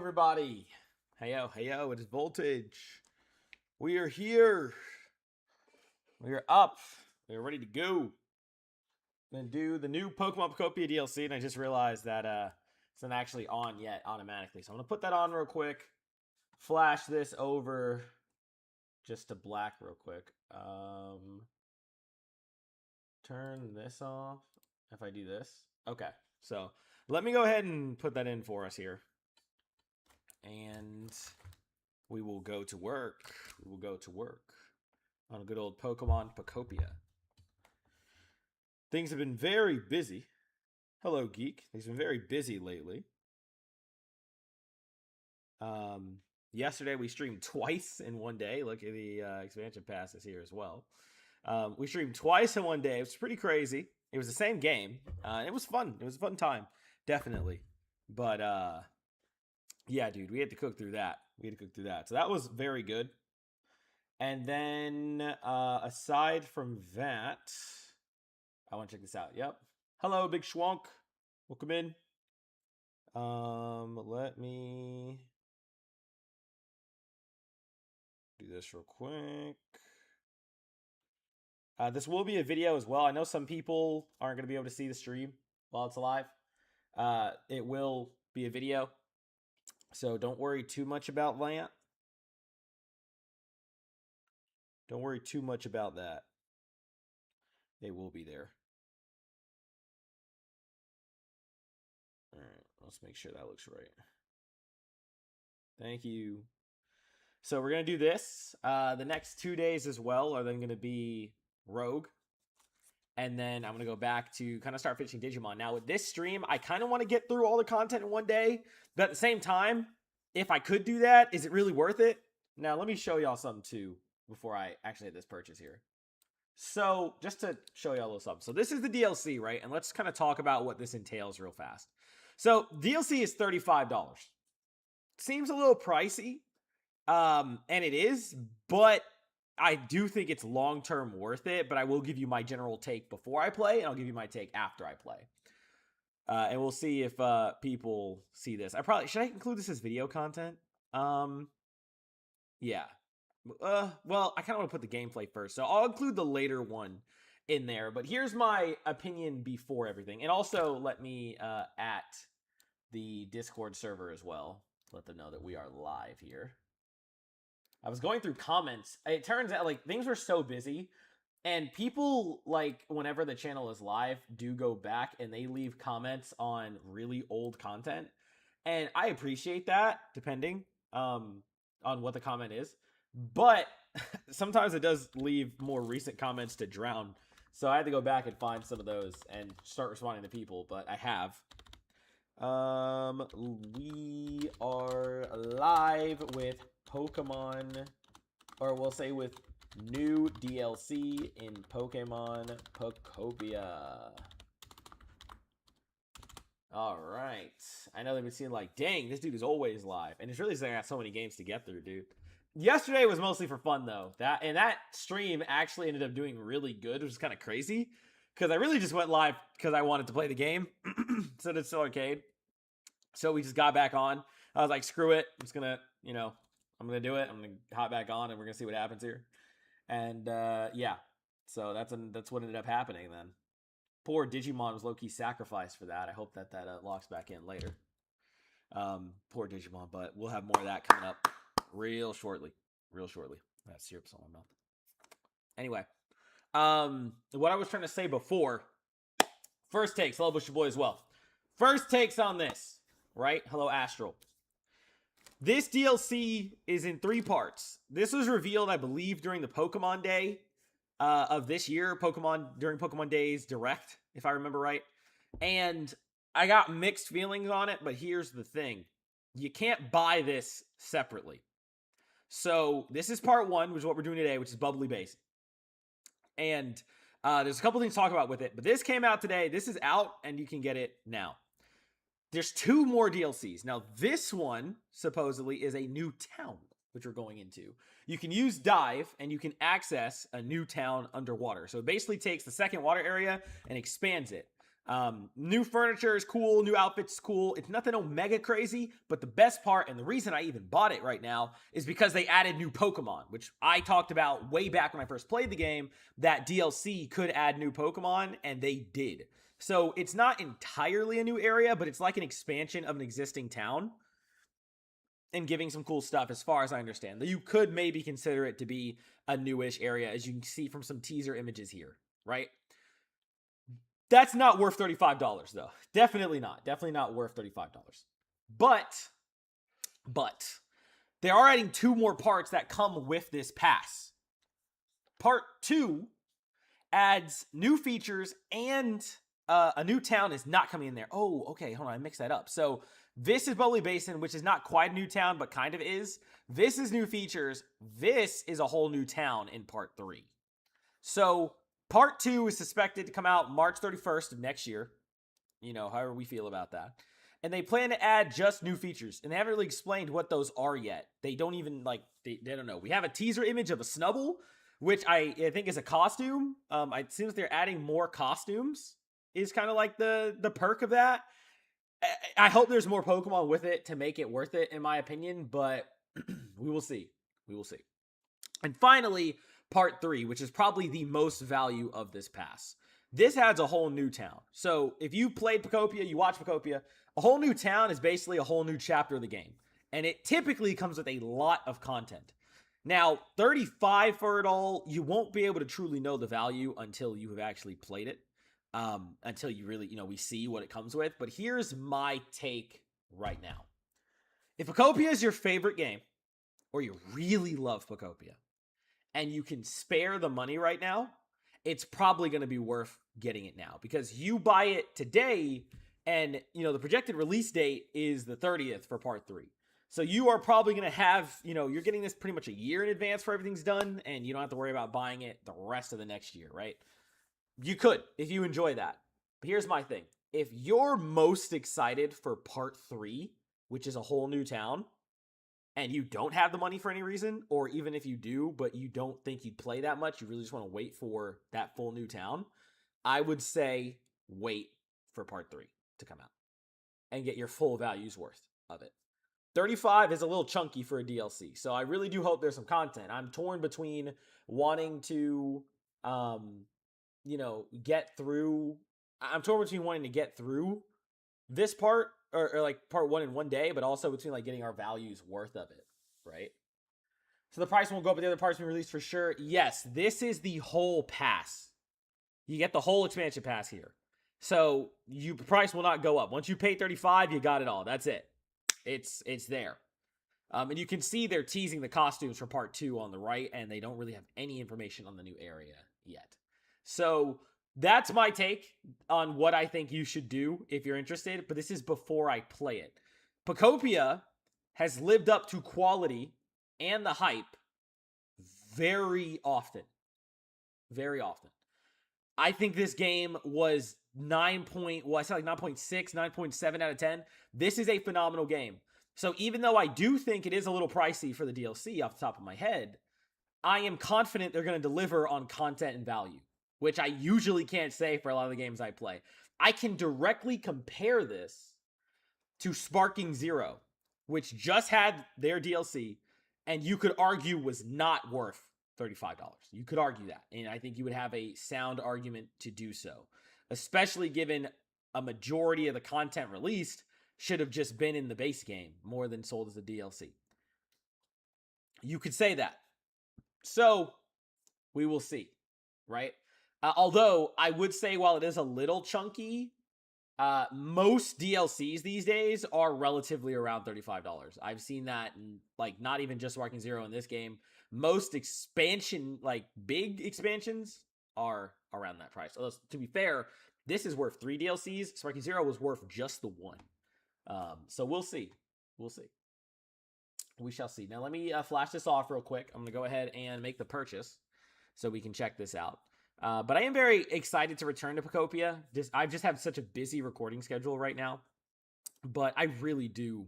everybody. Heyo, it is Voltage. We are here. We are up. We are ready to go. I'm going to do the new Pokemon Pokopia DLC, and I just realized that it's not actually on yet automatically. So I'm going to put that on real quick. Flash this over just to black real quick. Turn this off if I do this. Okay, so let me go ahead and put that in for us here. And we will go to work. We will go to work on a good old Pokemon Pokopia. Things have been very busy. Hello, Geek. Things have been very busy lately. Yesterday we streamed twice in one day. Look at the expansion passes here as well. We streamed twice in one day. It was pretty crazy. It was the same game. It was fun. It was a fun time, definitely. But yeah, dude, we had to cook through that. So that was very good. And then aside from that, I want to check this out. Yep. Hello, Big Schwonk. Welcome in. Let me do this real quick. This will be a video as well. I know some people aren't going to be able to see the stream while it's live. It will be a video. So don't worry too much about that. Don't worry too much about that. They will be there. All right, let's make sure that looks right. Thank you. So we're going to do this. The next 2 days as well are then going to be Rogue. And then I'm going to go back to kind of start fishing Digimon. Now, with this stream, I kind of want to get through all the content in one day. But at the same time, if I could do that, is it really worth it? Now, let me show y'all something, too, before I actually hit this purchase here. So, just to show y'all a little something. So, this is the DLC, right? And let's kind of talk about what this entails real fast. So, DLC is $35. Seems a little pricey. And it is, but I do think it's long-term worth it, but I will give you my general take before I play, and I'll give you my take after I play. And we'll see if people see this. Should I include this as video content? Yeah. Well, I kind of want to put the gameplay first, so I'll include the later one in there, but here's my opinion before everything. And also, let me at the Discord server as well. Let them know that we are live here. I was going through comments. It turns out, like, things were so busy, and people, like, whenever the channel is live, do go back, and they leave comments on really old content, and I appreciate that, depending on what the comment is, but sometimes it does leave more recent comments to drown, so I had to go back and find some of those and start responding to people, but I have. We are live with Pokemon, or we'll say with new DLC in Pokemon Pokopia. All right. I know they've been seeing like, dang, this dude is always live. And it's really like I got so many games to get through, dude. Yesterday was mostly for fun, though. That stream actually ended up doing really good, which is kind of crazy. Because I really just went live because I wanted to play the game. So it's still arcade. So we just got back on. I was like, screw it. I'm just going to, I'm going to do it. I'm going to hop back on and we're going to see what happens here. And yeah, so that's what ended up happening then. Poor Digimon was low-key sacrificed for that. I hope that locks back in later. Poor Digimon, but we'll have more of that coming up real shortly. That syrup's on my mouth. Anyway, what I was trying to say before, first takes, hello Bushy Boy as well. First takes on this, right? Hello Astral. This DLC is in 3 parts. This was revealed, I believe, during the Pokemon Day of this year. During Pokemon Days Direct, if I remember right. And I got mixed feelings on it, but here's the thing. You can't buy this separately. So this is part 1, which is what we're doing today, which is Bubbling Basin. And there's a couple things to talk about with it. But this came out today. This is out, and you can get it now. There's 2 more DLCs. Now, this one, supposedly, is a new town, which we're going into. You can use Dive, and you can access a new town underwater. So it basically takes the second water area and expands it. New furniture is cool. New outfits is cool. It's nothing omega crazy, but the best part, and the reason I even bought it right now, is because they added new Pokemon, which I talked about way back when I first played the game, that DLC could add new Pokemon, and they did. So it's not entirely a new area, but it's like an expansion of an existing town and giving some cool stuff as far as I understand. You could maybe consider it to be a newish area, as you can see from some teaser images here, right? That's not worth $35 though. Definitely not. Definitely not worth $35. But they are adding 2 more parts that come with this pass. Part 2 adds new features and a new town is not coming in there. Oh, okay, hold on, I mixed that up. So this is Bubbling Basin, which is not quite a new town, but kind of is. This is new features. This is a whole new town in part 3. So part 2 is suspected to come out March 31st of next year. You know, however we feel about that. And they plan to add just new features. And they haven't really explained what those are yet. They don't even, like, they don't know. We have a teaser image of a Snubbull, which I think is a costume. It seems they're adding more costumes, is kind of like the perk of that. I hope there's more Pokemon with it to make it worth it, in my opinion. But we will see. We will see. And finally, part 3, which is probably the most value of this pass. This adds a whole new town. So if you played Pokopia, you watch Pokopia, a whole new town is basically a whole new chapter of the game. And it typically comes with a lot of content. Now, $35 for it all, you won't be able to truly know the value until you have actually played it. Until you really, we see what it comes with. But here's my take right now. If Pokopia is your favorite game, or you really love Pokopia, and you can spare the money right now, it's probably going to be worth getting it now. Because you buy it today, and, the projected release date is the 30th for part 3. So you are probably going to have, you're getting this pretty much a year in advance for everything's done, and you don't have to worry about buying it the rest of the next year, right? You could, if you enjoy that. But here's my thing. If you're most excited for part 3, which is a whole new town, and you don't have the money for any reason, or even if you do, but you don't think you'd play that much, you really just want to wait for that full new town, I would say wait for part 3 to come out and get your full value's worth of it. $35 is a little chunky for a DLC, so I really do hope there's some content. I'm torn between wanting to, get through. I'm torn between wanting to get through this part, or like part 1 in one day, but also between like getting our values worth of it, right? So the price won't go up, but the other parts will be released for sure. Yes, this is the whole pass. You get the whole expansion pass here. So the price will not go up. Once you pay $35, you got it all. That's it. It's there. And you can see they're teasing the costumes for part 2 on the right, and they don't really have any information on the new area yet. So that's my take on what I think you should do if you're interested, but this is before I play it. Pokopia has lived up to quality and the hype very often. Very often. I think this game was 9.6, 9.7 out of 10. This is a phenomenal game. So even though I do think it is a little pricey for the DLC off the top of my head, I am confident they're going to deliver on content and value, which I usually can't say for a lot of the games I play. I can directly compare this to Sparking Zero, which just had their DLC, and you could argue was not worth $35. You could argue that, and I think you would have a sound argument to do so, especially given a majority of the content released should have just been in the base game more than sold as a DLC. You could say that. So, we will see, right? Although, I would say while it is a little chunky, most DLCs these days are relatively around $35. I've seen that in, like, not even just Sparking Zero in this game. Most expansion, like, big expansions are around that price. Although, to be fair, this is worth 3 DLCs. Sparking Zero was worth just the 1. So we'll see. We'll see. We shall see. Now, let me flash this off real quick. I'm going to go ahead and make the purchase so we can check this out. But I am very excited to return to Pokopia. I've just had such a busy recording schedule right now. But I really do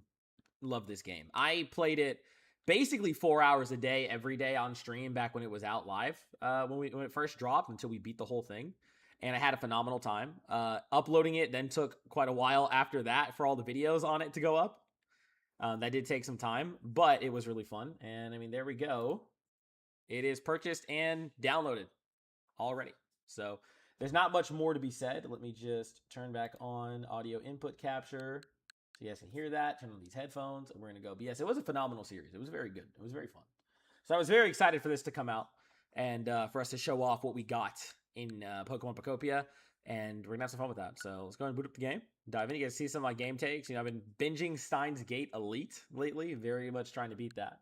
love this game. I played it basically 4 hours a day, every day on stream back when it was out live, when it first dropped until we beat the whole thing. and I had a phenomenal time. Uploading it then took quite a while after that for all the videos on it to go up. That did take some time, but it was really fun. And I mean, there we go. It is purchased and downloaded already. So there's not much more to be said. Let me just turn back on audio input capture so you guys can hear that. Turn on these headphones, and we're going to go. But yes, it was a phenomenal series. It was very good. It was very fun. So I was very excited for this to come out and for us to show off what we got in Pokemon Pokopia. And we're going to have some fun with that. So let's go ahead and boot up the game. Dive in. You guys see some of my game takes. You know, I've been binging Steins Gate Elite lately. Very much trying to beat that.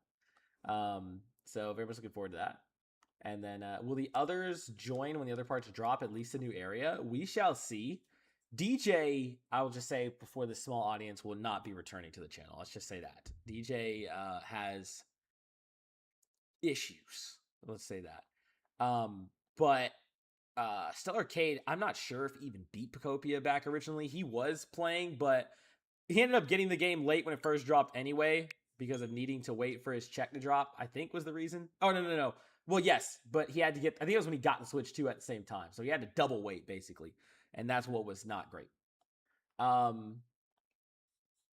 So very much looking forward to that. And then will the others join when the other parts drop, at least a new area? We shall see. DJ, I will just say before the small audience, will not be returning to the channel. Let's just say that. DJ has issues. Let's say that. But Stellar Arcade, I'm not sure if he even beat Pokopia back originally. He was playing, but he ended up getting the game late when it first dropped anyway because of needing to wait for his check to drop, I think was the reason. Oh, no. Well, yes, but he had to get, I think it was when he got the Switch 2 at the same time. So he had to double wait, basically. And that's what was not great.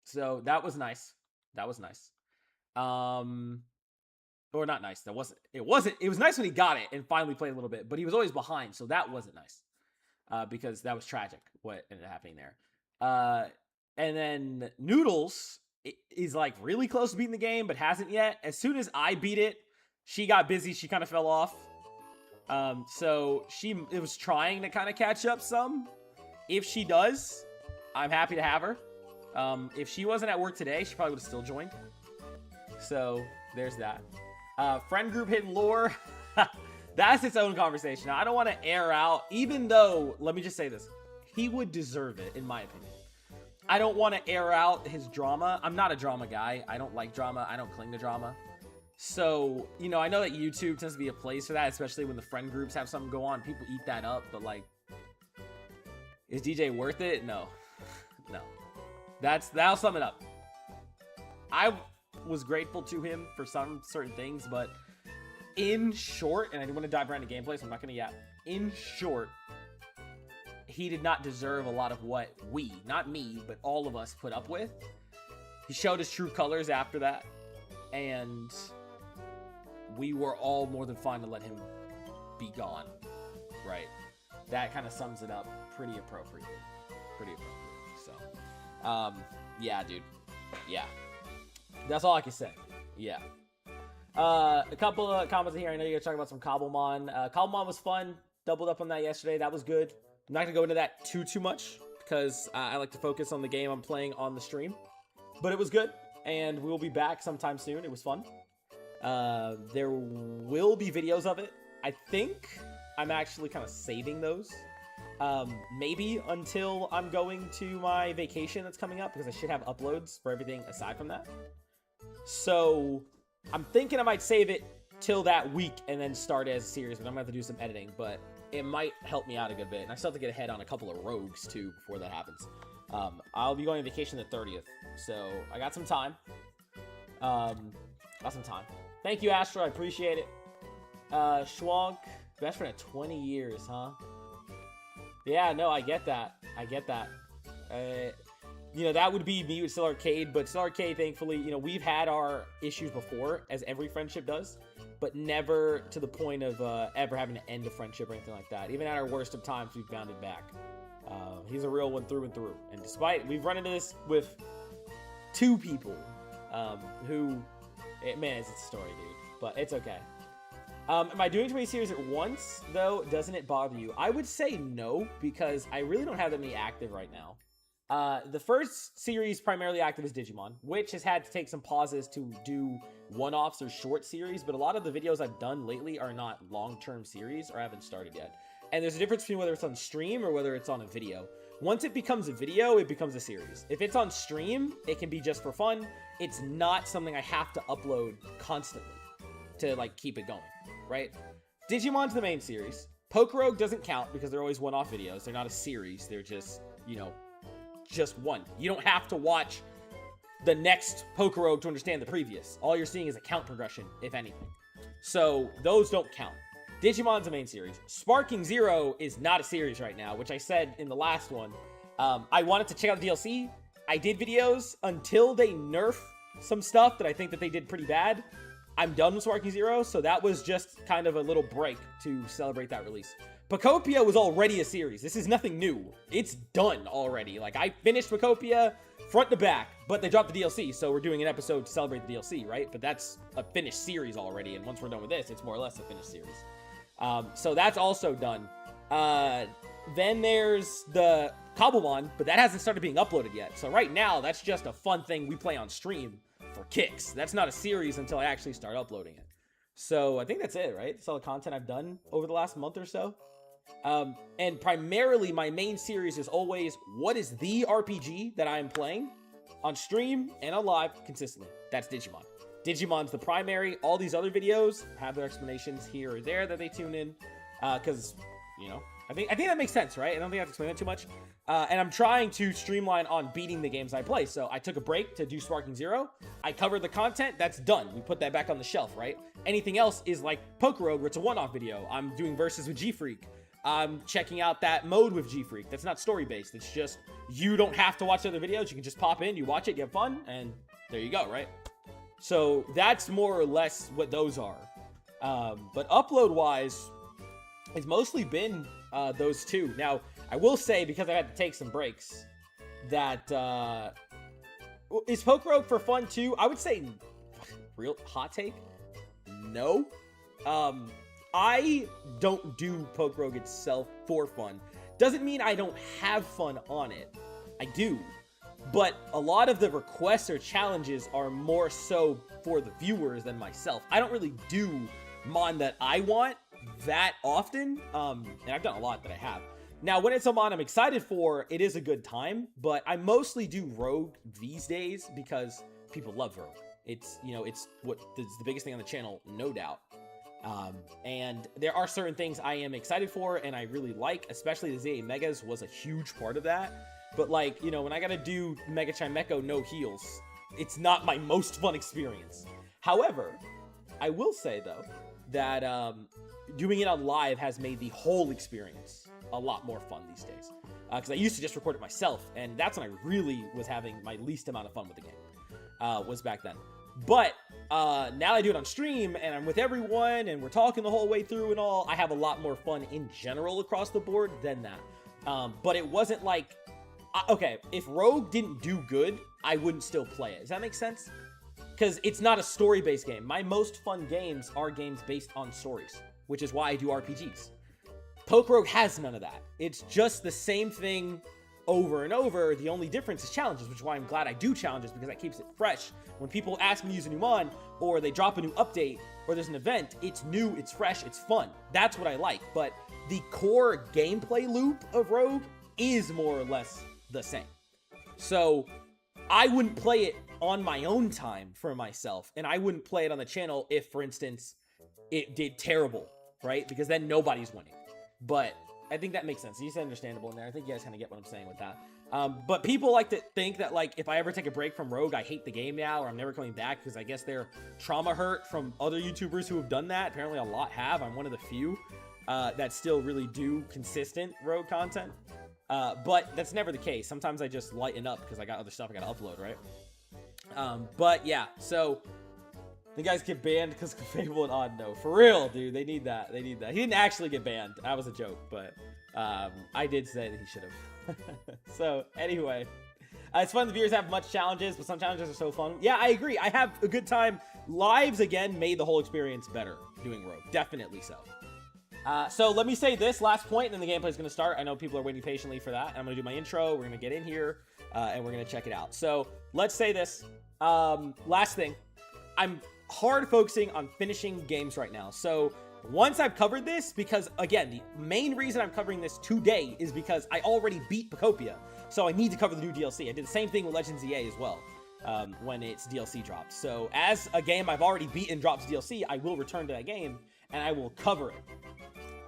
So that was nice. That was nice. Or not nice. It was nice when he got it and finally played a little bit, but he was always behind. So that wasn't nice. Because that was tragic, what ended up happening there. And then Noodles is like really close to beating the game, but hasn't yet. As soon as I beat it, she got busy. She kind of fell off. So it was trying to kind of catch up some. If she does, I'm happy to have her. If she wasn't at work today, she probably would have still joined. So there's that. Friend group hidden lore. That's its own conversation. Now, I don't want to air out, even though, let me just say this. He would deserve it, in my opinion. I don't want to air out his drama. I'm not a drama guy. I don't like drama. I don't cling to drama. So, you know, I know that YouTube tends to be a place for that, especially when the friend groups have something go on. People eat that up, but like, is DJ worth it? No. No. That'll sum it up. I was grateful to him for some certain things, but in short, and I didn't want to dive around the gameplay, so I'm not going to in short, he did not deserve a lot of what we, not me, but all of us put up with. He showed his true colors after that, and we were all more than fine to let him be gone, right? That kind of sums it up pretty appropriately. So, yeah, dude. Yeah. That's all I can say. Yeah. A couple of comments here. I know you're talking about some Cobblemon. Cobblemon was fun. Doubled up on that yesterday. That was good. I'm not going to go into that too much because I like to focus on the game I'm playing on the stream. But it was good, and we'll be back sometime soon. It was fun. There will be videos of it. I think I'm actually kind of saving those. Maybe until I'm going to my vacation that's coming up, because I should have uploads for everything aside from that. So I'm thinking I might save it till that week and then start as a series, but I'm going to have to do some editing, but it might help me out a good bit. And I still have to get ahead on a couple of rogues too before that happens. I'll be going on vacation the 30th, so I got some time. Thank you, Astro. I appreciate it. Schwank, best friend of 20 years, huh? Yeah, no, I get that. You know, that would be me with Still Arcade, but Still Arcade, thankfully, you know, we've had our issues before, as every friendship does, but never to the point of ever having to end a friendship or anything like that. Even at our worst of times, we've bounded back. He's a real one through and through. And despite, we've run into this with 2 people who, man, it's a story, dude, but it's okay. Am I doing too many series at once, though? Doesn't it bother you? I would say no, because I really don't have that many active right now. The first series primarily active is Digimon, which has had to take some pauses to do one-offs or short series, but a lot of the videos I've done lately are not long-term series or haven't started yet. And there's a difference between whether it's on stream or whether it's on a video. Once it becomes a video, it becomes a series. If it's on stream, it can be just for fun. It's not something I have to upload constantly to, like, keep it going, right? Digimon's the main series. Pokorogue doesn't count because they're always one-off videos. They're not a series. They're just, you know, just one. You don't have to watch the next Pokorogue to understand the previous. All you're seeing is a count progression, if anything. So those don't count. Digimon's a main series. Sparking Zero is not a series right now, which I said in the last one. I wanted to check out the DLC. I did videos until they nerf some stuff that I think that they did pretty bad. I'm done with Sparking Zero, so that was just kind of a little break to celebrate that release. Pokopia was already a series. This is nothing new. It's done already. Like, I finished Pokopia front to back, but they dropped the DLC, so we're doing an episode to celebrate the DLC, right? But that's a finished series already, and once we're done with this, it's more or less a finished series. So that's also done. Then there's the Cobblemon, but that hasn't started being uploaded yet. So right now, that's just a fun thing we play on stream for kicks. That's not a series until I actually start uploading it. So I think that's it, right? That's all the content I've done over the last month or so. And primarily my main series is always, what is the RPG that I'm playing on stream and on live consistently? That's Digimon. Digimon's the primary. All these other videos have their explanations here or there that they tune in. Because, you know, I think that makes sense, right? I don't think I have to explain that too much. And I'm trying to streamline on beating the games I play. So I took a break to do Sparking Zero. I covered the content. That's done. We put that back on the shelf, right? Anything else is like Pokeroad, where it's a one-off video. I'm doing verses with G-Freak. I'm checking out that mode with G-Freak. That's not story-based. It's just, you don't have to watch other videos. You can just pop in, you watch it, you have fun, and there you go, right? So that's more or less what those are. But upload-wise, it's mostly been those two. Now, I will say, because I had to take some breaks, that is Pokeroad for fun too? I would say, real hot take, no. I don't do Pokeroad itself for fun. Doesn't mean I don't have fun on it. I do. But a lot of the requests or challenges are more so for the viewers than myself. I don't really do mon that I want that often. And I've done a lot that I have. Now, when it's a mon I'm excited for, it is a good time. But I mostly do Rogue these days because people love Rogue. It's, you know, it's the biggest thing on the channel, no doubt. And there are certain things I am excited for and I really like, especially the ZA Megas was a huge part of that. But like, you know, when I gotta do Mega Chimecho no heals, it's not my most fun experience. However, I will say though, that doing it on live has made the whole experience a lot more fun these days. Because I used to just record it myself, and that's when I really was having my least amount of fun with the game, was back then. But now I do it on stream, and I'm with everyone, and we're talking the whole way through and all. I have a lot more fun in general across the board than that. But it wasn't like, okay, if Rogue didn't do good, I wouldn't still play it. Does that make sense? Because it's not a story-based game. My most fun games are games based on stories, which is why I do RPGs. Pokeroad has none of that. It's just the same thing over and over. The only difference is challenges, which is why I'm glad I do challenges, because that keeps it fresh. When people ask me to use a new mon, or they drop a new update, or there's an event, it's new, it's fresh, it's fun. That's what I like. But the core gameplay loop of Rogue is more or less the same. So I wouldn't play it on my own time for myself, and I wouldn't play it on the channel if, for instance, it did terrible, right? Because then nobody's winning. But I think that makes sense. It's understandable in there. I think you guys kind of get what I'm saying with that. But people like to think that, like, if I ever take a break from Rogue, I hate the game now, or I'm never coming back, because I guess they're trauma hurt from other YouTubers who have done that. Apparently a lot have. I'm one of the few that still really do consistent Rogue content. But that's never the case. Sometimes I just lighten up because I got other stuff I got to upload, right? But yeah, so the guys get banned because of Fable and Odd. No, for real, dude. They need that. They need that. He didn't actually get banned. That was a joke, but I did say that he should have. So anyway, it's fun. The viewers have much challenges, but some challenges are so fun. Yeah, I agree. I have a good time. Lives again made the whole experience better doing Rogue. Definitely so. So let me say this last point, and then the gameplay is going to start. I know people are waiting patiently for that. I'm going to do my intro. We're going to get in here, and we're going to check it out. So let's say this. Last thing. I'm hard focusing on finishing games right now. So once I've covered this, because again, the main reason I'm covering this today is because I already beat Pokopia. So I need to cover the new DLC. I did the same thing with Legends EA as well. When its DLC dropped. So as a game I've already beaten drops DLC, I will return to that game and I will cover it.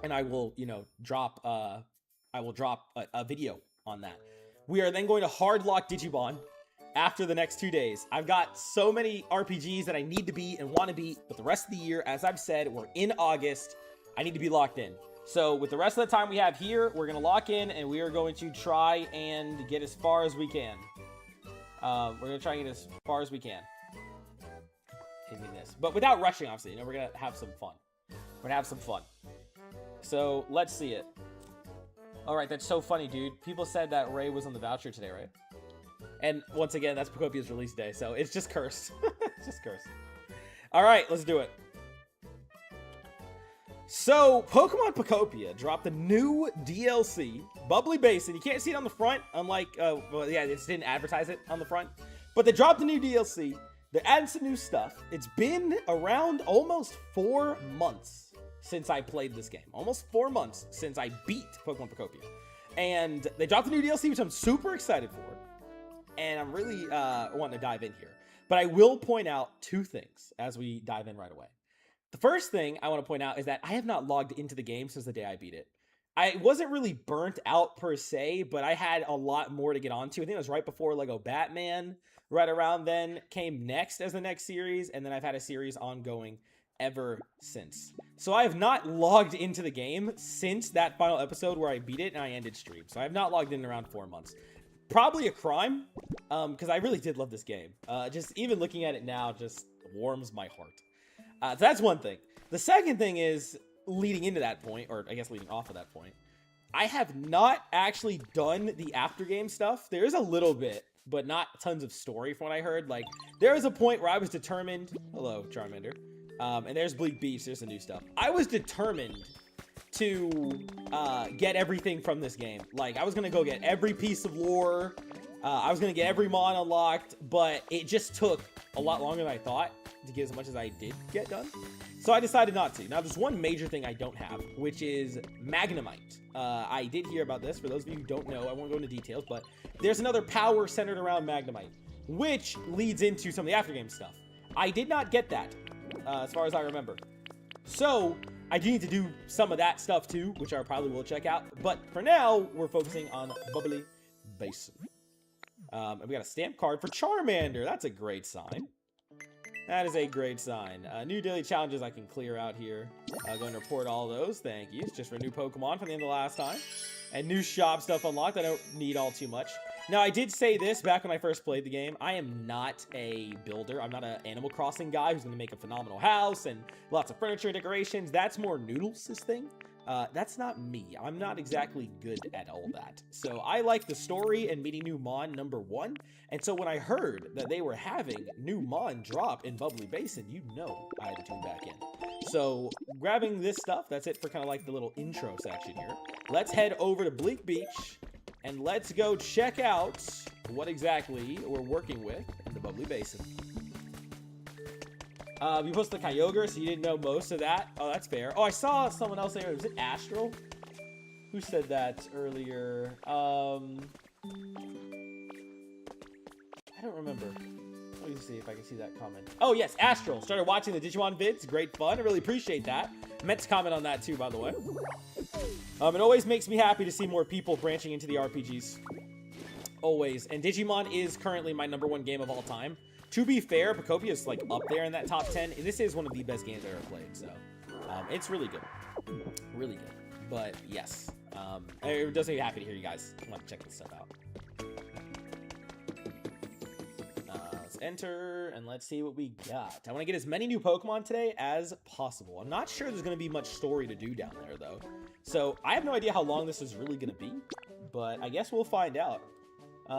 And I will, you know, drop a video on that. We are then going to hardlock Digimon after the next 2 days. I've got so many RPGs that I need to beat and want to beat, but the rest of the year, as I've said, we're in August. I need to be locked in. So with the rest of the time we have here, we're going to lock in, and we are going to try and get as far as we can. We're going to try and get as far as we can in this. But without rushing, obviously. You know, we're going to have some fun. We're going to have some fun. So let's see it. All right, that's so funny, dude. People said that Ray was on the voucher today, right? And once again, that's Pokopia's release day, so it's just cursed. It's just cursed. All right, let's do it. So, Pokemon Pokopia dropped a new DLC, Bubbling Basin. You can't see it on the front, unlike, well, yeah, they just didn't advertise it on the front. But they dropped a new DLC. They're adding some new stuff. It's been around almost 4 months since I played this game. Almost 4 months since I beat Pokemon Pokopia. And they dropped a new DLC, which I'm super excited for. And I'm really wanting to dive in here. But I will point out 2 things as we dive in right away. The first thing I want to point out is that I have not logged into the game since the day I beat it. I wasn't really burnt out per se, but I had a lot more to get onto. I think it was right before Lego Batman, right around then, came next as the next series, and then I've had a series ongoing ever since. So I have not logged into the game since that final episode where I beat it and I ended stream. So I have not logged in around 4 months. Probably a crime, because I really did love this game. Just even looking at it now just warms my heart. So that's one thing. The second thing is, leading into that point, or I guess leading off of that point, I have not actually done the after game stuff. There is a little bit, but not tons of story from what I heard. Like, there was a point where I was determined... Hello, Charmander. And there's Bleak Beach. There's the new stuff. I was determined to get everything from this game. Like, I was going to go get every piece of lore. I was going to get every mon unlocked, but it just took a lot longer than I thought to get as much as I did get done. So I decided not to. Now, there's one major thing I don't have, which is Magnemite. I did hear about this. For those of you who don't know, I won't go into details, but there's another power centered around Magnemite, which leads into some of the aftergame stuff. I did not get that, as far as I remember. So I do need to do some of that stuff too, which I probably will check out. But for now, we're focusing on Bubbling Basin. And we got a stamp card for Charmander. That's a great sign. That is a great sign. New daily challenges I can clear out here. I'm going to report all those. Thank you. It's just for new Pokemon from the end of last time. And new shop stuff unlocked. I don't need all too much. Now, I did say this back when I first played the game. I am not a builder. I'm not an Animal Crossing guy who's going to make a phenomenal house and lots of furniture and decorations. That's more Noodles' thing. That's not me. I'm not exactly good at all that. So I like the story and meeting new Mon #1. And so when I heard that they were having new Mon drop in Bubbly Basin, you know I had to tune back in. So grabbing this stuff, that's it for kind of like the little intro section here. Let's head over to Bleak Beach and let's go check out what exactly we're working with in the Bubbly Basin. You posted the Kyogre, so you didn't know most of that. Oh, that's fair. Oh, I saw someone else there. Was it Astral? Who said that earlier? I don't remember. Let me see if I can see that comment. Oh, yes, Astral. Started watching the Digimon vids. Great fun. I really appreciate that. Meant to comment on that, too, by the way. It always makes me happy to see more people branching into the RPGs. Always. And Digimon is currently my #1 game of all time. To be fair, Pokopia is like up there in that top 10. And this is one of the best games I've ever played. So it's really good. Really good. But yes, it does make me happy to hear you guys want to check this stuff out. Let's enter and let's see what we got. I want to get as many new Pokemon today as possible. I'm not sure there's going to be much story to do down there though. So I have no idea how long this is really going to be, but I guess we'll find out.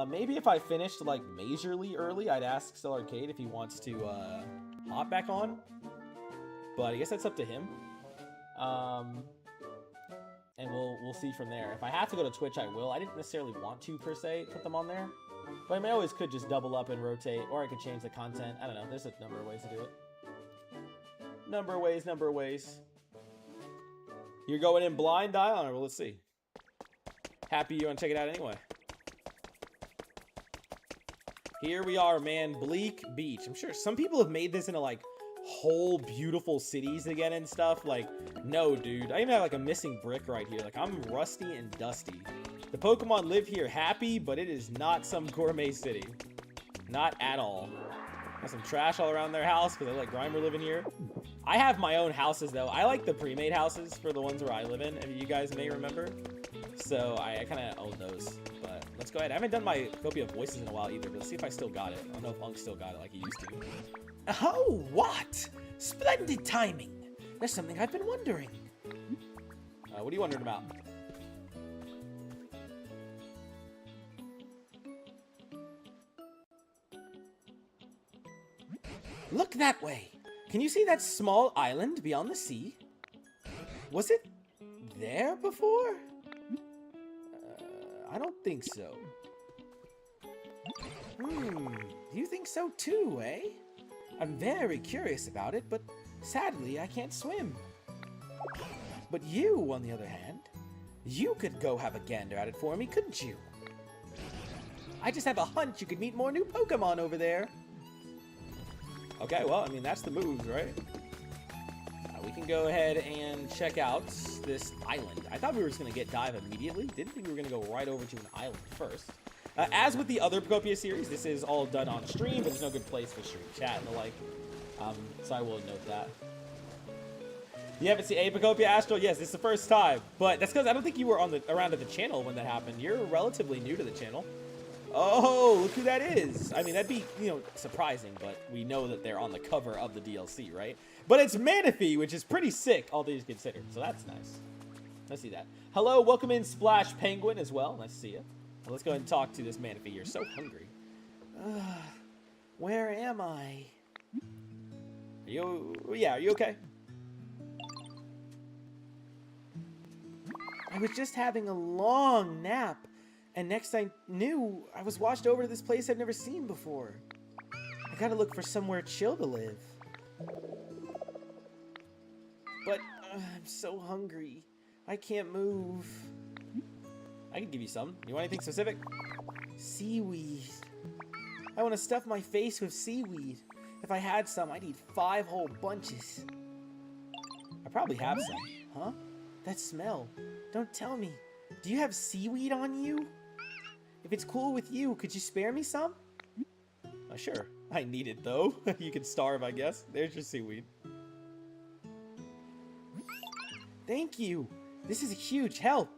Maybe if I finished like majorly early, I'd ask Still Arcade if he wants to hop back on. But I guess that's up to him. And we'll see from there. If I have to go to Twitch, I will. I didn't necessarily want to per se put them on there, but I mean, I always could just double up and rotate, or I could change the content. I don't know. There's a number of ways to do it. Number of ways. You're going in blind, Dion? Well, let's see. Happy you want to check it out anyway. Here we are, man. Bleak Beach. I'm sure some people have made this into like whole beautiful cities again and stuff. Like, no, dude. I even have like a missing brick right here. Like, I'm rusty and dusty. The Pokemon live here happy, but it is not some gourmet city. Not at all. Got some trash all around their house because they let Grimer live in here. I have my own houses, though. I like the pre-made houses for the ones where I live in, if you guys may remember. So I kind of own those. But let's go ahead. I haven't done my Pokopia voices in a while either, but let's see if I still got it. I don't know if Unk still got it like he used to. Oh, what? Splendid timing. There's something I've been wondering. What are you wondering about? Look that way. Can you see that small island beyond the sea? Was it there before? I don't think so. You think so too, eh? I'm very curious about it, but sadly I can't swim. But you, on the other hand, you could go have a gander at it for me, couldn't you? I just have a hunch you could meet more new Pokemon over there. Okay, well, I mean, that's the moves, right? We can go ahead and check out this island. I thought we were just going to get dive immediately. Didn't think we were going to go right over to an island first. As with the other Pokopia series, this is all done on stream, but there's no good place for stream chat and the like. So I will note that. You haven't seen a Pokopia Astral? Yes, this is the first time. But that's because I don't think you were around at the channel when that happened. You're relatively new to the channel. Oh, look who that is. I mean, that'd be, you know, surprising, but we know that they're on the cover of the DLC, right? But it's Manaphy, which is pretty sick, all things considered. So that's nice. Let's see that. Hello, welcome in Splash Penguin as well. Nice to see you. Well, let's go ahead and talk to this Manaphy. You're so hungry. Where am I? Are you okay? I was just having a long nap. And next I knew, I was washed over to this place I've never seen before. I gotta look for somewhere chill to live. But I'm so hungry. I can't move. I can give you some. You want anything specific? Seaweed. I want to stuff my face with seaweed. If I had some, I'd eat 5 whole bunches. I probably have some. Huh? That smell. Don't tell me. Do you have seaweed on you? If it's cool with you, could you spare me some? Sure. I need it, though. You can starve, I guess. There's your seaweed. Thank you. This is a huge help.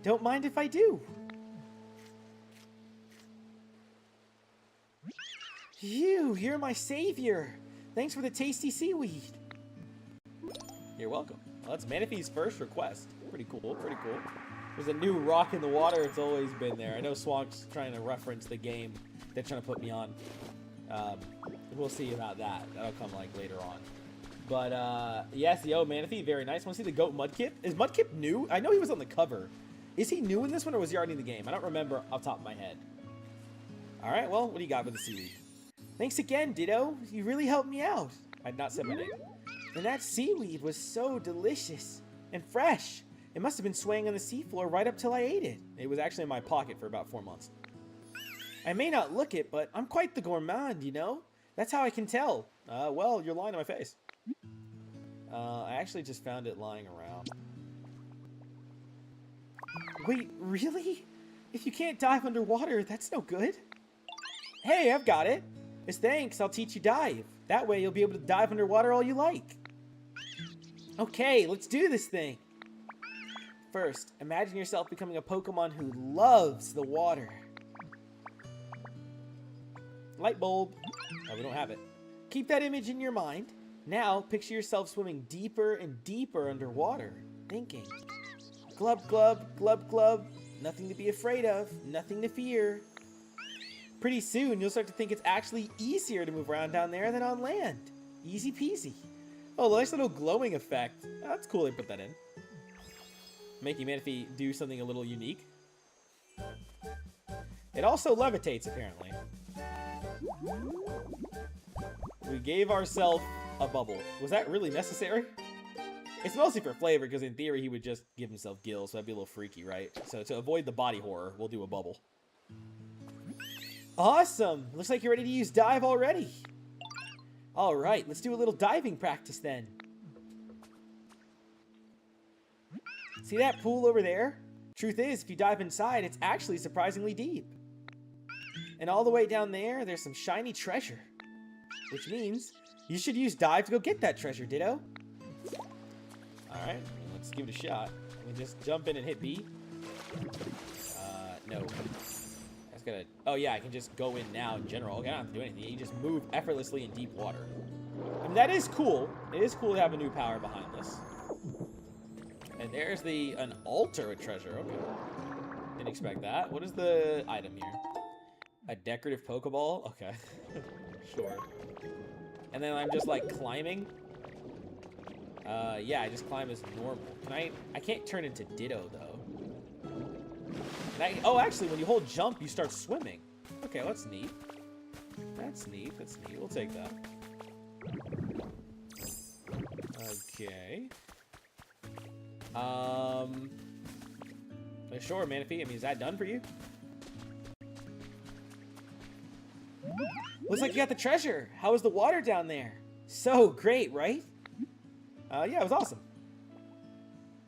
Don't mind if I do. You're my savior. Thanks for the tasty seaweed. You're welcome. Well, that's Manaphy's first request. Pretty cool, pretty cool. There's a new rock in the water. It's always been there. I know Swank's trying to reference the game they're trying to put me on. We'll see about that. That'll come like later on. But yes, yo, Manaphy, very nice. Want to see the goat Mudkip? Is Mudkip new? I know he was on the cover. Is he new in this one, or was he already in the game? I don't remember off the top of my head. All right, well, what do you got with the seaweed? Thanks again, Ditto. You really helped me out. I'd not said my name. And that seaweed was so delicious and fresh. It must have been swaying on the seafloor right up till I ate it. It was actually in my pocket for about 4 months. I may not look it, but I'm quite the gourmand, you know? That's how I can tell. Well, you're lying to my face. I actually just found it lying around. Wait, really? If you can't dive underwater, that's no good. Hey, I've got it. As thanks, I'll teach you dive. That way you'll be able to dive underwater all you like. Okay, let's do this thing. First, imagine yourself becoming a Pokemon who loves the water. Light bulb. Oh, we don't have it. Keep that image in your mind. Now, picture yourself swimming deeper and deeper underwater, thinking, glub, glub, glub, glub. Nothing to be afraid of, nothing to fear. Pretty soon, you'll start to think it's actually easier to move around down there than on land. Easy peasy. Oh, nice little glowing effect. Oh, that's cool they put that in. Making Manaphy do something a little unique. It also levitates, apparently. We gave ourselves a bubble. Was that really necessary? It's mostly for flavor, because in theory, he would just give himself gills, so that'd be a little freaky, right? So to avoid the body horror, we'll do a bubble. Awesome! Looks like you're ready to use dive already. Alright, let's do a little diving practice then. See that pool over there? Truth is, if you dive inside, it's actually surprisingly deep. And all the way down there, there's some shiny treasure. which means you should use dive to go get that treasure, Ditto. Alright, let's give it a shot. Let me just jump in and hit B. No. That's gonna... Oh, yeah, I can just go in now in general. Okay, I don't have to do anything. You just move effortlessly in deep water. I mean, that is cool. It is cool to have a new power behind this. And there's an altar with treasure. Okay. Didn't expect that. What is the item here? A decorative Pokeball? Okay. Sure. And then I'm just, like, climbing. Yeah, I just climb as normal. I can't turn into Ditto, though. Oh, actually, when you hold jump, you start swimming. Okay, well, that's neat. That's neat. That's neat. We'll take that. Okay. Sure, Manaphy. I mean, is that done for you? Looks like you got the treasure. How was the water down there? So great, right? Yeah, it was awesome.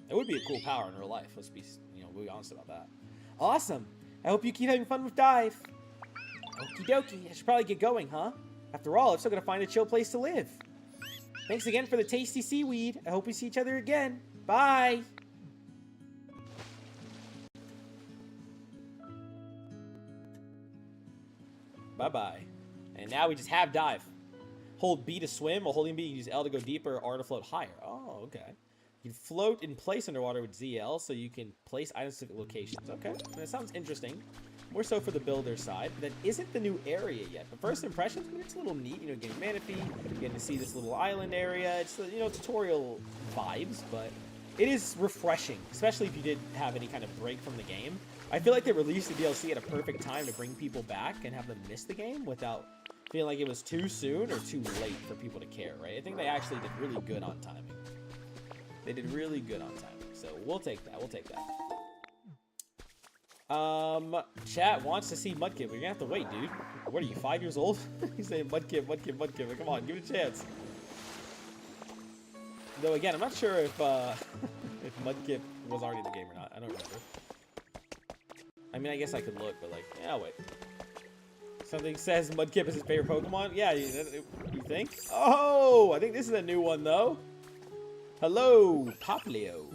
It would be a cool power in real life. Let's be, we'll be honest about that. Awesome. I hope you keep having fun with dive. Okie dokie. I should probably get going, huh? After all, I'm still gonna find a chill place to live. Thanks again for the tasty seaweed. I hope we see each other again. Bye. Bye-bye. And now we just have dive. Hold B to swim, while holding B, you use L to go deeper, R to float higher. Oh, okay. You can float in place underwater with ZL, so you can place items at locations. Okay, that sounds interesting. More so for the builder side, but that isn't the new area yet. But first impressions, I mean, it's a little neat, getting Manaphy, getting to see this little island area. It's, tutorial vibes, but it is refreshing, especially if you did have any kind of break from the game. I feel like they released the DLC at a perfect time to bring people back and have them miss the game without feeling like it was too soon or too late for people to care, right? I think they actually did really good on timing. They did really good on timing, so we'll take that. We'll take that. Chat wants to see Mudkip. We're gonna have to wait, dude. What are you, 5 years old? He's saying Mudkip, Mudkip, Mudkip. Come on, give it a chance. Though again, I'm not sure if if Mudkip was already in the game or not. I don't remember. I mean, I guess I could look, but like, yeah, wait. Something says Mudkip is his favorite Pokemon. Yeah, you think? Oh, I think this is a new one though. Hello, Poplio.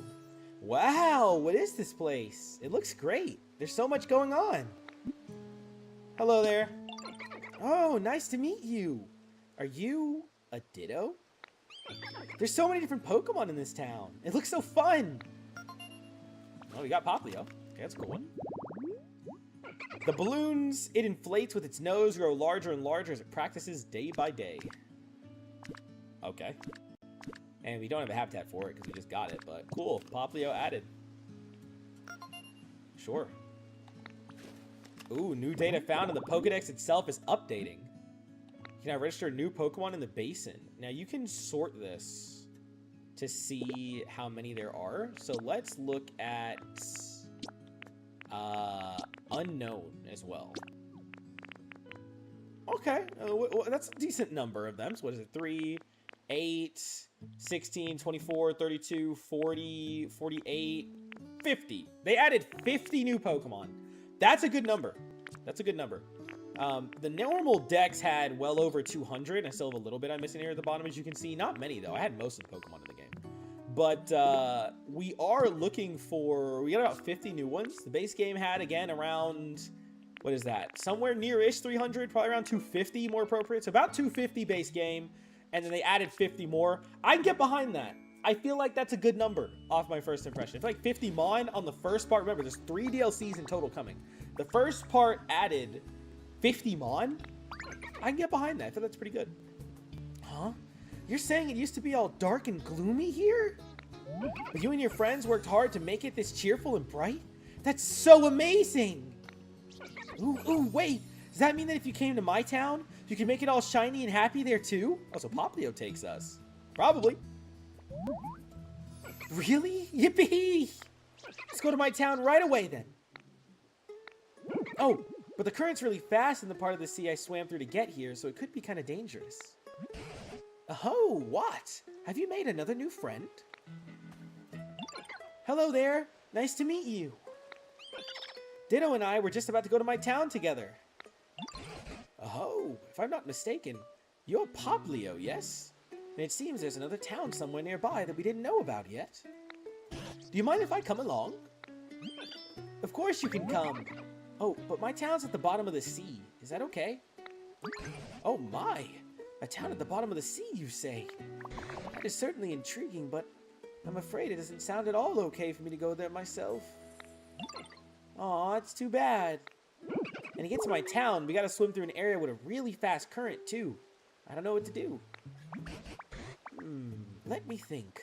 Wow, what is this place? It looks great. There's so much going on. Hello there. Oh, nice to meet you. Are you a Ditto? There's so many different Pokemon in this town. It looks so fun. Oh, we got Poplio. Okay, that's a cool one. The balloons it inflates with its nose grow larger and larger as it practices day by day. Okay. And we don't have a habitat for it because we just got it, but cool. Poplio added. Sure. Ooh, new data found and the Pokedex itself is updating. You can now register a new Pokemon in the basin. Now you can sort this to see how many there are. So let's look at unknown as well. Okay, that's a decent number of them. So what is it? 3, 8, 16, 24, 32, 40, 48, 50. They added 50 new Pokemon. That's a good number. That's a good number. The normal dex had well over 200. I still have a little bit I'm missing here at the bottom, as you can see. Not many, though. I had most of the Pokemon in the game. But we are looking for... We got about 50 new ones. The base game had, again, around... What is that? Somewhere near-ish 300. Probably around 250, more appropriate. So about 250 base game. And then they added 50 more. I can get behind that. I feel like that's a good number off my first impression. It's like 50 Mon on the first part. Remember, there's 3 DLCs in total coming. The first part added 50 Mon. I can get behind that. I feel that's pretty good. Huh? You're saying it used to be all dark and gloomy here? But you and your friends worked hard to make it this cheerful and bright? That's so amazing! Ooh, wait. Does that mean that if you came to my town, you can make it all shiny and happy there too? Oh, so Poplio takes us. Probably. Really? Yippee! Let's go to my town right away then. Oh, but the current's really fast in the part of the sea I swam through to get here, so it could be kind of dangerous. Oh, what? Have you made another new friend? Hello there. Nice to meet you. Ditto and I were just about to go to my town together. Oh, if I'm not mistaken, You're Poplio, yes? And it seems there's another town somewhere nearby that we didn't know about yet. Do you mind if I come along? Of course you can come. Oh, but my town's at the bottom of the sea. Is that okay? Oh my! A town at the bottom of the sea, you say? That is certainly intriguing, but I'm afraid it doesn't sound at all okay for me to go there myself. Aw, it's too bad. And to get to my town, we gotta swim through an area with a really fast current, too. I don't know what to do. Let me think.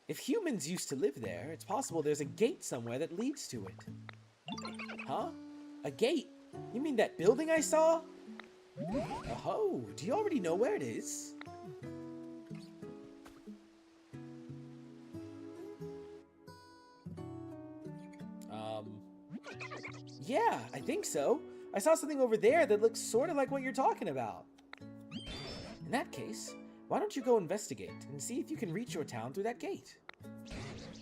If humans used to live there, it's possible there's a gate somewhere that leads to it. Huh? A gate? You mean that building I saw? Oh, do you already know where it is? Yeah, I think so. I saw something over there that looks sort of like what you're talking about. In that case, why don't you go investigate and see if you can reach your town through that gate?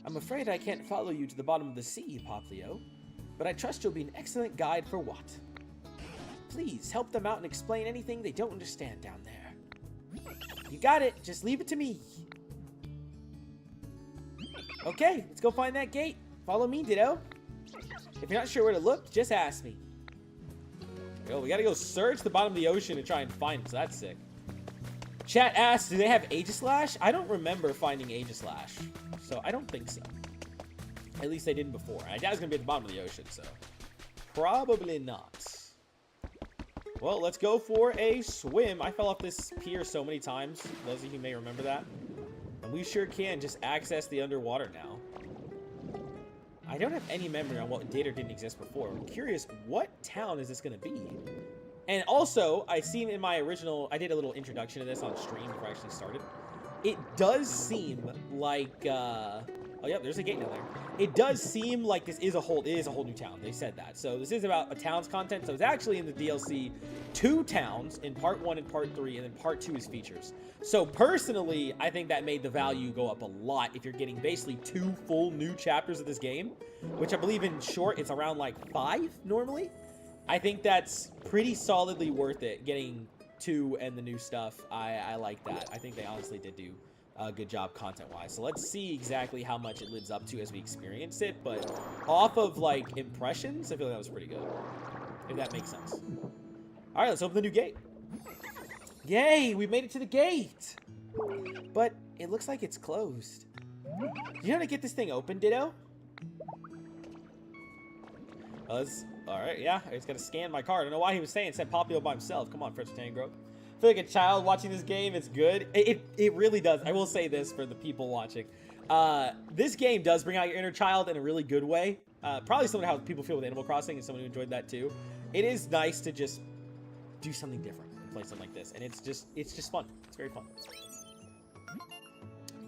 I'm afraid I can't follow you to the bottom of the sea, Poplio, but I trust you'll be an excellent guide for what. Please help them out and explain anything they don't understand down there. You got it. Just leave it to me. Okay, let's go find that gate. Follow me, Ditto. If you're not sure where to look, just ask me. Yo, we gotta go search the bottom of the ocean and try and find it, so that's sick. Chat asks, do they have Aegislash? I don't remember finding Aegislash, so I don't think so. At least they didn't before. I doubt it's gonna be at the bottom of the ocean, so probably not. Well, let's go for a swim. I fell off this pier so many times. Those of you may remember that. And we sure can just access the underwater now. I don't have any memory on what did or didn't exist before. I'm curious, what town is this going to be? And also, I seen in my original, I did a little introduction to this on stream before I actually started. It does seem like, oh yeah, there's a gate down there. It does seem like this is a whole new town. They said that. So this is about a town's content. So it's actually in the DLC 2 towns in part 1 and part 3, and then part 2 is features. So personally, I think that made the value go up a lot if you're getting basically 2 full new chapters of this game, which I believe in short, it's around like 5 normally. I think that's pretty solidly worth it, getting 2 and the new stuff. I like that. I think they honestly did do a good job content-wise. So let's see exactly how much it lives up to as we experience it. But off of like impressions, I feel like that was pretty good, if that makes sense. All right, let's open the new gate. Yay, we made it to the gate. But it looks like it's closed. You know how to get this thing open, Ditto? All right, yeah, I just gotta scan my card. I don't know why he was saying, said Poplio by himself. Come on, French Tangro. I feel like a child watching this game. It's good. It really does. I will say this for the people watching. This game does bring out your inner child in a really good way. Probably similar to how people feel with Animal Crossing, and someone who enjoyed that too. It is nice to just do something different and play something like this, and it's just fun. It's very fun.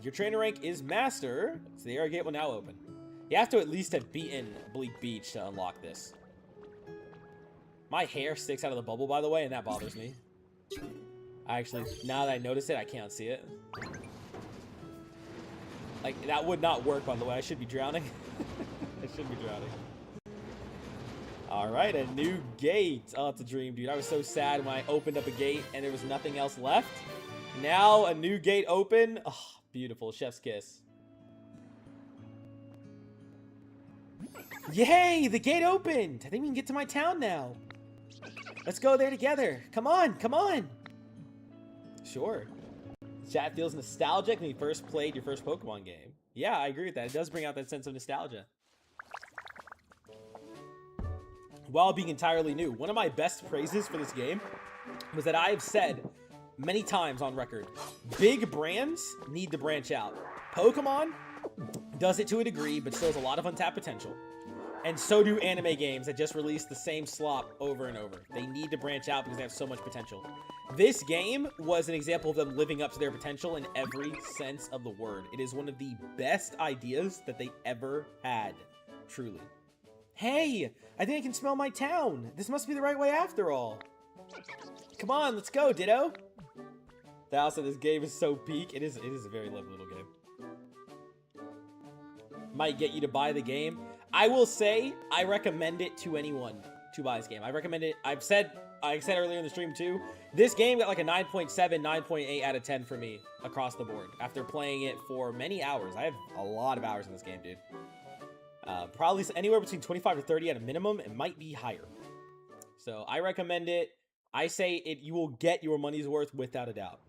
Your trainer rank is Master, so the area gate will now open. You have to at least have beaten Bleak Beach to unlock this. My hair sticks out of the bubble, by the way, and that bothers me. Actually, now that I notice it, I can't see it. Like, that would not work, by the way. I should be drowning. I should be drowning. Alright, a new gate. Oh, it's a dream, dude. I was so sad when I opened up a gate and there was nothing else left. Now, a new gate open. Oh, beautiful. Chef's kiss. Yay! The gate opened! I think we can get to my town now. Let's go there together. Come on, come on. Sure. Chat feels nostalgic when you first played your first Pokemon game. Yeah, I agree with that. It does bring out that sense of nostalgia. While being entirely new, one of my best praises for this game was that I've said many times on record, big brands need to branch out. Pokemon does it to a degree, but still has a lot of untapped potential. And so do anime games that just release the same slop over and over. They need to branch out because they have so much potential. This game was an example of them living up to their potential in every sense of the word. It is one of the best ideas that they ever had. Truly. Hey, I think I can smell my town. This must be the right way after all. Come on, let's go, Ditto. The house of this game is so peak. It is a very lovely little game. Might get you to buy the game. I will say, I recommend it to anyone to buy this game. I recommend it. I said earlier in the stream too, This game got like a 9.7, 9.8 out of 10 for me across the board after playing it for many hours. I have a lot of hours in this game, dude. Probably anywhere between 25 to 30 at a minimum. It might be higher. So I recommend it. I say it. You will get your money's worth without a doubt.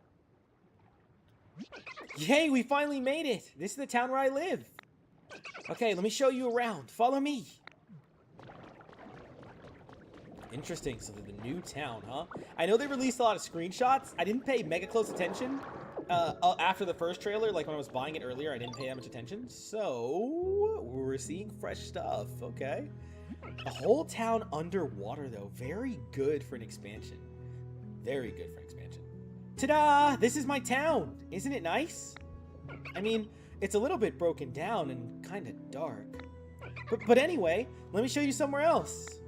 Yay, we finally made it. This is the town where I live. Okay, let me show you around. Follow me. Interesting. So the new town, huh? I know they released a lot of screenshots. I didn't pay mega close attention after the first trailer. Like when I was buying it earlier, I didn't pay that much attention. So we're seeing fresh stuff. Okay. The whole town underwater, though. Very good for an expansion. Very good for an expansion. Ta-da! This is my town. Isn't it nice? I mean, it's a little bit broken down and kind of dark. But anyway, let me show you somewhere else.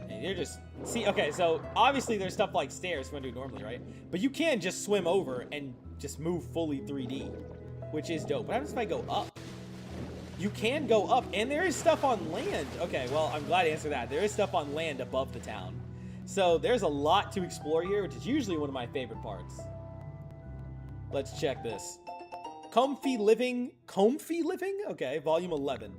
And you're just... See, okay, so obviously there's stuff like stairs you want to do normally, right? But you can just swim over and just move fully 3D, which is dope. What happens if I go up? You can go up, and there is stuff on land. Okay, well, I'm glad to answer that. There is stuff on land above the town. So there's a lot to explore here, which is usually one of my favorite parts. Let's check this. Comfy Living? Okay, volume 11.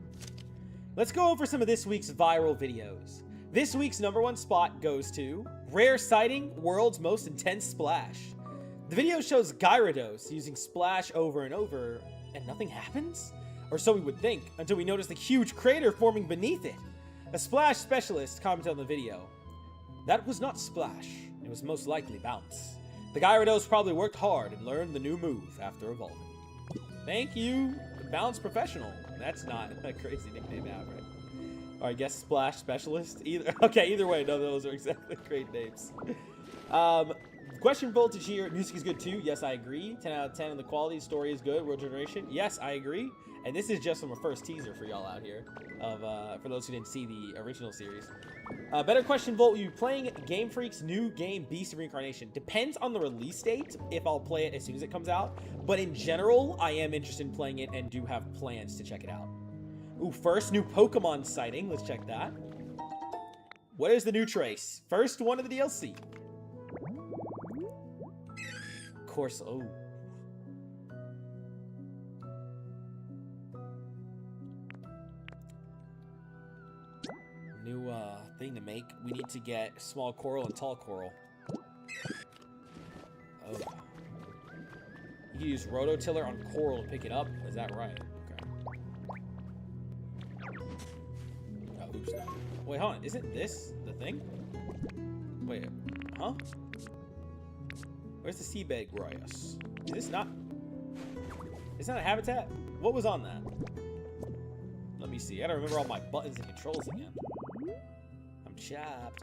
Let's go over some of this week's viral videos. This week's #1 spot goes to Rare Sighting, World's Most Intense Splash. The video shows Gyarados using Splash over and over, and nothing happens? Or so we would think, until we notice the huge crater forming beneath it. A Splash specialist commented on the video. That was not Splash. It was most likely Bounce. The Gyarados probably worked hard and learned the new move after evolving. Thank you, Bounce Professional. That's not a crazy nickname to have, right? Or I guess Splash Specialist. Either way, none of those are exactly great names. Question voltage here. Music is good too. Yes, I agree. 10 out of 10 on the quality. Story is good. World generation. Yes, I agree. And this is just from a first teaser for y'all out here. For those who didn't see the original series. Better question, Volt. You playing Game Freak's new game, Beast of Reincarnation? Depends on the release date, if I'll play it as soon as it comes out. But in general, I am interested in playing it and do have plans to check it out. Ooh, first new Pokemon sighting. Let's check that. What is the new trace? First one of the DLC. Of course, oh. New thing to make. We need to get small coral and tall coral. Oh. You can use rototiller on coral to pick it up. Is that right? Oops. Wait, hold on. Isn't this the thing? Wait, huh? Where's the seabed grass? Is this not... It's not a habitat? What was on that? Let me see. I gotta remember all my buttons and controls again. I'm chapped.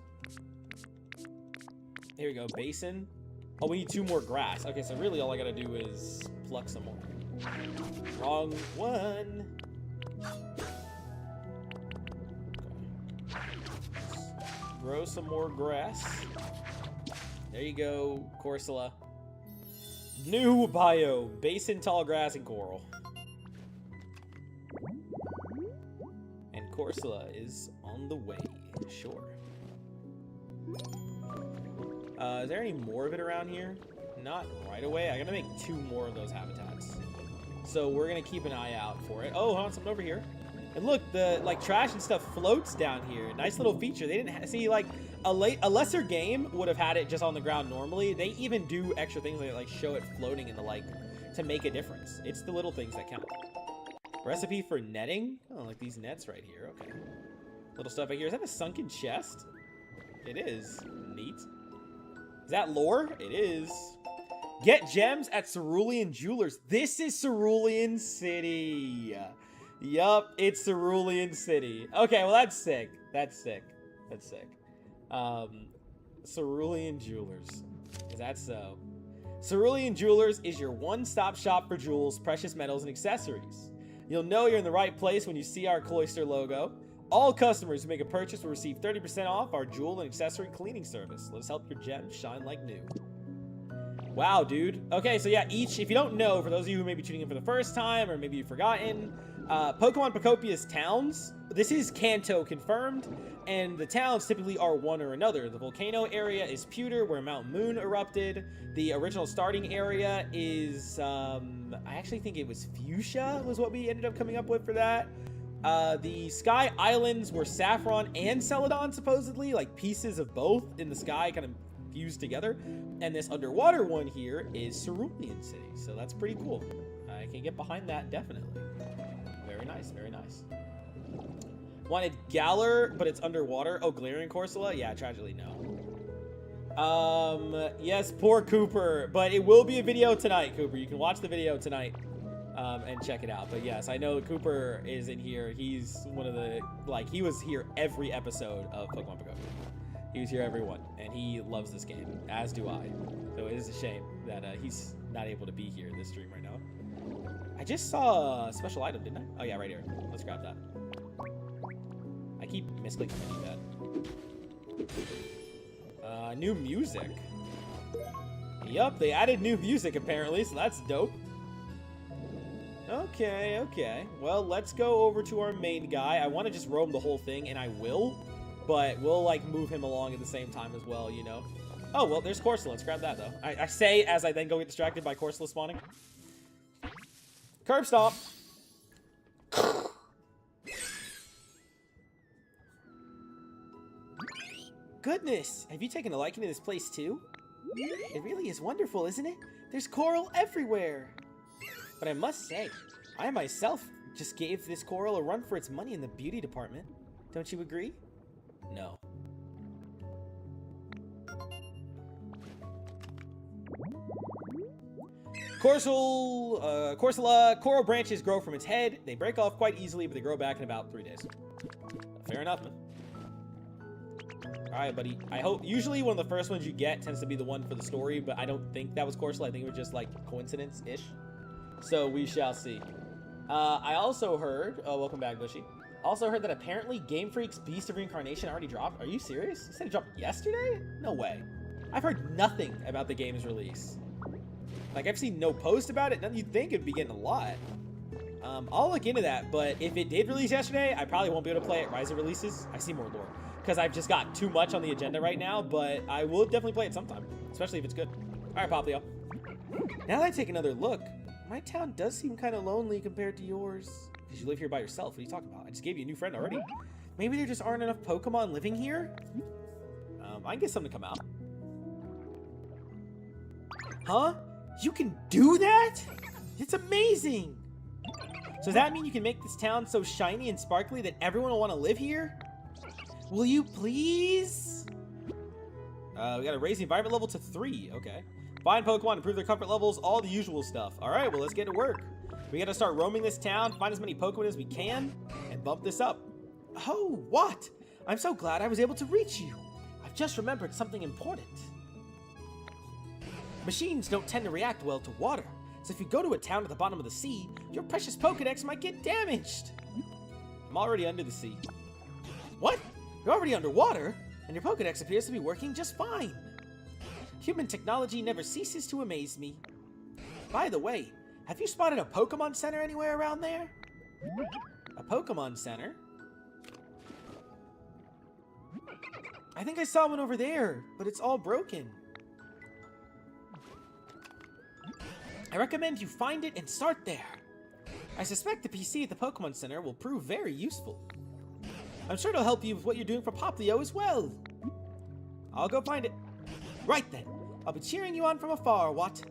Here we go. Basin. Oh, we need 2 more grass. Okay, so really all I gotta do is pluck some more. Wrong one. Grow some more grass. There you go, Corsola. New biome. Basin, tall grass, and coral. And Corsola is on the way. Sure. Is there any more of it around here? Not right away. I gotta make 2 more of those habitats. So we're gonna keep an eye out for it. Oh, hold on, something over here. And look, the trash and stuff floats down here. Nice little feature. They didn't see like a lesser game would have had it just on the ground normally. They even do extra things like show it floating in the like to make a difference. It's the little things that count. Recipe for netting. Oh, like these nets right here. Okay. Little stuff right here. Is that a sunken chest? It is. Neat. Is that lore? It is. Get gems at Cerulean Jewelers. This is Cerulean City. Yup, it's Cerulean City. Okay, well that's sick. That's sick. That's sick. Cerulean Jewelers. Is that so? Cerulean Jewelers is your one-stop shop for jewels, precious metals, and accessories. You'll know you're in the right place when you see our Cloister logo. All customers who make a purchase will receive 30% off our jewel and accessory cleaning service. Let us help your gems shine like new. Wow, dude. Okay, so yeah, if you don't know, for those of you who may be tuning in for the first time, or maybe you've forgotten, Pokemon Pokopia's towns, this is Kanto confirmed, and the towns typically are one or another. The volcano area is Pewter, where Mount Moon erupted. The original starting area is, I actually think it was Fuchsia was what we ended up coming up with for that. The Sky Islands were Saffron and Celadon, supposedly, like pieces of both in the sky kind of fused together. And this underwater one here is Cerulean City, so that's pretty cool. I can get behind that, definitely. Very nice, very nice. Wanted Galar, but it's underwater. Oh, Galarian Corsola? Yeah, tragically, no. Yes, poor Cooper, but it will be a video tonight, Cooper. You can watch the video tonight. And check it out. But yes, I know Cooper is in here. He's one of the, like, he was here every episode of Pokemon Pokopia. He was here every one, and he loves this game, as do I. So it is a shame that he's not able to be here in this stream right now. I just saw a special item, didn't I? Oh yeah, right here. Let's grab that. I keep misclicking my D-pad. New music. Yup, they added new music apparently, so that's dope. Okay, okay. Well, let's go over to our main guy. I want to just roam the whole thing, and I will. But we'll, like, move him along at the same time as well, you know? Oh, well, there's Corsola. Let's grab that, though. I say as I then go get distracted by Corsola spawning. Curb stomp. Goodness, have you taken a liking to this place, too? It really is wonderful, isn't it? There's coral everywhere. But I must say, I myself just gave this coral a run for its money in the beauty department. Don't you agree? No. Corsola, coral branches grow from its head. They break off quite easily, but they grow back in about 3 days. Fair enough, man. Alright, buddy. I hope, usually one of the first ones you get tends to be the one for the story, but I don't think that was Corsola. I think it was just, like, coincidence-ish. So we shall see. I also heard, oh, welcome back, Bushy. Also heard that apparently Game Freak's Beast of Reincarnation already dropped. Are you serious? You said it dropped yesterday? No way. I've heard nothing about the game's release. Like, I've seen no post about it. You'd think it'd be getting a lot. I'll look into that, but if it did release yesterday, I probably won't be able to play it. Rise of releases. I see more lore. Because I've just got too much on the agenda right now, but I will definitely play it sometime. Especially if it's good. Alright, Poplio. Now that I take another look, my town does seem kind of lonely compared to yours. Because you live here by yourself. What are you talking about? I just gave you a new friend already. Maybe there just aren't enough Pokemon living here? I can get some to come out. Huh? You can do that? It's amazing! So does that mean you can make this town so shiny and sparkly that everyone will want to live here? Will you please? We gotta raise the environment level to 3. Okay. Find Pokemon, improve their comfort levels, all the usual stuff. Alright, well, let's get to work. We gotta start roaming this town, find as many Pokemon as we can, and bump this up. Oh, what? I'm so glad I was able to reach you. I've just remembered something important. Machines don't tend to react well to water, so if you go to a town at the bottom of the sea, your precious Pokedex might get damaged. I'm already under the sea. What? You're already underwater, and your Pokedex appears to be working just fine. Human technology never ceases to amaze me. By the way, have you spotted a Pokemon Center anywhere around there? A Pokemon Center? I think I saw one over there, but it's all broken. I recommend you find it and start there. I suspect the PC at the Pokemon Center will prove very useful. I'm sure it'll help you with what you're doing for Poplio as well. I'll go find it. Right then. I'll be cheering you on from afar, what?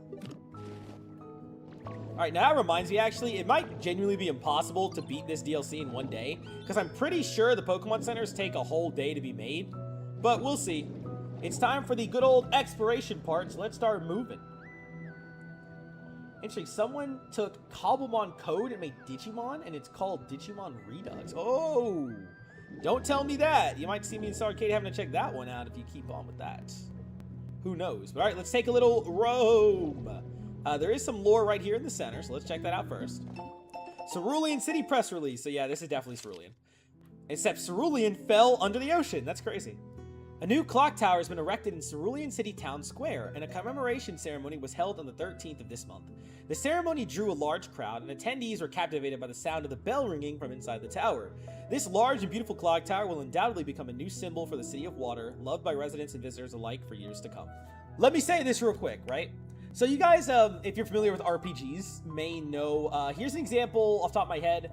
Alright, now that reminds me, actually, it might genuinely be impossible to beat this DLC in one day, because I'm pretty sure the Pokemon Centers take a whole day to be made, but we'll see. It's time for the good old exploration part, so let's start moving. Interesting, someone took Cobblemon code and made Digimon, and it's called Digimon Redux. Oh! Don't tell me that! You might see me in Starcade having to check that one out if you keep on with that. Who knows? But alright, let's take a little roam. There is some lore right here in the center, so let's check that out first. Cerulean City press release. So yeah, this is definitely Cerulean. Except Cerulean fell under the ocean. That's crazy. A new clock tower has been erected in Cerulean City Town Square, and a commemoration ceremony was held on the 13th of this month. The ceremony drew a large crowd, and attendees were captivated by the sound of the bell ringing from inside the tower. This large and beautiful clock tower will undoubtedly become a new symbol for the City of Water, loved by residents and visitors alike for years to come. Let me say this real quick, right? So you guys, if you're familiar with RPGs, may know, here's an example off the top of my head.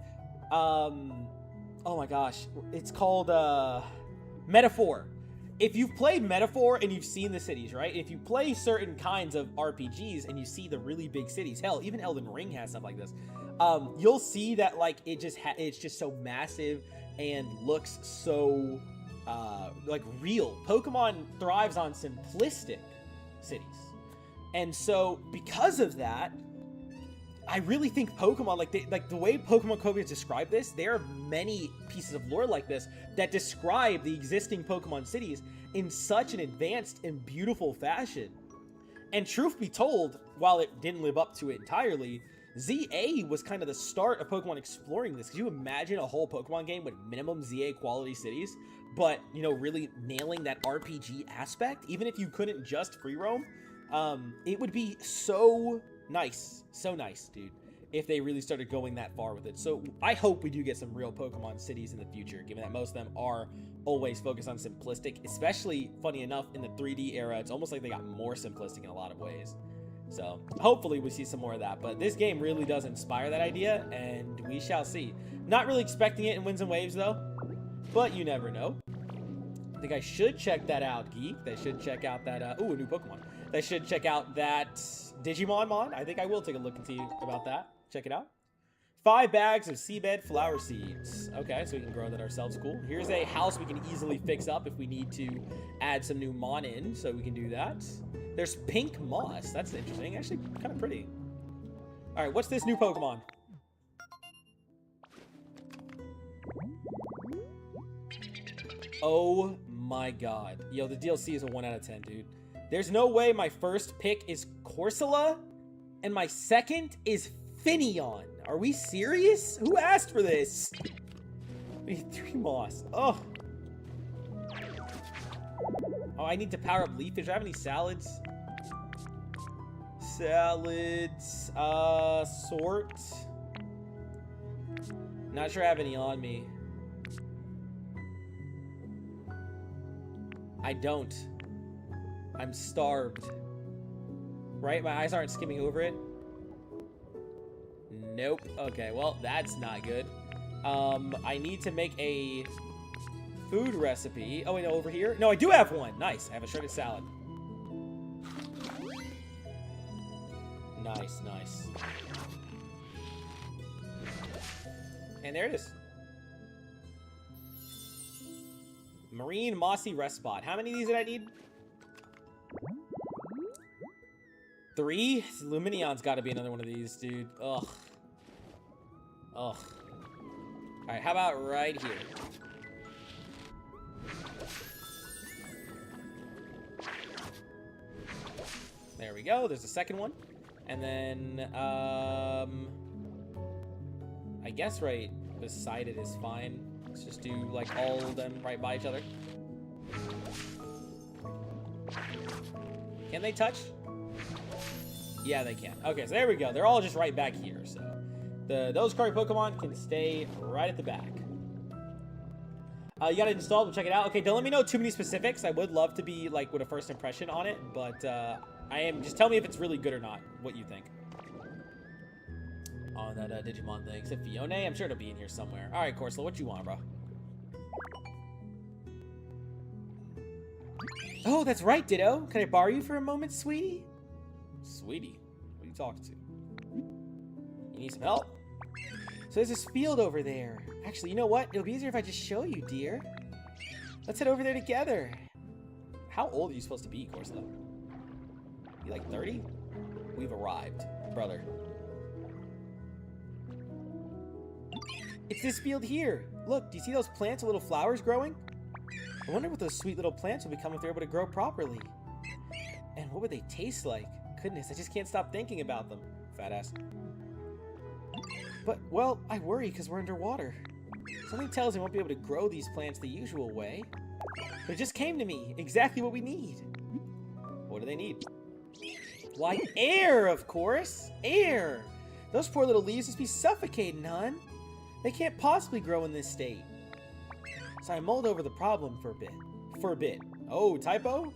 Oh my gosh, it's called, Metaphor. If you've played Metaphor and you've seen the cities, right? If you play certain kinds of RPGs and you see the really big cities, hell, even Elden Ring has stuff like this. You'll see that like it's just so massive and looks so like real. Pokemon thrives on simplistic cities, and so because of that, I really think Pokemon, like the way Pokemon Pokopia describe this, there are many pieces of lore like this that describe the existing Pokemon cities in such an advanced and beautiful fashion. And truth be told, while it didn't live up to it entirely, ZA was kind of the start of Pokemon exploring this. Could you imagine a whole Pokemon game with minimum ZA quality cities, but, you know, really nailing that RPG aspect? Even if you couldn't just free roam, it would be so nice, dude, if they really started going that far with it. So I hope we do get some real Pokemon cities in the future, given that most of them are always focused on simplistic, especially, funny enough, in the 3D era. It's almost like they got more simplistic in a lot of ways. So hopefully we see some more of that, but this game really does inspire that idea, and we shall see. Not really expecting it in Winds and Waves though, but you never know. I think I should check that out, Geek. I should check out that, ooh, a new Pokemon. I should check out that Digimon mod. I think I will take a look and see about that. Check it out. 5 bags of seabed flower seeds. Okay, so we can grow that ourselves. Cool. Here's a house we can easily fix up if we need to add some new mon in, so we can do that. There's pink moss. That's interesting. Actually, kind of pretty. All right, what's this new Pokemon? Oh my god. Yo, the DLC is a 1 out of 10, dude. There's no way my first pick is Corsola and my second is Finneon. Are we serious? Who asked for this? We need 3 moss. Oh. Oh, I need to power up Leafage. Do I have any salads? Salads. Sort. Not sure I have any on me. I don't. I'm starved. Right? My eyes aren't skimming over it. Nope. Okay, well, that's not good. I need to make a food recipe. Oh, wait, no, over here? No, I do have one. Nice. I have a shredded salad. Nice, nice. And there it is. Marine Mossy Rest Spot. How many of these did I need? 3? Luminion's got to be another one of these, dude. Ugh. Ugh. Alright, how about right here? There we go. There's the second one. And then, I guess right beside it is fine. Let's just do, like, all of them right by each other. Can they touch? Yeah, they can. Okay, so there we go. They're all just right back here, so those curry Pokemon can stay right at the back. You got it installed. We'll check it out. Okay, don't let me know too many specifics. I would love to be, like, with a first impression on it, but just tell me if it's really good or not, what you think. On that Digimon thing. Is it Fione? I'm sure it'll be in here somewhere. All right, Corsola, what you want, bro? Oh, that's right, Ditto. Can I borrow you for a moment, sweetie? Sweetie? What are you talking to? You need some help? So there's this field over there. Actually, you know what? It'll be easier if I just show you, dear. Let's head over there together. How old are you supposed to be, Corsola? You like 30? We've arrived, brother. It's this field here. Look, do you see those plants with little flowers growing? I wonder what those sweet little plants will become if they're able to grow properly. And what would they taste like? Goodness, I just can't stop thinking about them. Fat ass. But, well, I worry because we're underwater. Something tells me I won't be able to grow these plants the usual way. But it just came to me. Exactly what we need. What do they need? Why, air, of course. Air. Those poor little leaves must be suffocating, hon. They can't possibly grow in this state. So I mulled over the problem for a bit. Oh, typo?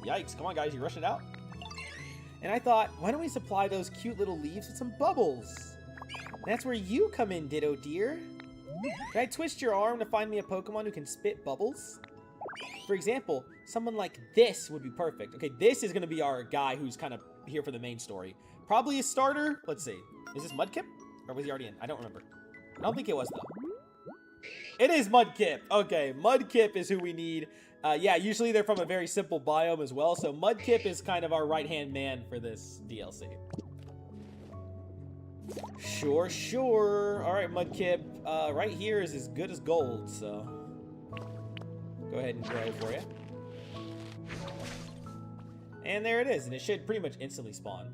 Yikes. Come on, guys. You rush it out. And I thought, why don't we supply those cute little leaves with some bubbles? And that's where you come in, Ditto dear. Can I twist your arm to find me a Pokemon who can spit bubbles? For example, someone like this would be perfect. Okay, this is going to be our guy who's kind of here for the main story. Probably a starter. Let's see. Is this Mudkip? Or was he already in? I don't remember. I don't think it was, though. It is Mudkip. Okay, Mudkip is who we need. Yeah, usually they're from a very simple biome as well, so Mudkip is kind of our right-hand man for this DLC. Sure, sure. All right, Mudkip. Right here is as good as gold, so go ahead and grow for you. And there it is, and it should pretty much instantly spawn.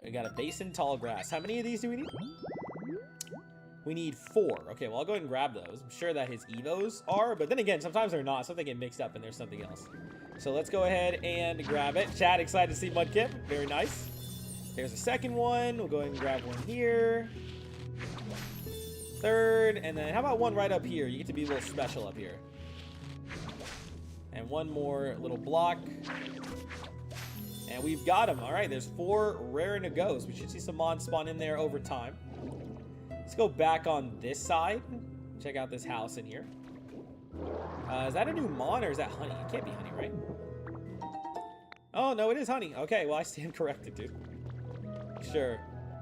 We got a basin, tall grass. How many of these do we need? We need 4. Okay, well, I'll go ahead and grab those. I'm sure that his Evos are, but then again, sometimes they're not. Something get mixed up and there's something else. So let's go ahead and grab it. Chad, excited to see Mudkip. Very nice. There's a second one. We'll go ahead and grab one here. Third, and then how about one right up here? You get to be a little special up here. And one more little block. And we've got them. All right, there's 4 rare Nagos. We should see some Mons spawn in there over time. Let's go back on this side. Check out this house in here. Is that a new Mon or is that honey? It can't be honey, right? Oh, no, it is honey. Okay, well, I stand corrected, dude. Sure.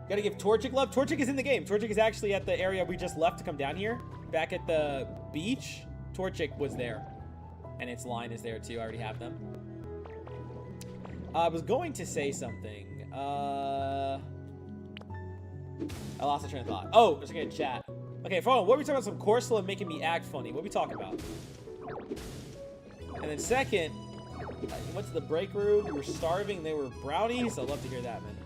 Gotta give Torchic love. Torchic is in the game. Torchic is actually at the area we just left to come down here. Back at the beach, Torchic was there. And its line is there, too. I already have them. I was going to say something. I lost the train of thought. Oh, just gonna chat. Okay, hold on. What are we talking about? Some Corsola making me act funny. What are we talking about? And then second, you went to the break room. You were starving. They were brownies. I'd love to hear that, man.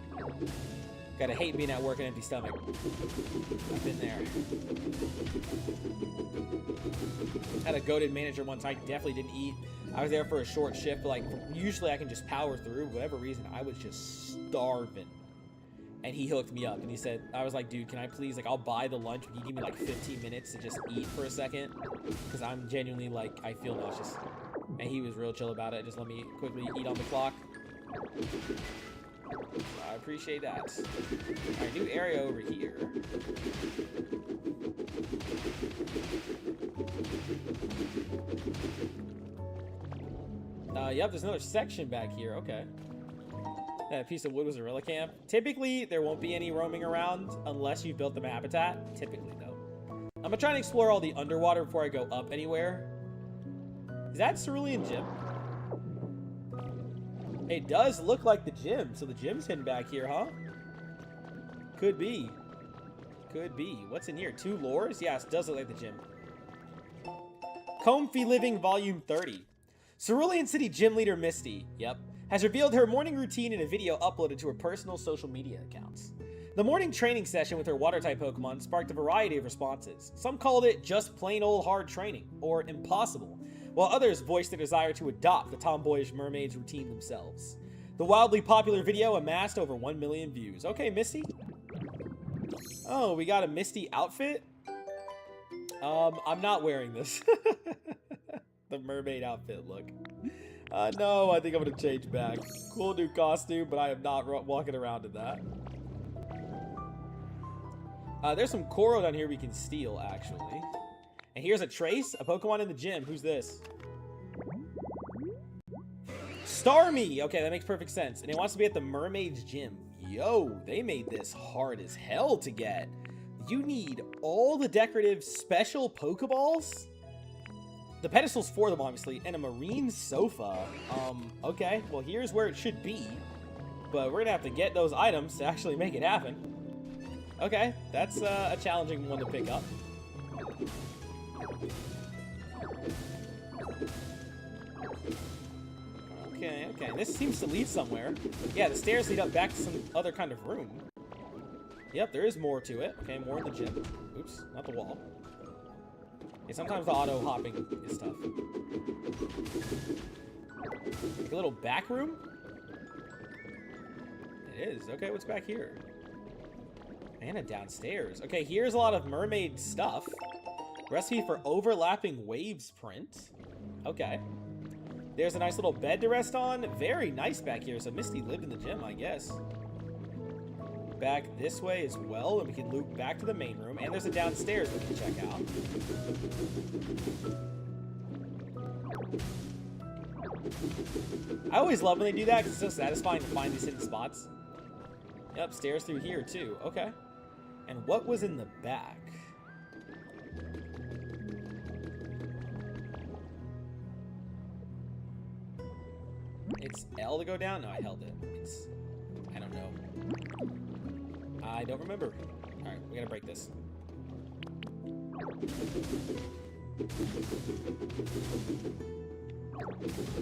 Gotta hate being at work on an empty stomach. I've been there. Had a goated manager once. I definitely didn't eat. I was there for a short shift, but like usually I can just power through. For whatever reason, I was just starving. And he hooked me up and he said, I was like, dude, can I please, like, I'll buy the lunch, but you give me like 15 minutes to just eat for a second? Because I'm genuinely like, I feel nauseous. And he was real chill about it. Just let me quickly eat on the clock. I appreciate that. All right, new area over here. Yep, there's another section back here. Okay. That piece of wood was a Relicanth. Typically, there won't be any roaming around unless you've built them a habitat. Typically, though. I'm gonna try and explore all the underwater before I go up anywhere. Is that Cerulean Gym? It does look like the gym. So the gym's hidden back here, huh? Could be. Could be. What's in here? 2 lures? Yes, it does look like the gym. Comfy Living Volume 30. Cerulean City Gym Leader Misty. Yep. Has revealed her morning routine in a video uploaded to her personal social media accounts. The morning training session with her water-type Pokemon sparked a variety of responses. Some called it just plain old hard training, or impossible, while others voiced their desire to adopt the tomboyish mermaid's routine themselves. The wildly popular video amassed over 1 million views. Okay, Misty. Oh, we got a Misty outfit? I'm not wearing this. The mermaid outfit look. No, I think I'm gonna change back. Cool new costume, but I am not walking around in that. There's some Koro down here we can steal, actually. And here's a Trace, a Pokemon in the gym. Who's this? Starmie! Okay, that makes perfect sense. And it wants to be at the Mermaid's Gym. Yo, they made this hard as hell to get. You need all the decorative special Pokeballs? The pedestal's for them, obviously, and a marine sofa. Okay, well, here's where it should be. But we're gonna have to get those items to actually make it happen. Okay, that's a challenging one to pick up. Okay, okay, this seems to lead somewhere. Yeah, the stairs lead up back to some other kind of room. Yep, there is more to it. Okay, more in the gym. Oops, not the wall. Yeah, sometimes the auto hopping is tough. Like a little back room? It is. Okay, what's back here? And a downstairs. Okay, here's a lot of mermaid stuff. Recipe for overlapping waves print. Okay. There's a nice little bed to rest on. Very nice back here. So Misty lived in the gym, I guess. Back this way as well, and we can loop back to the main room. And there's a downstairs we can check out. I always love when they do that because it's so satisfying to find these hidden spots. Yep, stairs through here too. Okay. And what was in the back? It's L to go down? No, I held it. It's... I don't know. I don't remember. Alright, we gotta break this.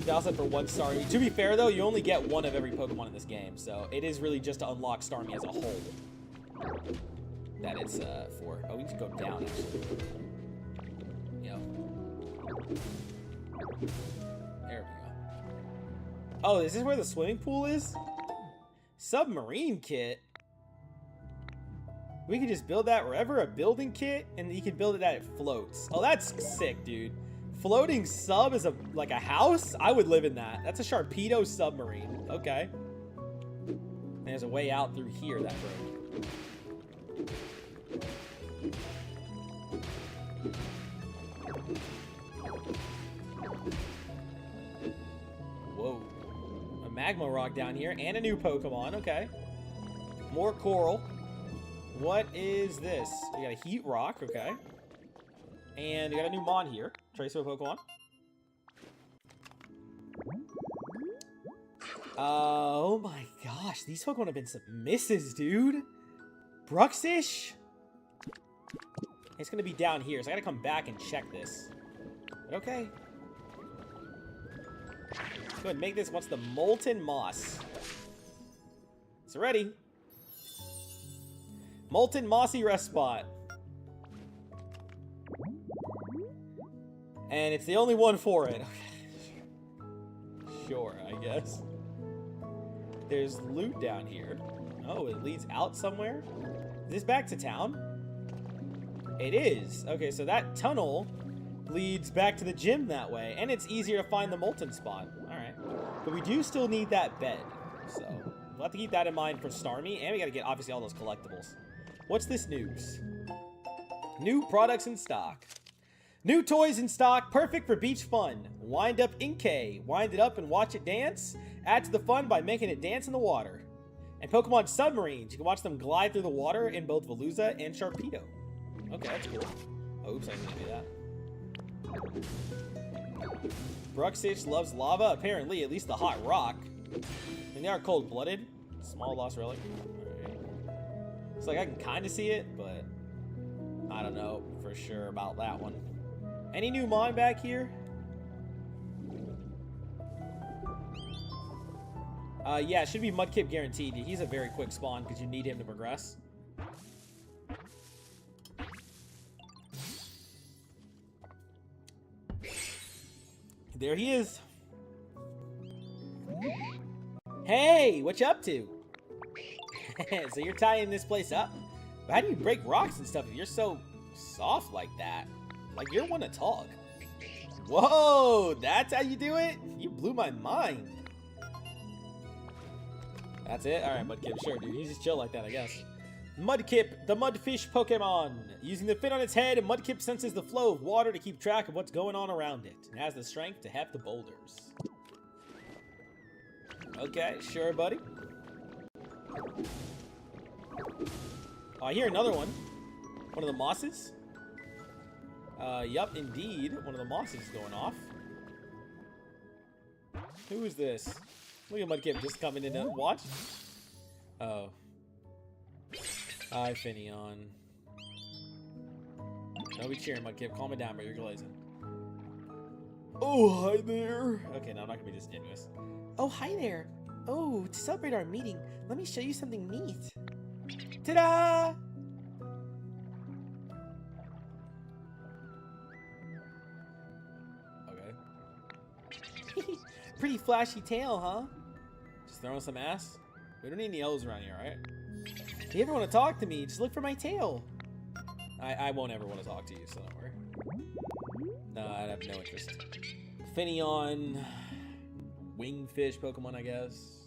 Dowsett for 1 star. To be fair, though, you only get 1 of every Pokemon in this game, so it is really just to unlock Starmie as a whole that it's for. Oh, we need to go down, actually. Yep. There we go. Oh, is this where the swimming pool is? Submarine kit? We can just build that wherever, a building kit, and you can build it that it floats. Oh, that's sick, dude. Floating sub is like a house? I would live in that. That's a Sharpedo submarine. Okay. There's a way out through here that broke. Whoa. A magma rock down here and a new Pokemon. Okay. More coral. What is this? We got a heat rock. Okay. And we got a new Mon here. Trace of a Pokemon. Oh my gosh. These Pokemon have been some misses, dude. Bruxish? It's going to be down here, so I got to come back and check this. But okay. Go ahead and make this. What's the Molten Moss? It's ready. Molten Mossy Rest Spot. And it's the only one for it. Sure, I guess. There's loot down here. Oh, it leads out somewhere? Is this back to town? It is. Okay, so that tunnel leads back to the gym that way. And it's easier to find the molten spot. Alright. But we do still need that bed. So, we'll have to keep that in mind for Starmie. And we gotta get, obviously, all those collectibles. What's this news? New products in stock. New toys in stock, perfect for beach fun. Wind Up Inkay. Wind it up and watch it dance. Add to the fun by making it dance in the water. And Pokemon Submarines. You can watch them glide through the water in both Veluza and Sharpedo. Okay, that's cool. Oh, oops, I didn't do that. Bruxish loves lava, apparently, at least the hot rock. And they are cold-blooded. Small lost relic. Alright. It's like I can kind of see it, but I don't know for sure about that one. Any new Mon back here? Yeah, it should be Mudkip guaranteed. He's a very quick spawn because you need him to progress. There he is. Hey, what you up to? So you're tying this place up? But how do you break rocks and stuff if you're so soft like that? Like, you're one to talk. Whoa, that's how you do it? You blew my mind. That's it? Alright, Mudkip, sure, dude. He's just chill like that, I guess. Mudkip, the mudfish Pokemon. Using the fin on its head, Mudkip senses the flow of water to keep track of what's going on around it. And has the strength to heft the boulders. Okay, sure, buddy. Oh, I hear another one. One of the mosses? Yup, indeed. One of the mosses is going off. Who is this? Look at Mudkip just coming in to watch. Oh. Hi, Finneon. Don't be cheering, Mudkip. Calm it down, bro. You're glazing. Oh, hi there. Okay, no, I'm not gonna be disingenuous. Oh, hi there. Oh, to celebrate our meeting, let me show you something neat. Ta-da! Pretty flashy tail, huh? Just throwing some ass? We don't need any L's around here, alright? If you ever want to talk to me, just look for my tail. I won't ever want to talk to you, so don't worry. No, I'd have no interest. Finneon. Wingfish Pokemon, I guess.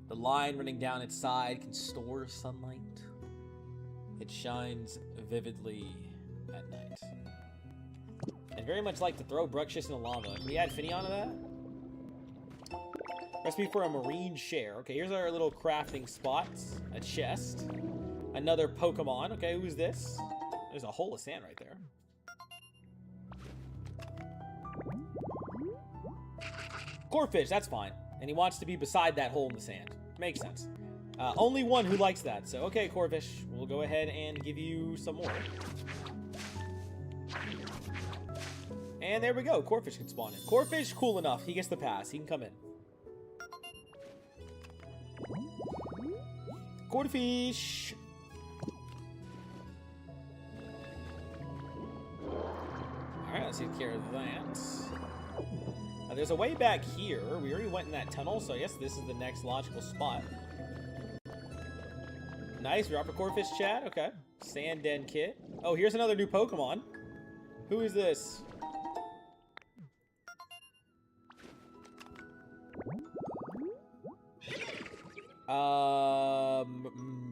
The line running down its side can store sunlight. It shines vividly at night. I'd very much like to throw Bruxish in the lava. Can we add Finneon to that? Recipe for a marine share. Okay, here's our little crafting spots. A chest. Another Pokemon. Okay, who's this? There's a hole of sand right there. Corphish, that's fine. And he wants to be beside that hole in the sand. Makes sense. Only one who likes that. So, okay, Corphish, we'll go ahead and give you some more. And there we go. Corphish can spawn in. Corphish, cool enough. He gets the pass. He can come in. Corphish. Alright, let's take care of that. There's a way back here. We already went in that tunnel, so I guess this is the next logical spot. Nice, drop a Corphish chat. Okay. Sand Den Kit. Oh, here's another new Pokemon. Who is this?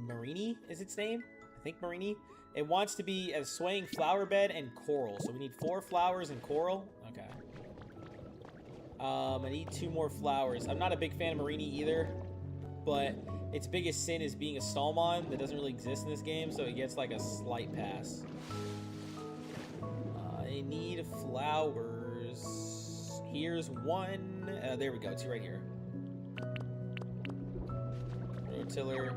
Marini is its name? I think Marini. It wants to be a swaying flower bed and coral. So we need 4 flowers and coral. Okay. I need 2 more flowers. I'm not a big fan of Marini either, but its biggest sin is being a Stallmon that doesn't really exist in this game, so it gets like a slight pass. I need flowers. Here's 1. There we go. 2 right here. Rotiller.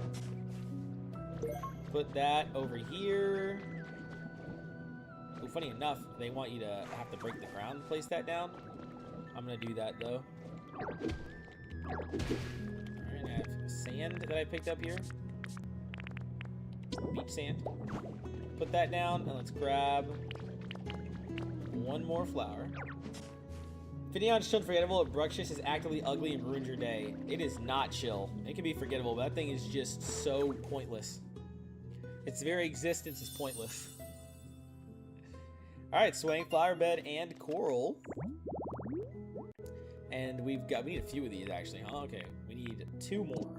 Put that over here. Ooh, funny enough, they want you to have to break the ground to place that down. I'm gonna do that though. Alright, I have sand that I picked up here. Beach sand. Put that down, and let's grab 1 more flower. Finneon's chill and forgettable. If Bruxish is actively ugly and ruins your day. It is not chill. It can be forgettable, but that thing is just so pointless. Its very existence is pointless. Alright, swaying flower bed and coral. And we need a few of these actually, huh? Okay, we need 2 more.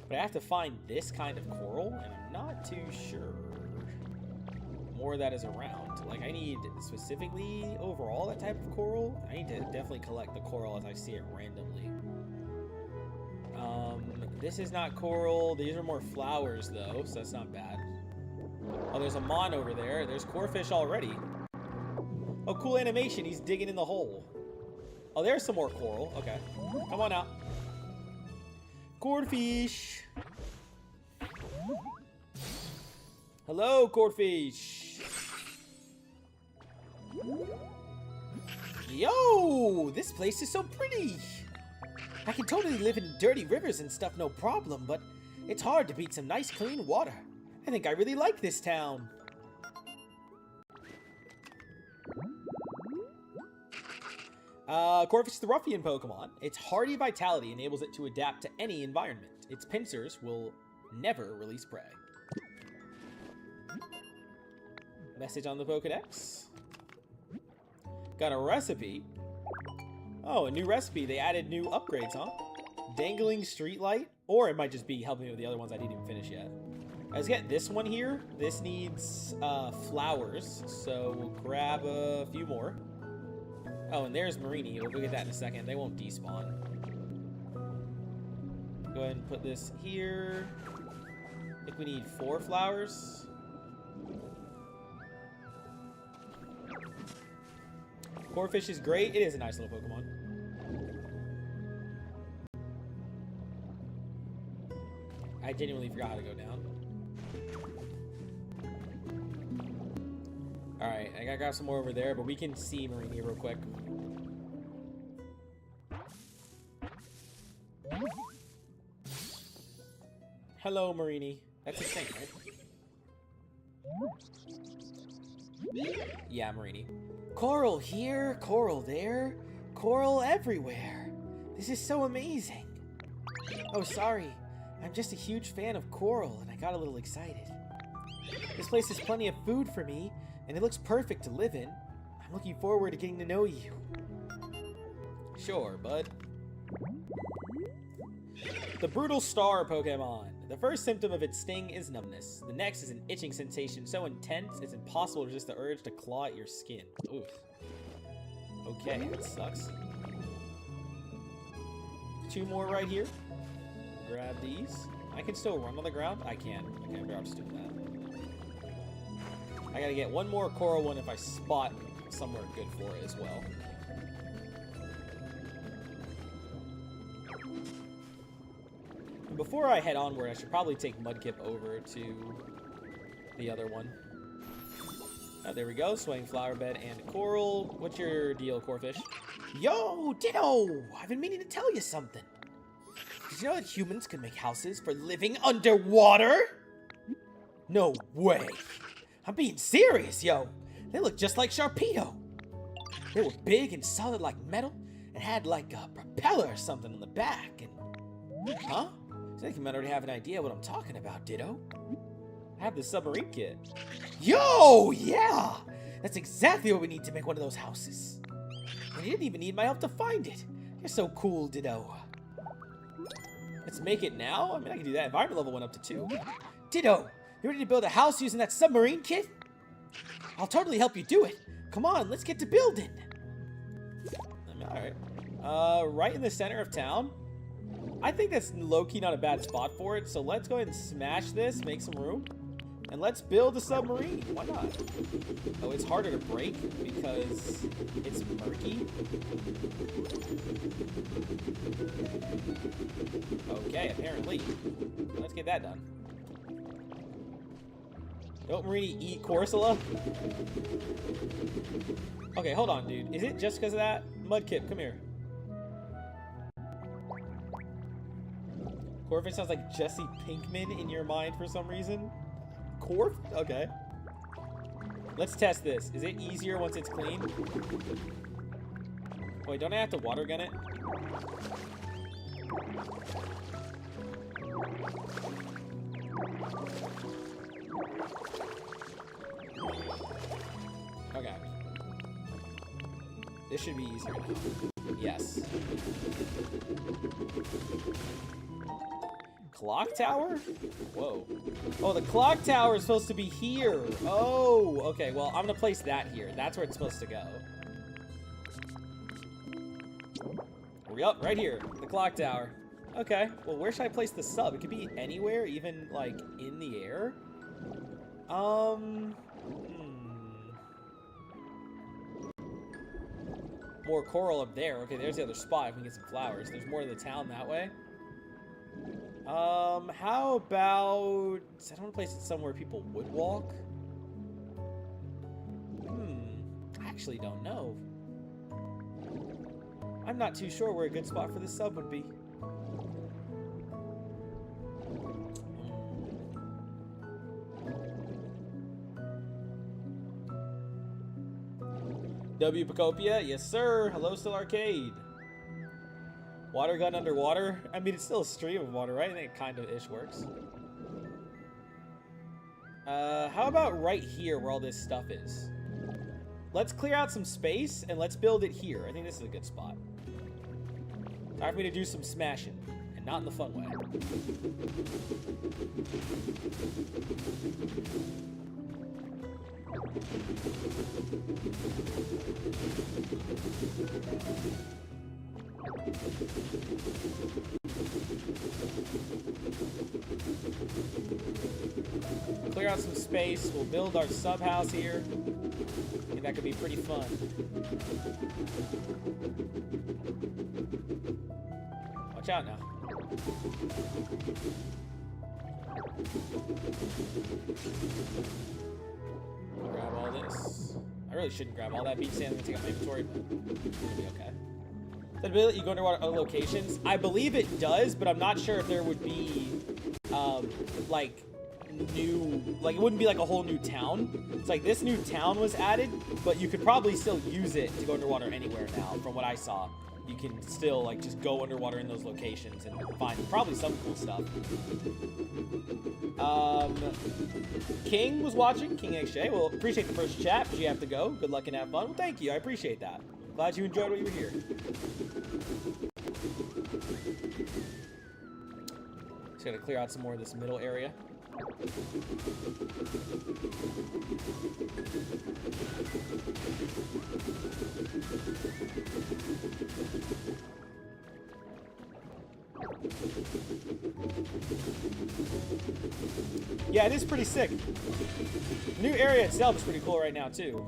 But I have to find this kind of coral, and I'm not too sure more of that is around. Like, I need specifically overall that type of coral. I need to definitely collect the coral as I see it randomly. This is not coral. These are more flowers though, so that's not bad. Oh, there's a Mon over there. There's Corphish already. Oh, cool animation. He's digging in the hole. Oh, there's some more coral. Okay. Come on out. Corphish. Hello, Corphish. Yo, this place is so pretty. I can totally live in dirty rivers and stuff, no problem, but it's hard to beat some nice clean water. I think I really like this town. Corphish is the ruffian Pokemon. Its hardy vitality enables it to adapt to any environment. Its pincers will never release prey. Message on the Pokedex. Got a recipe. Oh, a new recipe. They added new upgrades, huh? Dangling streetlight. Or it might just be helping me with the other ones I didn't even finish yet. Let's get this one here. This needs flowers. So we'll grab a few more. Oh, and there's Marini. We'll get that in a second. They won't despawn. Go ahead and put this here. I think we need 4 flowers. Corphish is great. It is a nice little Pokemon. I genuinely forgot how to go down. Alright, I gotta grab some more over there, but we can see Marini real quick. Hello, Marini. That's his thing, right? Yeah, Marini. Coral here, coral there, coral everywhere. This is so amazing. Oh, sorry. I'm just a huge fan of coral, and I got a little excited. This place has plenty of food for me, and it looks perfect to live in. I'm looking forward to getting to know you. Sure, bud. The brutal star Pokemon. The first symptom of its sting is numbness. The next is an itching sensation so intense it's impossible to resist the urge to claw at your skin. Oof. Okay, that sucks. 2 more right here. Grab these. I can still run on the ground? I can. Okay, I'm just doing that. I gotta get 1 more coral one if I spot somewhere good for it as well. Before I head onward, I should probably take Mudkip over to the other one. Oh, there we go. Swaying flower bed and coral. What's your deal, Corfish? Yo, Ditto! I've been meaning to tell you something. Did you know that humans can make houses for living underwater? No way. I'm being serious, yo. They look just like Sharpedo. They were big and solid like metal and had like a propeller or something on the back. And huh? I think you might already have an idea what I'm talking about, Ditto. I have the submarine kit. Yo, yeah! That's exactly what we need to make one of those houses. And you didn't even need my help to find it. You're so cool, Ditto. Let's make it now? I mean, I can do that. Environment level went up to 2. Ditto, you ready to build a house using that submarine kit? I'll totally help you do it. Come on, let's get to building. I mean, alright. Right in the center of town. I think that's low-key not a bad spot for it, so let's go ahead and smash this, make some room, and let's build a submarine. Why not? Oh, it's harder to break because it's murky. Okay, apparently. Let's get that done. Don't Marini eat Corsola? Okay, hold on, dude. Is it just because of that? Mudkip, come here. Corvin sounds like Jesse Pinkman in your mind for some reason. Corf? Okay. Let's test this. Is it easier once it's clean? Wait, don't I have to water gun it? Okay. This should be easier now. Yes. Clock tower? Whoa. Oh, the clock tower is supposed to be here. Oh, okay. Well, I'm going to place that here. That's where it's supposed to go. Yup, right here. The clock tower. Okay. Well, where should I place the sub? It could be anywhere, even, like, in the air. More coral up there. Okay, there's the other spot. We can get some flowers. There's more to the town that way. How about... I don't want to place it somewhere people would walk. I actually don't know. I'm not too sure where a good spot for this sub would be. W Pokopia, yes sir. Hello, Still Arcade. Water gun underwater? I mean, it's still a stream of water, right? I think it kind of ish works. How about right here where all this stuff is? Let's clear out some space and let's build it here. I think this is a good spot. Time for me to do some smashing, and not in the fun way. Clear out some space. We'll build our sub house here. I think that could be pretty fun. Watch out now. Grab all this. I really shouldn't grab all that beach sand. I'm gonna take out my inventory, but it'll be okay. The ability you go underwater other locations. I believe it does, but I'm not sure if there would be like new, like it wouldn't be like a whole new town. It's like this new town was added, but you could probably still use it to go underwater anywhere now, from what I saw. you can still like just go underwater in those locations and find probably some cool stuff. King was watching, King XJ. Well, appreciate the first chat, but you have to go. Good luck and have fun. Well, thank you. I appreciate that. Glad you enjoyed what you were here. Just gotta clear out some more of this middle area. Yeah, it is pretty sick. The new area itself is pretty cool right now, too.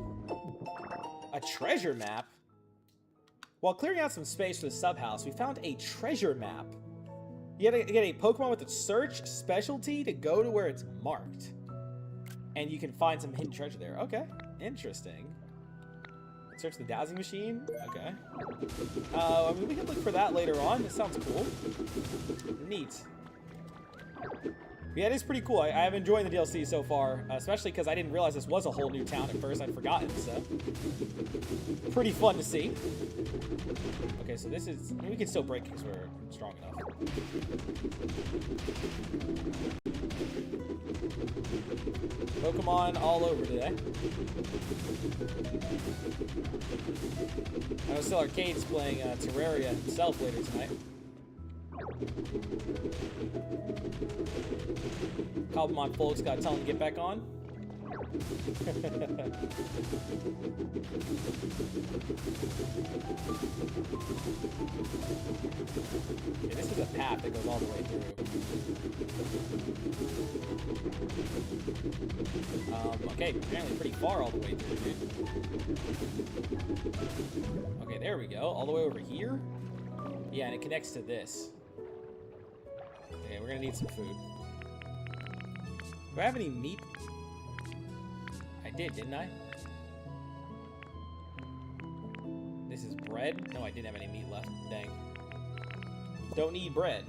A treasure map? While clearing out some space for the sub-house, we found a treasure map. You gotta get a Pokemon with a search specialty to go to where it's marked. And you can find some hidden treasure there. Okay, interesting. Search the dowsing machine? Okay. I mean, we can look for that later on. It sounds cool. Neat. Yeah, it is pretty cool. I have enjoyed the DLC so far, especially because I didn't realize this was a whole new town at first. I'd forgotten, so pretty fun to see. Okay, so this is... I mean, we can still break because we're strong enough. Pokemon all over today. I know still Arcade's playing Terraria himself later tonight. Cobblemon folks gotta tell him to get back on. Okay, this is a path that goes all the way through. Okay, apparently pretty far all the way through, dude. Okay, there we go. All the way over here? Yeah, and it connects to this. Okay, we're gonna need some food. Do I have any meat? I did, didn't I? This is bread? No, I didn't have any meat left. Dang. Don't need bread.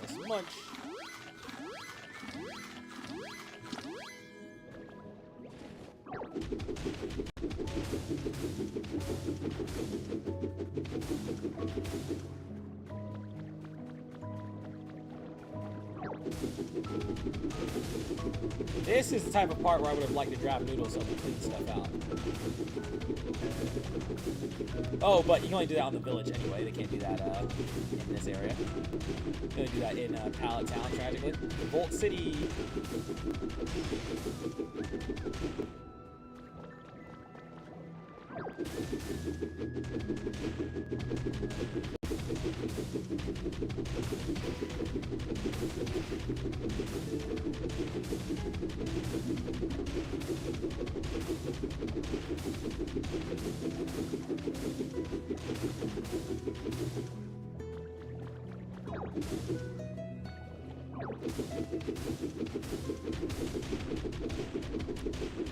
Let's munch. This is the type of part where I would have liked to drop noodles so we clean stuff out. Oh, but you can only do that on the village anyway. They can't do that in this area. You can only do that in Pallet Town, tragically. Volt City.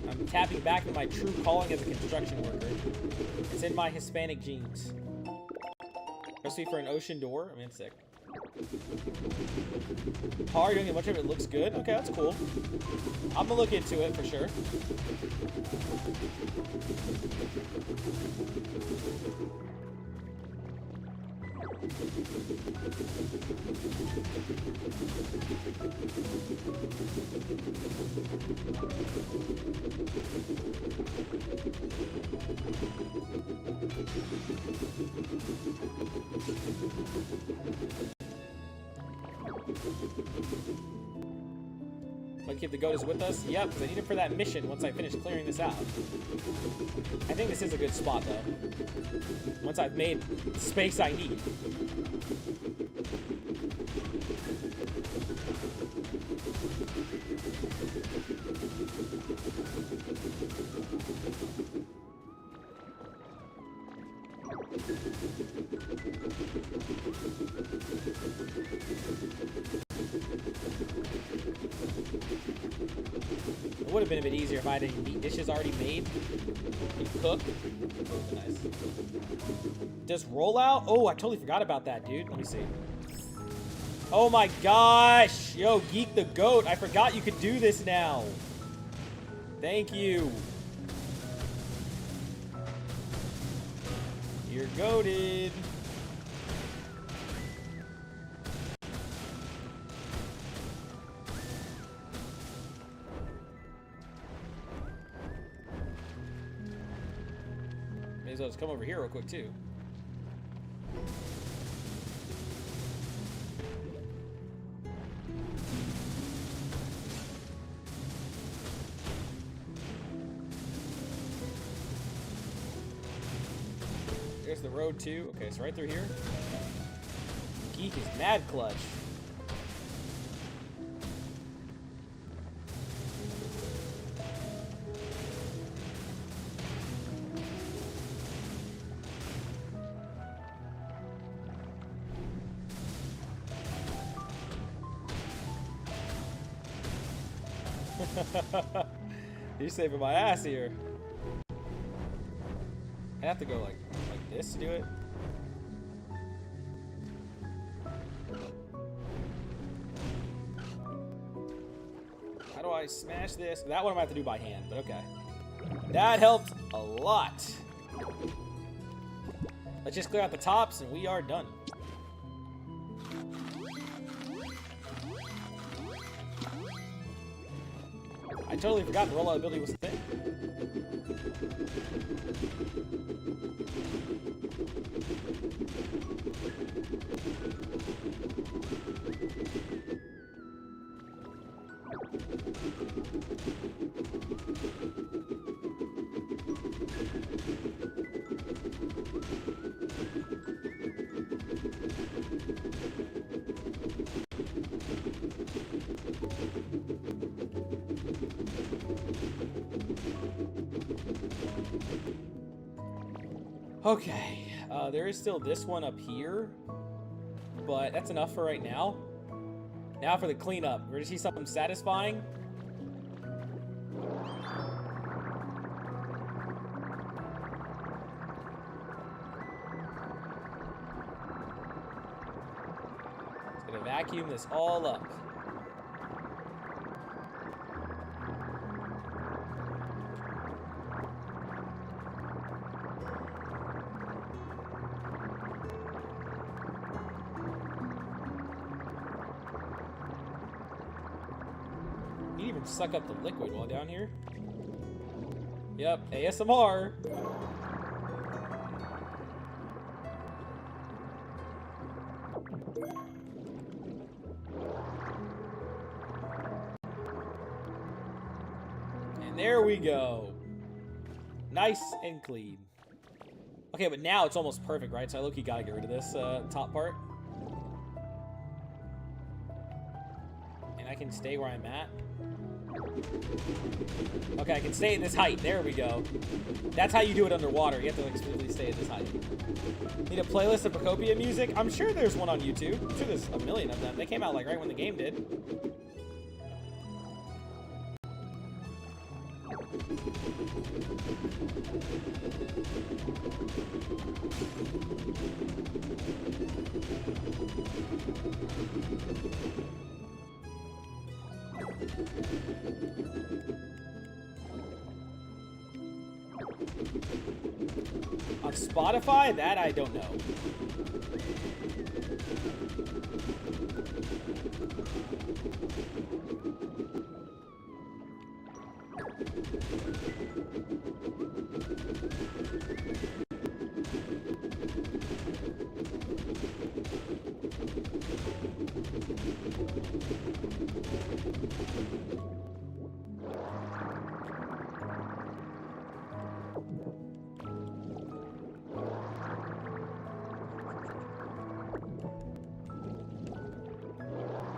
I'm tapping back into my true calling as a construction worker. It's in my Hispanic genes. Recipe for an ocean door. I mean, it's sick. How are you doing? A bunch of it looks good. Okay, that's cool. I'm gonna look into it for sure. Lucky if the goat is with us. Yep, because I need him for that mission once I finish clearing this out. I think this is a good spot, though. Once I've made the space I need. It would have been a bit easier if I had any meat dishes already made and cooked. Nice. Does rollout? Oh, I totally forgot about that, dude. Let me see. Oh my gosh! Yo, Geek the Goat, I forgot you could do this now. Thank you. You're goated. May as well just come over here real quick too. There's the road too. Okay, so right through here. Geek is mad clutch. You're saving my ass here. I have to go like this to do it. How do I smash this? That one I might have to do by hand, but okay. That helped a lot. Let's just clear out the tops and we are done. I totally forgot the rollout ability was a thing. Okay, there is still this one up here, but that's enough for right now. Now for the cleanup. We're gonna see something satisfying. It's gonna vacuum this all up. You even suck up the liquid while down here. Yep, ASMR. And there we go. Nice and clean. Okay, but now it's almost perfect, right? So I low-key gotta get rid of this top part. And I can stay where I'm at. Okay, I can stay at this height. There we go. That's how you do it underwater. You have to like specifically stay at this height. Need a playlist of Pokopia music? I'm sure there's one on YouTube. I'm sure there's a million of them. They came out like right when the game did. On Spotify? That I don't know.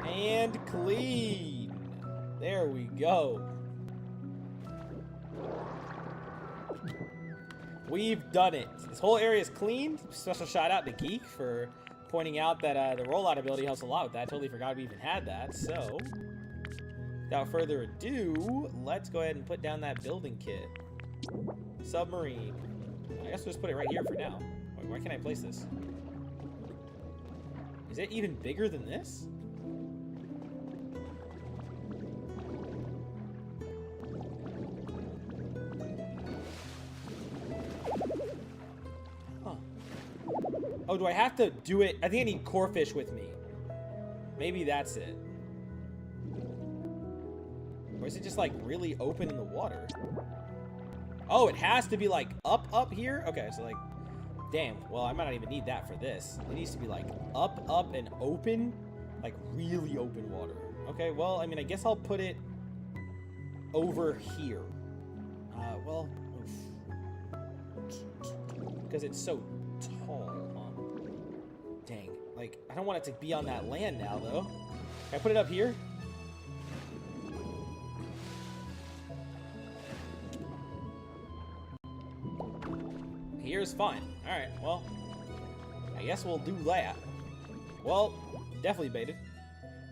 And clean. There we go. We've done it. This whole area is cleaned. Special shout out to Geek for pointing out that the rollout ability helps a lot with that. Totally forgot we even had that. So without further ado, let's go ahead and put down that building kit. Submarine. I guess we'll just put it right here for now. Why can't I place this? Is it even bigger than this? Huh. Oh, do I have to do it? I think I need Corefish with me. Maybe that's it. Or is it just like really open in the water? Oh, it has to be like up here? Okay, so like, damn. Well, I might not even need that for this. It needs to be like up and open. Like really open water. Okay, well, I mean, I guess I'll put it over here. Well, because it's so tall, huh? Dang. Like, I don't want it to be on that land now, though. Can I put it up here? Here's fine. Alright, well, I guess we'll do that. Well, definitely baited.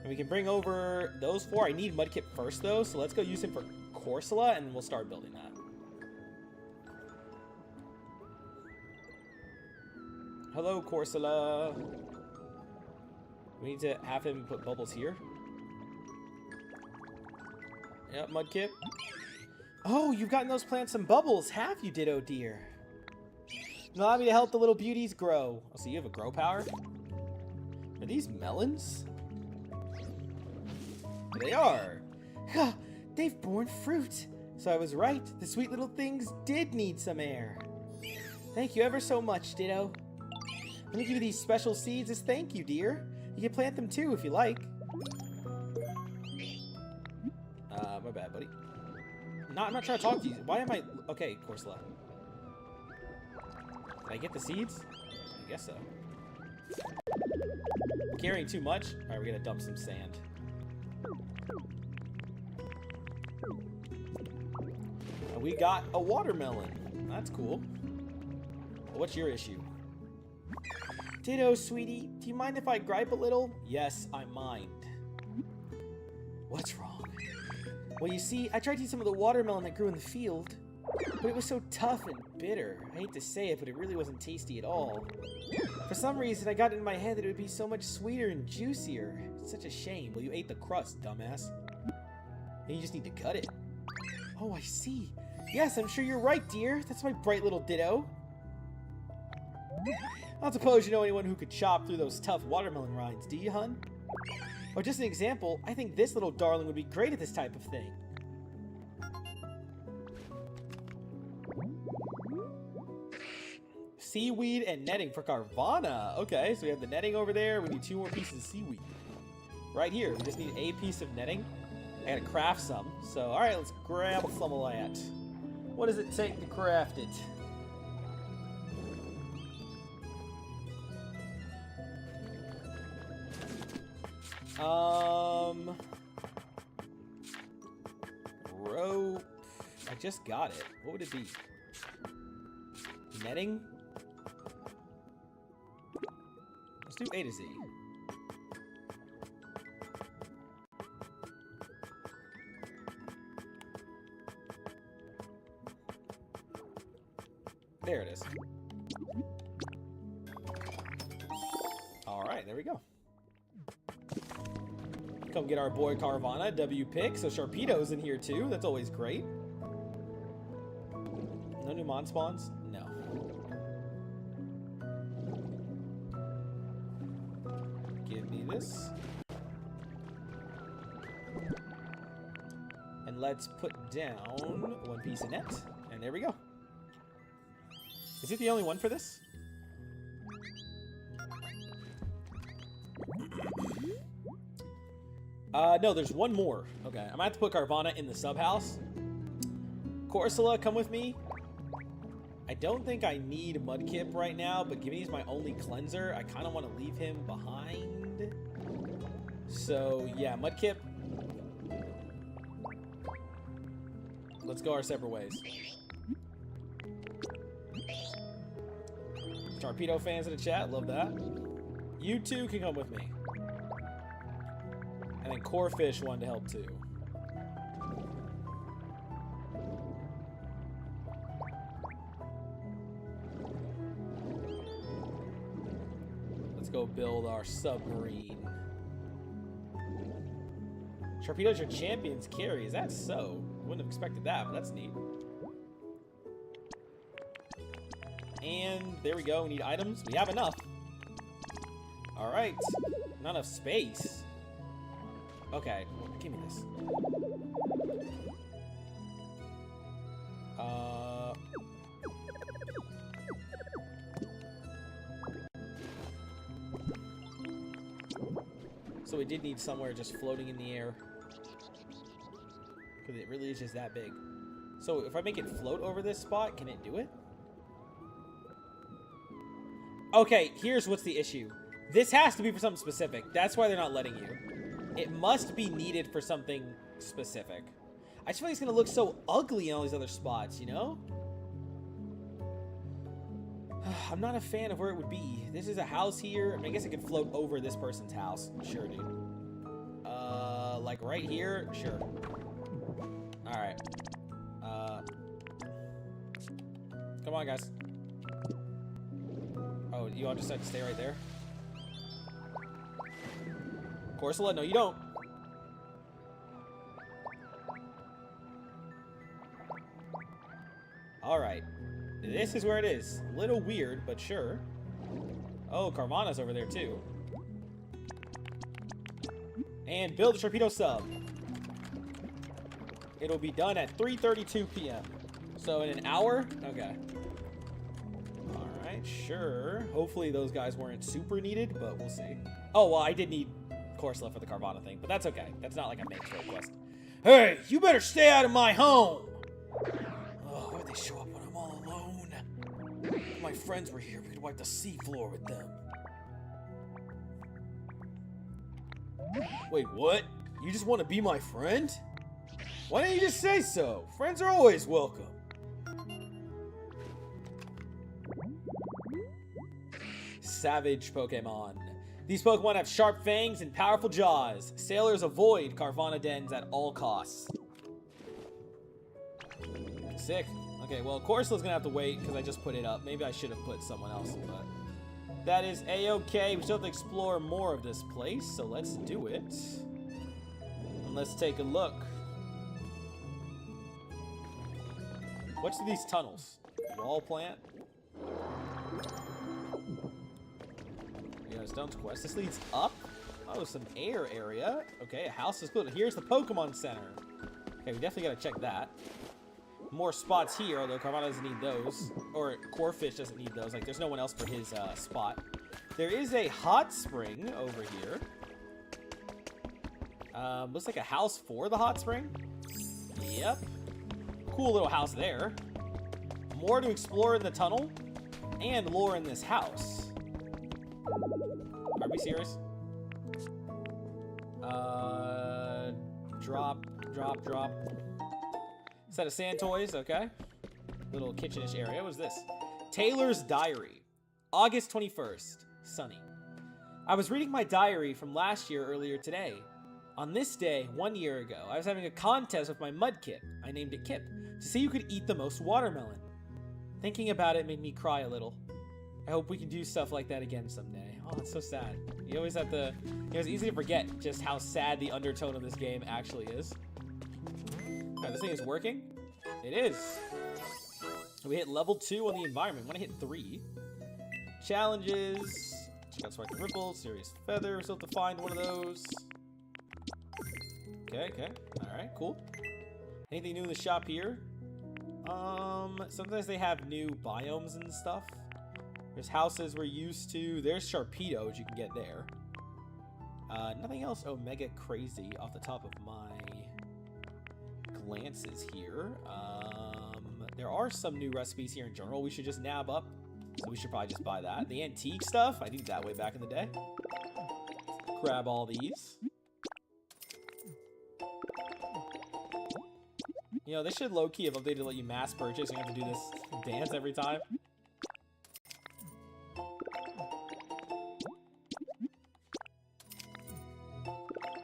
And we can bring over those 4. I need Mudkip first, though, so let's go use him for Corsola, and we'll start building that. Hello, Corsola. We need to have him put bubbles here. Yep, Mudkip. Oh, you've gotten those plants some bubbles, have you, Ditto dear? Allow me to help the little beauties grow. Oh, so you have a grow power? Are these melons? They are. They've borne fruit. So I was right. The sweet little things did need some air. Thank you ever so much, Ditto. Let me give you these special seeds as thank you, dear. You can plant them too if you like. My bad, buddy. No, I'm not trying to talk to you. Why am I... Okay, Corsola. Did I get the seeds? I guess so. Carrying too much? Alright, we're gonna dump some sand. And we got a watermelon. That's cool. What's your issue? Ditto, sweetie, do you mind if I gripe a little? Yes, I mind. What's wrong? Well, you see, I tried to eat some of the watermelon that grew in the field, but it was so tough and bitter. I hate to say it, but it really wasn't tasty at all. For some reason, I got it in my head that it would be so much sweeter and juicier. It's such a shame. Well, you ate the crust, dumbass. And you just need to cut it. Oh, I see. Yes, I'm sure you're right, dear. That's my bright little Ditto. I don't suppose you know anyone who could chop through those tough watermelon rinds, do you, hun? Or just an example, I think this little darling would be great at this type of thing. Seaweed and netting for Carvana. Okay, so we have the netting over there. We need 2 more pieces of seaweed. Right here, we just need a piece of netting. I gotta craft some. So, alright, let's grab some of that. What does it take to craft it? Rope. I just got it. What would it be? Netting? Let's do A to Z. There it is. Alright, there we go. Come get our boy Carvana, W pick. So Sharpedo's in here too. That's always great. No new mon spawns? No. Give me this. And let's put down 1 piece of net. And there we go. Is it the only one for this? No, there's 1 more. Okay, I'm gonna have to put Carvana in the sub house. Corsola, come with me. I don't think I need Mudkip right now, but given he's my only cleanser, I kind of want to leave him behind. So, yeah, Mudkip. Let's go our separate ways. Torpedo fans in the chat, love that. You two can come with me. And then Corefish wanted to help too. Let's go build our submarine. Sharpedo's your champion's carry. Is that so? Wouldn't have expected that, but that's neat. And there we go. We need items. We have enough. All right. Not enough space. Okay. Well, give me this. So we did need somewhere just floating in the air. Because it really is just that big. So if I make it float over this spot, can it do it? Okay, here's what's the issue. This has to be for something specific. That's why they're not letting you. It must be needed for something specific. I just feel like it's going to look so ugly in all these other spots, you know? I'm not a fan of where it would be. This is a house here. I mean, I guess it could float over this person's house. Sure, dude. Like right here? Sure. Alright. Come on, guys. Oh, you all just have to stay right there? Corsola? No, you don't. Alright. This is where it is. A little weird, but sure. Oh, Carvana's over there, too. And build a torpedo sub. It'll be done at 3:32 p.m. So in an hour? Okay. Alright, sure. Hopefully those guys weren't super needed, but we'll see. Oh, well, I did need Corsola for the Carvana thing, but that's okay. That's not like a mandatory quest. Hey, you better stay out of my home! Oh, why'd they show up when I'm all alone? If my friends were here, we could wipe the seafloor with them. Wait, what? You just want to be my friend? Why didn't you just say so? Friends are always welcome. Savage Pokemon. These Pokemon have sharp fangs and powerful jaws. Sailors avoid Carvana dens at all costs. Sick. Okay, well, Corsola's gonna have to wait because I just put it up. Maybe I should have put someone else, but that is a-okay. We still have to explore more of this place, so let's do it. And let's take a look. What's these tunnels? Wall plant? Yeah, Stone's Quest. This leads up. Oh, some air area. Okay, a house is built. Here's the Pokemon Center. Okay, we definitely gotta check that. More spots here, although Carvana doesn't need those. Or Corfish doesn't need those. Like, there's no one else for his spot. There is a hot spring over here. Looks like a house for the hot spring. Yep. Cool little house there. More to explore in the tunnel. And lore in this house. Are we serious? Drop. Set of sand toys, okay. Little kitchenish area. What is this? Taylor's Diary. August 21st. Sunny. I was reading my diary from last year earlier today. On this day, 1 year ago, I was having a contest with my mud kip. I named it Kip, to see who could eat the most watermelon. Thinking about it made me cry a little. I hope we can do stuff like that again someday. Oh, it's so sad. You always have to... It's easy to forget just how sad the undertone of this game actually is. Alright, this thing is working. It is. We hit level 2 on the environment. We want to hit 3. Challenges. Check out Sparkling Ripple. Serious Feather. We still have to find one of those. Okay. Alright, cool. Anything new in the shop here? Sometimes they have new biomes and stuff. There's houses we're used to. There's Sharpedos you can get there. Nothing else Omega crazy off the top of my glances here. There are some new recipes here in general we should just nab up. So we should probably just buy that. The antique stuff, I did that way back in the day. Grab all these. You know, they should low-key have updated to let you mass purchase. You don't have to do this dance every time.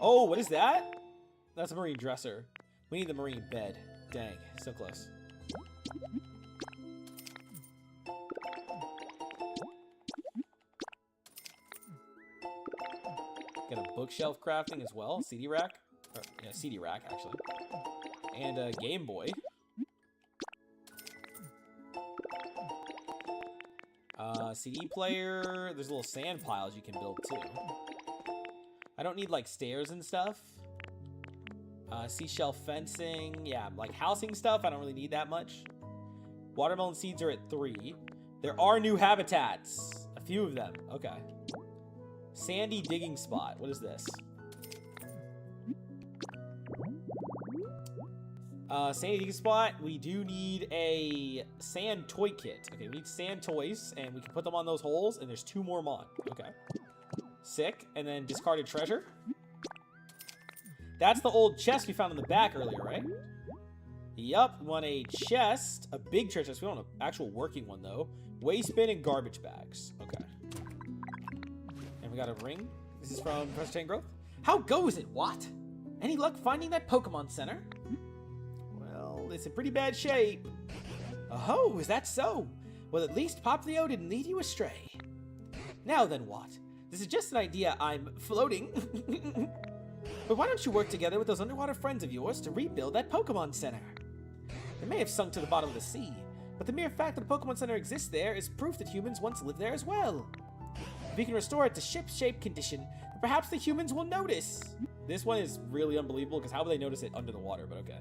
Oh, what is that? That's a marine dresser. We need the marine bed. Dang, so close. Got a bookshelf crafting as well. CD rack. Or, yeah, CD rack, actually. And a Game Boy. CD player. There's little sand piles you can build too. I don't need like stairs and stuff. Seashell fencing. Yeah, like housing stuff. I don't really need that much. Watermelon seeds are at 3. There are new habitats. A few of them. Okay. Sandy digging spot. What is this? Sandy digging spot. We do need a sand toy kit. Okay, we need sand toys, and we can put them on those holes, and there's 2 more mon. Okay. Sick. And then discarded treasure. That's the old chest we found in the back earlier, right? Yup. We want a chest. A big treasure chest. We don't want an actual working one, though. Waste bin and garbage bags. Okay. And we got a ring. This is from Professor Tangrowth. How goes it, Watt? Any luck finding that Pokemon Center? Well, it's in pretty bad shape. Oh, is that so? Well, at least Poplio didn't lead you astray. Now then, Watt. This is just an idea I'm floating. But why don't you work together with those underwater friends of yours to rebuild that Pokemon Center? It may have sunk to the bottom of the sea, but the mere fact that a Pokemon Center exists there is proof that humans once lived there as well. If we can restore it to ship-shape condition, then perhaps the humans will notice. This one is really unbelievable, because how will they notice it under the water? But okay.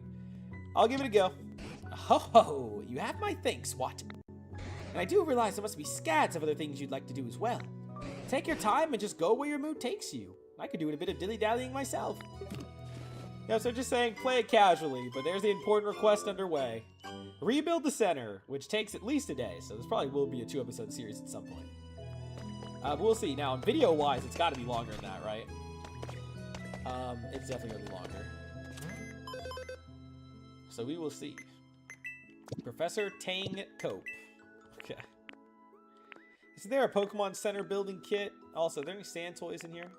I'll give it a go. Ho ho! You have my thanks, Watt. And I do realize there must be scads of other things you'd like to do as well. Take your time and just go where your mood takes you. I could do a bit of dilly-dallying myself. Yeah, so just saying, play it casually, but there's the important request underway. Rebuild the center, which takes at least a day, so this probably will be a 2-episode series at some point. But we'll see. Now, video-wise, it's got to be longer than that, right? It's definitely going to be longer. So we will see. Professor Tang Cope. Okay. Is there a Pokemon Center building kit? Also, are there any sand toys in here?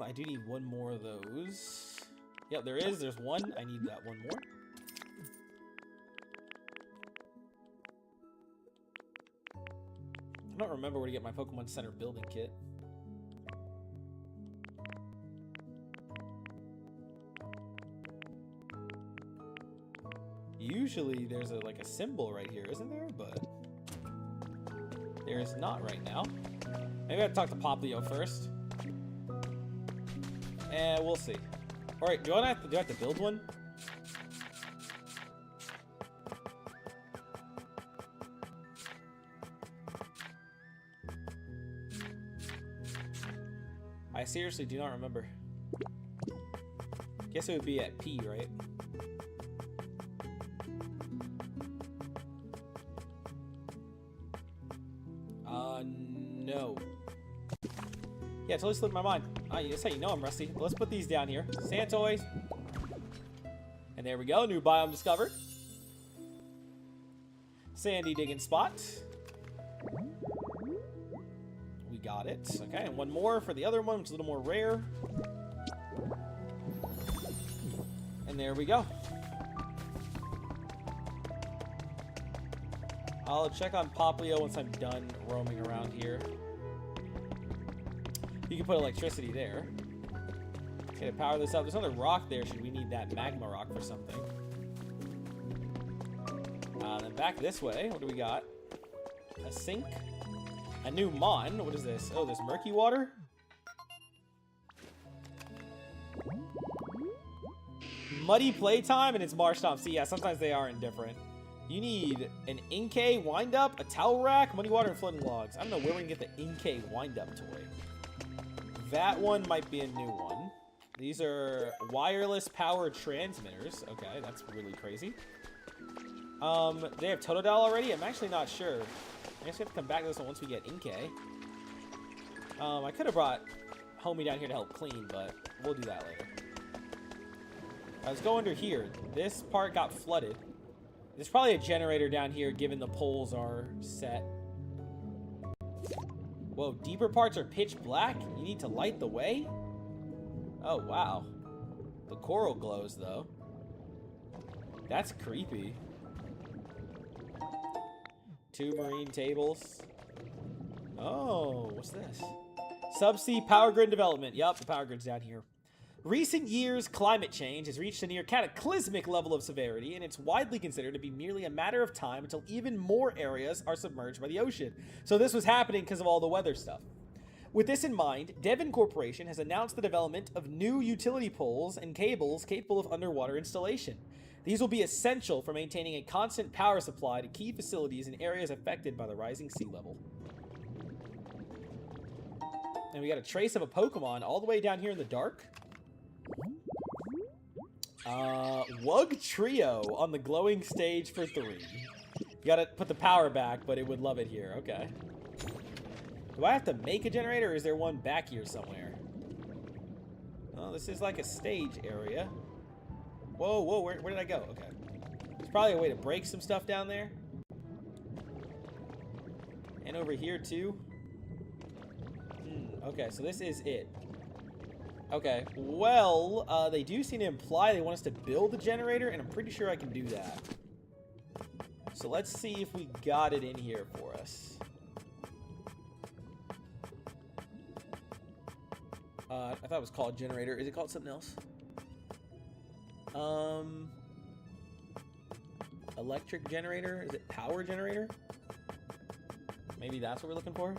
I do need 1 more of those. Yep, there is. There's 1. I need that 1 more. I don't remember where to get my Pokemon Center building kit. Usually there's like a symbol right here, isn't there? But there is not right now. Maybe I have to talk to Poplio first. And we'll see. Alright, do I have to build one? I seriously do not remember. Guess it would be at P, right? No. Yeah, totally slipped my mind. That's how you know I'm rusty. Well, let's put these down here. Sand toys. And there we go. New biome discovered. Sandy digging spot. We got it. Okay, and 1 more for the other one, which is a little more rare. And there we go. I'll check on Poplio once I'm done roaming around here. You can put electricity there. Okay, to power this up. There's another rock there. Should we need that magma rock for something? Then back this way. What do we got? A sink. A new mon. What is this? Oh, there's murky water? Muddy playtime and it's Marshtomp. See, yeah, sometimes they are indifferent. You need an Inkay wind-up, a towel rack, muddy water, and floating logs. I don't know where we can get the Inkay wind-up toy. That one might be a new one. These are wireless power transmitters. Okay, that's really crazy. They have Totodile already? I'm actually not sure. I guess we have to come back to this one once we get Inkay. I could have brought Homie down here to help clean, but we'll do that later. Let's go under here. This part got flooded. There's probably a generator down here given the poles are set. Whoa, deeper parts are pitch black? You need to light the way? Oh, wow. The coral glows, though. That's creepy. 2 marine tables. Oh, what's this? Subsea power grid development. Yup, the power grid's down here. Recent years, climate change has reached a near cataclysmic level of severity, and it's widely considered to be merely a matter of time until even more areas are submerged by the ocean. So this was happening because of all the weather stuff. With this in mind, Devon Corporation has announced the development of new utility poles and cables capable of underwater installation. These will be essential for maintaining a constant power supply to key facilities in areas affected by the rising sea level. And we got a trace of a Pokemon all the way down here in the dark. Wug Trio on the glowing stage for 3. You gotta put the power back, but it would love it here. Okay. Do I have to make a generator, or is there one back here somewhere? Oh, this is like a stage area. Whoa, whoa, where did I go? Okay. There's probably a way to break some stuff down there. And over here, too. Okay, so this is it. Okay, well, they do seem to imply they want us to build a generator, and I'm pretty sure I can do that. So let's see if we got it in here for us. I thought it was called generator. Is it called something else? Electric generator? Is it power generator? Maybe that's what we're looking for?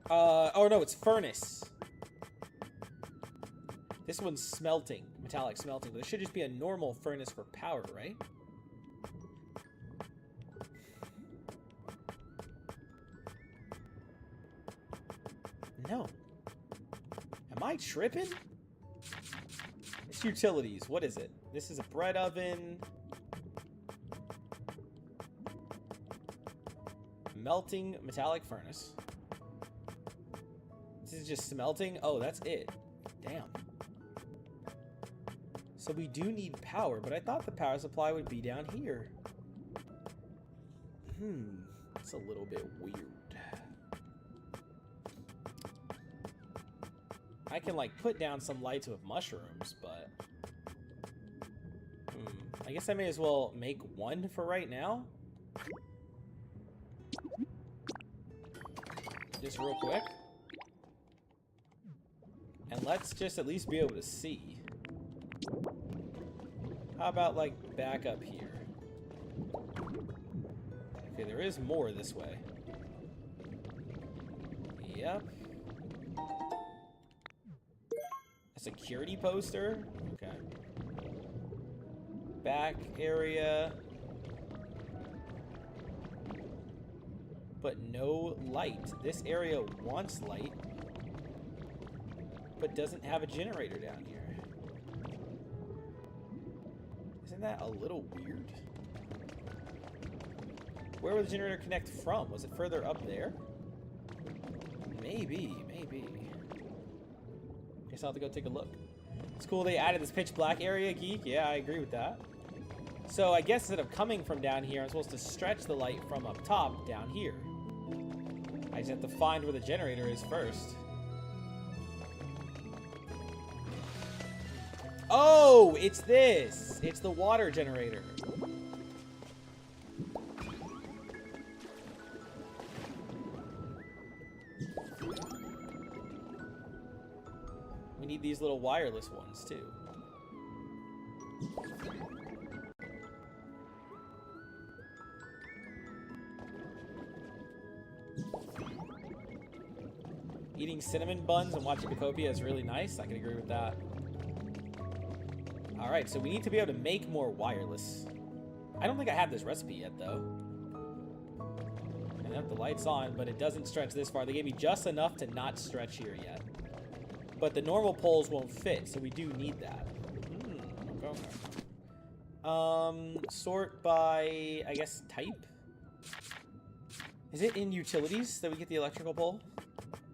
Oh no, it's furnace. This one's smelting, metallic smelting, but it should just be a normal furnace for power, right? No. Am I tripping? It's utilities. What is it? This is a bread oven. Melting metallic furnace. This is just smelting? Oh, that's it. Damn. So we do need power, but I thought the power supply would be down here. That's a little bit weird. I can, like, put down some lights with mushrooms, but... I guess I may as well make one for right now. Just real quick. And let's just at least be able to see. How about, like, back up here? Okay, there is more this way. Yep. A security poster? Okay. Back area. But no light. This area wants light, but doesn't have a generator down here. Isn't that a little weird? Where would the generator connect from? Was it further up there? Maybe, maybe. Guess I'll have to go take a look. It's cool they added this pitch black area, Geek. Yeah, I agree with that. So I guess instead of coming from down here, I'm supposed to stretch the light from up top down here. I just have to find where the generator is first. Oh, it's this. It's the water generator. We need these little wireless ones too. Eating cinnamon buns and watching Pokopia is really nice. I can agree with that. Alright, so we need to be able to make more wireless. I don't think I have this recipe yet, though. I have the lights on, but it doesn't stretch this far. They gave me just enough to not stretch here yet. But the normal poles won't fit, so we do need that. Okay. Sort by, I guess, type? Is it in utilities that we get the electrical pole?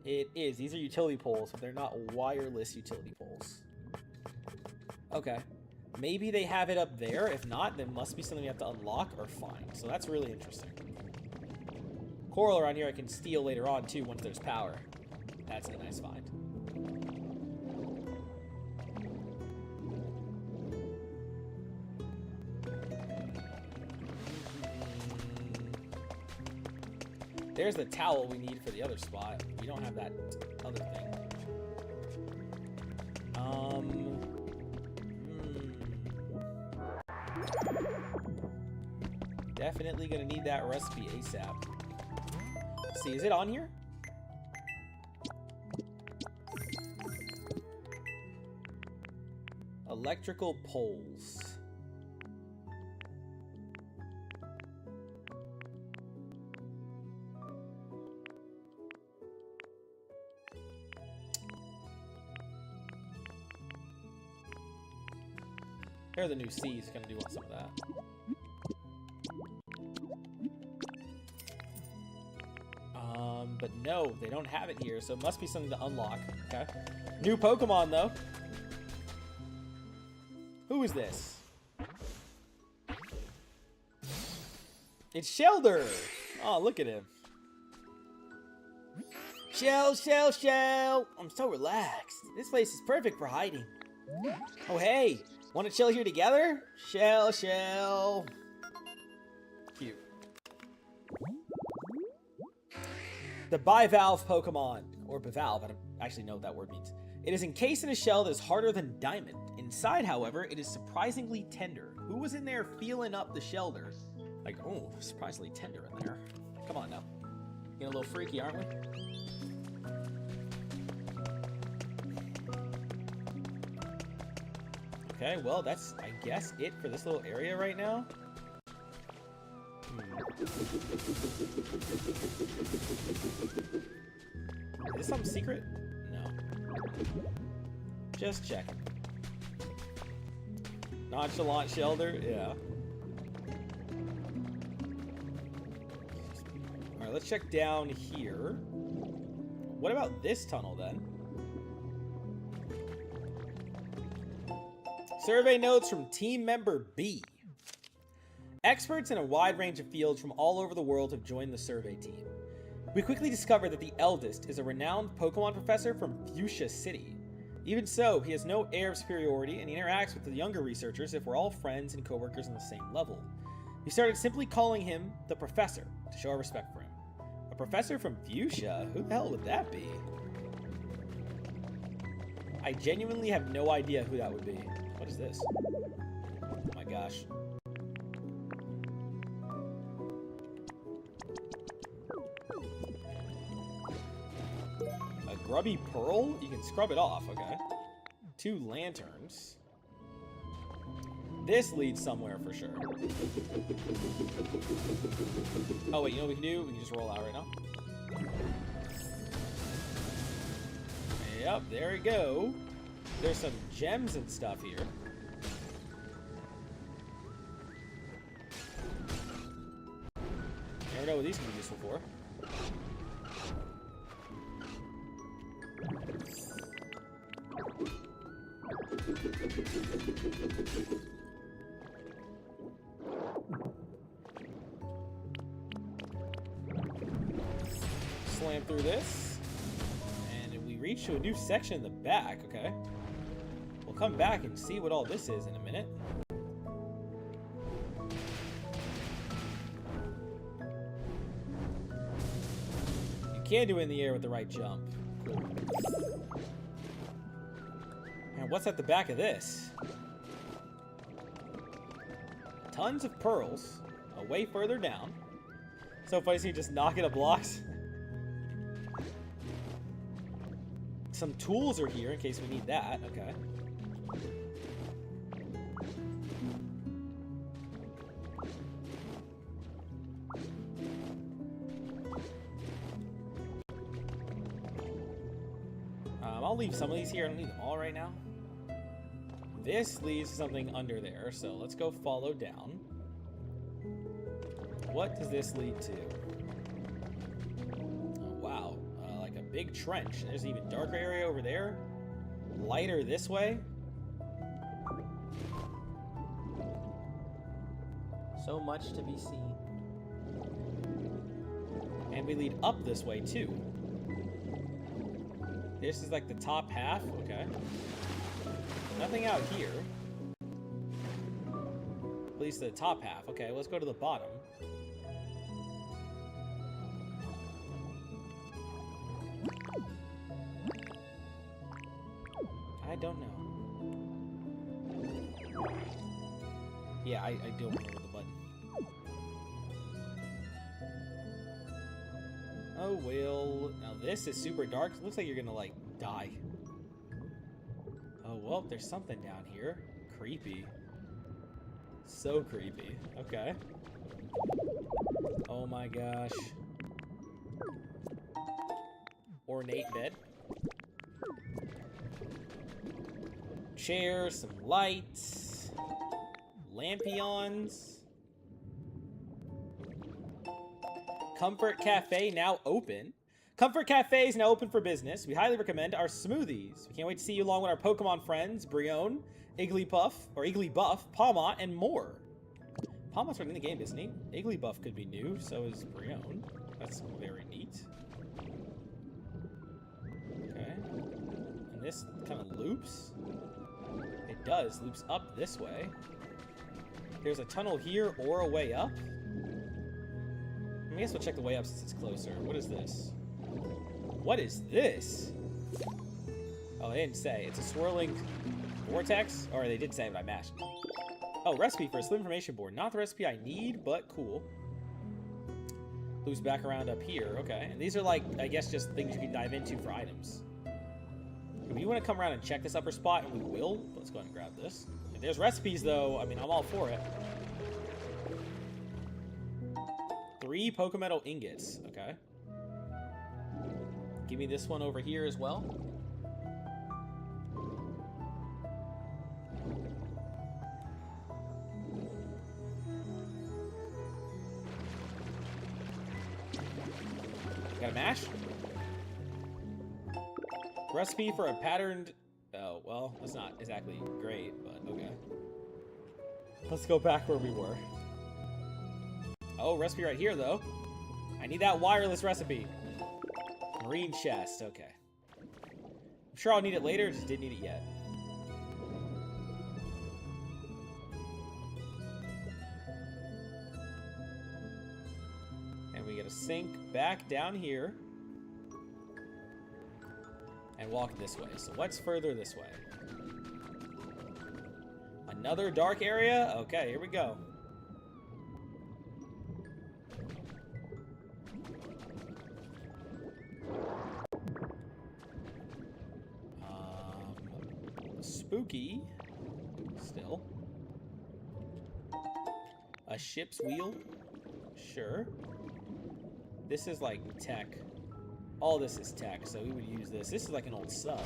It is. These are utility poles, but they're not wireless utility poles. Okay. Maybe they have it up there. If not, then must be something we have to unlock or find. So that's really interesting. Coral around here I can steal later on, too, once there's power. That's a nice find. There's the towel we need for the other spot. We don't have that other thing. Definitely gonna need that recipe ASAP. Let's see, is it on here? Electrical poles. Here are the new C's. Gonna do want some of that. But no, they don't have it here, so it must be something to unlock. Okay. New Pokemon, though. Who is this? It's Shelder! Oh, look at him. Shell, Shell, Shell! I'm so relaxed. This place is perfect for hiding. Oh, hey! Want to chill here together? Shell, Shell. Cute. The bivalve Pokemon, or bivalve, I don't actually know what that word means. It is encased in a shell that is harder than diamond. Inside, however, it is surprisingly tender. Who was in there feeling up the Shelder? Like, oh, surprisingly tender in there. Come on now. Getting a little freaky, aren't we? Okay, well, that's, I guess, it for this little area right now. Is this something secret? No. Just checking. Nonchalant Shelder? Yeah. Alright, let's check down here. What about this tunnel, then? Survey notes from team member B. Experts in a wide range of fields from all over the world have joined the survey team. We quickly discover that the eldest is a renowned Pokemon professor from Fuchsia City. Even so, he has no air of superiority and he interacts with the younger researchers if we're all friends and co-workers on the same level. We started simply calling him the Professor to show our respect for him. A professor from Fuchsia? Who the hell would that be? I genuinely have no idea who that would be. What is this? Oh my gosh. A grubby pearl? You can scrub it off, okay. 2 lanterns. This leads somewhere for sure. Oh wait, you know what we can do? We can just roll out right now. Yep, there we go. There's some gems and stuff here. Never know what these can be useful for. Slam through this. And we reach to a new section in the back, okay? We'll come back and see what all this is in a minute. You can do it in the air with the right jump. Cool. And what's at the back of this? Tons of pearls. Way further down. So funny to see just knocking at blocks. Some tools are here in case we need that. Okay. I'll leave some of these here. I don't need them all right now. This leads to something under there, so let's go follow down. What does this lead to? Oh, wow. Like a big trench. There's an even darker area over there. Lighter this way. So much to be seen. And we lead up this way, too. This is like the top half. Okay. Nothing out here. At least the top half. Okay, let's go to the bottom. I don't know. Yeah, I don't remember the button. Oh, well. Now this is super dark. It looks like you're gonna, like, die. Oh, well, there's something down here. Creepy. So creepy. Okay. Oh my gosh. Ornate bed. Chairs, some lights. Lampions. Comfort Cafe now open. Comfort Cafe is now open for business. We highly recommend our smoothies. We can't wait to see you along with our Pokemon friends, Brion, Igglybuff, Palmot, and more. Palmot's already in the game, isn't he? Igglybuff could be new, so is Brion. That's very neat. Okay. And this kind of loops. It does. Loops up this way. There's a tunnel here or a way up. I guess we'll check the way up since it's closer. What is this? What is this? Oh, they didn't say. It's a swirling vortex? Or they did say it, but I mashed. Oh, recipe for a slim information board. Not the recipe I need, but cool. Loops back around up here. Okay. And these are like, I guess, just things you can dive into for items. If you want to come around and check this upper spot, and we will. Let's go ahead and grab this. If there's recipes, though, I mean, I'm all for it. 3 Pokemetal ingots. Okay. Give me this one over here as well. Got a mash? Recipe for a patterned... Oh, well, that's not exactly great, but okay. Let's go back where we were. Oh, recipe right here, though. I need that wireless recipe. Marine chest, okay. I'm sure I'll need it later, just didn't need it yet. And we get a sink back down here. And walk this way. So what's further this way? Another dark area? Okay, here we go. Spooky. Still. A ship's wheel? Sure. This is like tech. All this is tech, so we would use this. This is like an old sub.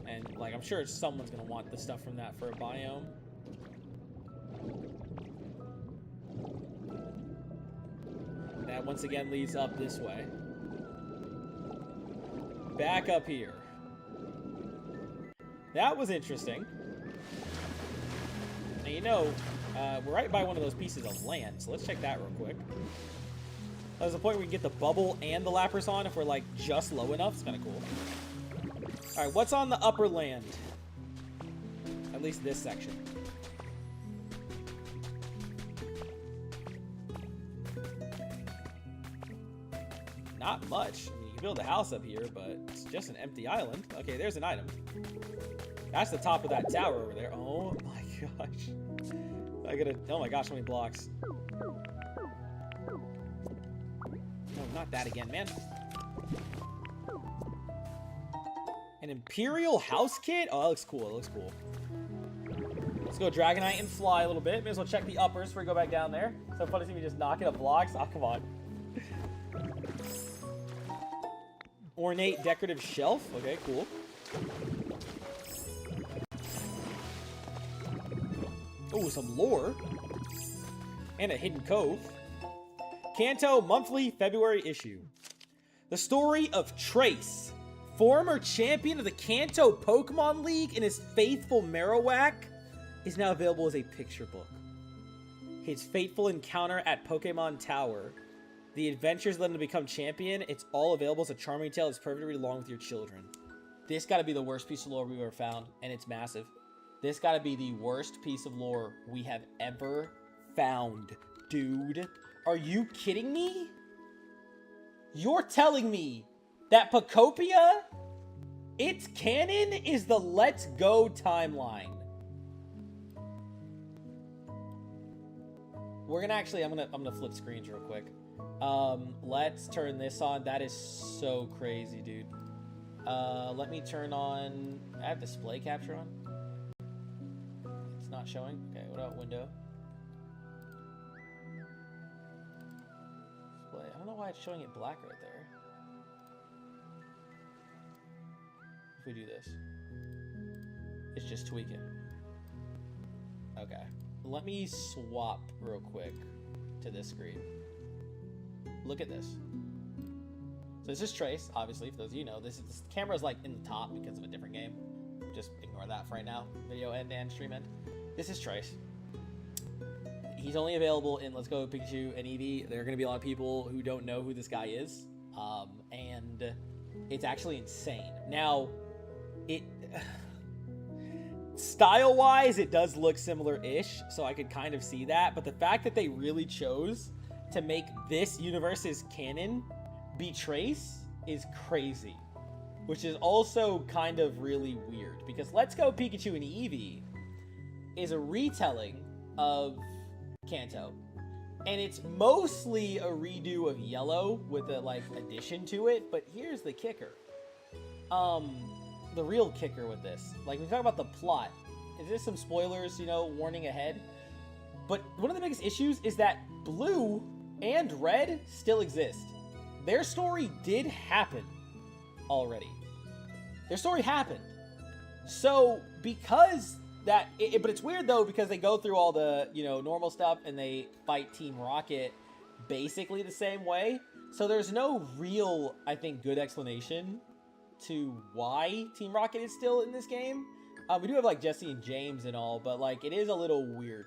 And, like, I'm sure someone's gonna want the stuff from that for a biome. That, once again, leads up this way. Back up here. That was interesting. Now, you know, we're right by one of those pieces of land, so let's check that real quick. There's a point where we can get the bubble and the Lapras on if we're, like, just low enough. It's kind of cool. Alright, what's on the upper land? At least this section. Not much. I mean, you can build a house up here, but it's just an empty island. Okay, there's an item. That's the top of that tower over there. Oh my gosh. I gotta... Oh my gosh, how many blocks? No, not that again, man. An Imperial House Kit? Oh, that looks cool. That looks cool. Let's go Dragonite and fly a little bit. May as well check the uppers before we go back down there. So fun to see me just knocking up blocks. Oh, come on. Ornate decorative shelf. Okay, cool. Oh, some lore. And a hidden cove. Kanto monthly February issue. The story of Trace, former champion of the Kanto Pokemon League and his faithful Marowak, is now available as a picture book. His fateful encounter at Pokemon Tower, the adventures led him to become champion, it's all available as a charming tale that's perfect to read along with your children. This gotta be the worst piece of lore we've ever found, and it's massive. This gotta be the worst piece of lore we have ever found, dude. Are you kidding me? You're telling me that Pokopia, its canon is the Let's Go timeline. We're gonna actually, I'm gonna flip screens real quick. Let's turn this on. That is so crazy, dude. Let me turn on, I have display capture on. It's not showing. Okay, what about window? Display. I don't know why it's showing it black right there. If we do this, it's just tweaking. Okay, let me swap real quick to this screen. Look at this. So this is Trace, obviously, for those of you know. This camera's like in the top because of a different game. Just ignore that for right now. Video end and stream end. This is Trace. He's only available in Let's Go Pikachu and Eevee. There are going to be a lot of people who don't know who this guy is. And it's actually insane. Now, style-wise, it does look similar-ish, so I could kind of see that. But the fact that they really chose to make this universe's canon be Trace is crazy. Which is also kind of really weird. Because Let's Go Pikachu and Eevee is a retelling of Kanto. And it's mostly a redo of Yellow with a, like, addition to it. But here's the kicker. The real kicker with this. Like, when we talk about the plot, is there some spoilers, you know, warning ahead? But one of the biggest issues is that Blue and Red still exist. Their story did happen already. Their story happened. So, because that... but it's weird, though, because they go through all the, you know, normal stuff, and they fight Team Rocket basically the same way. So there's no real, I think, good explanation to why Team Rocket is still in this game. We do have, like, Jesse and James and all, but, like, it is a little weird,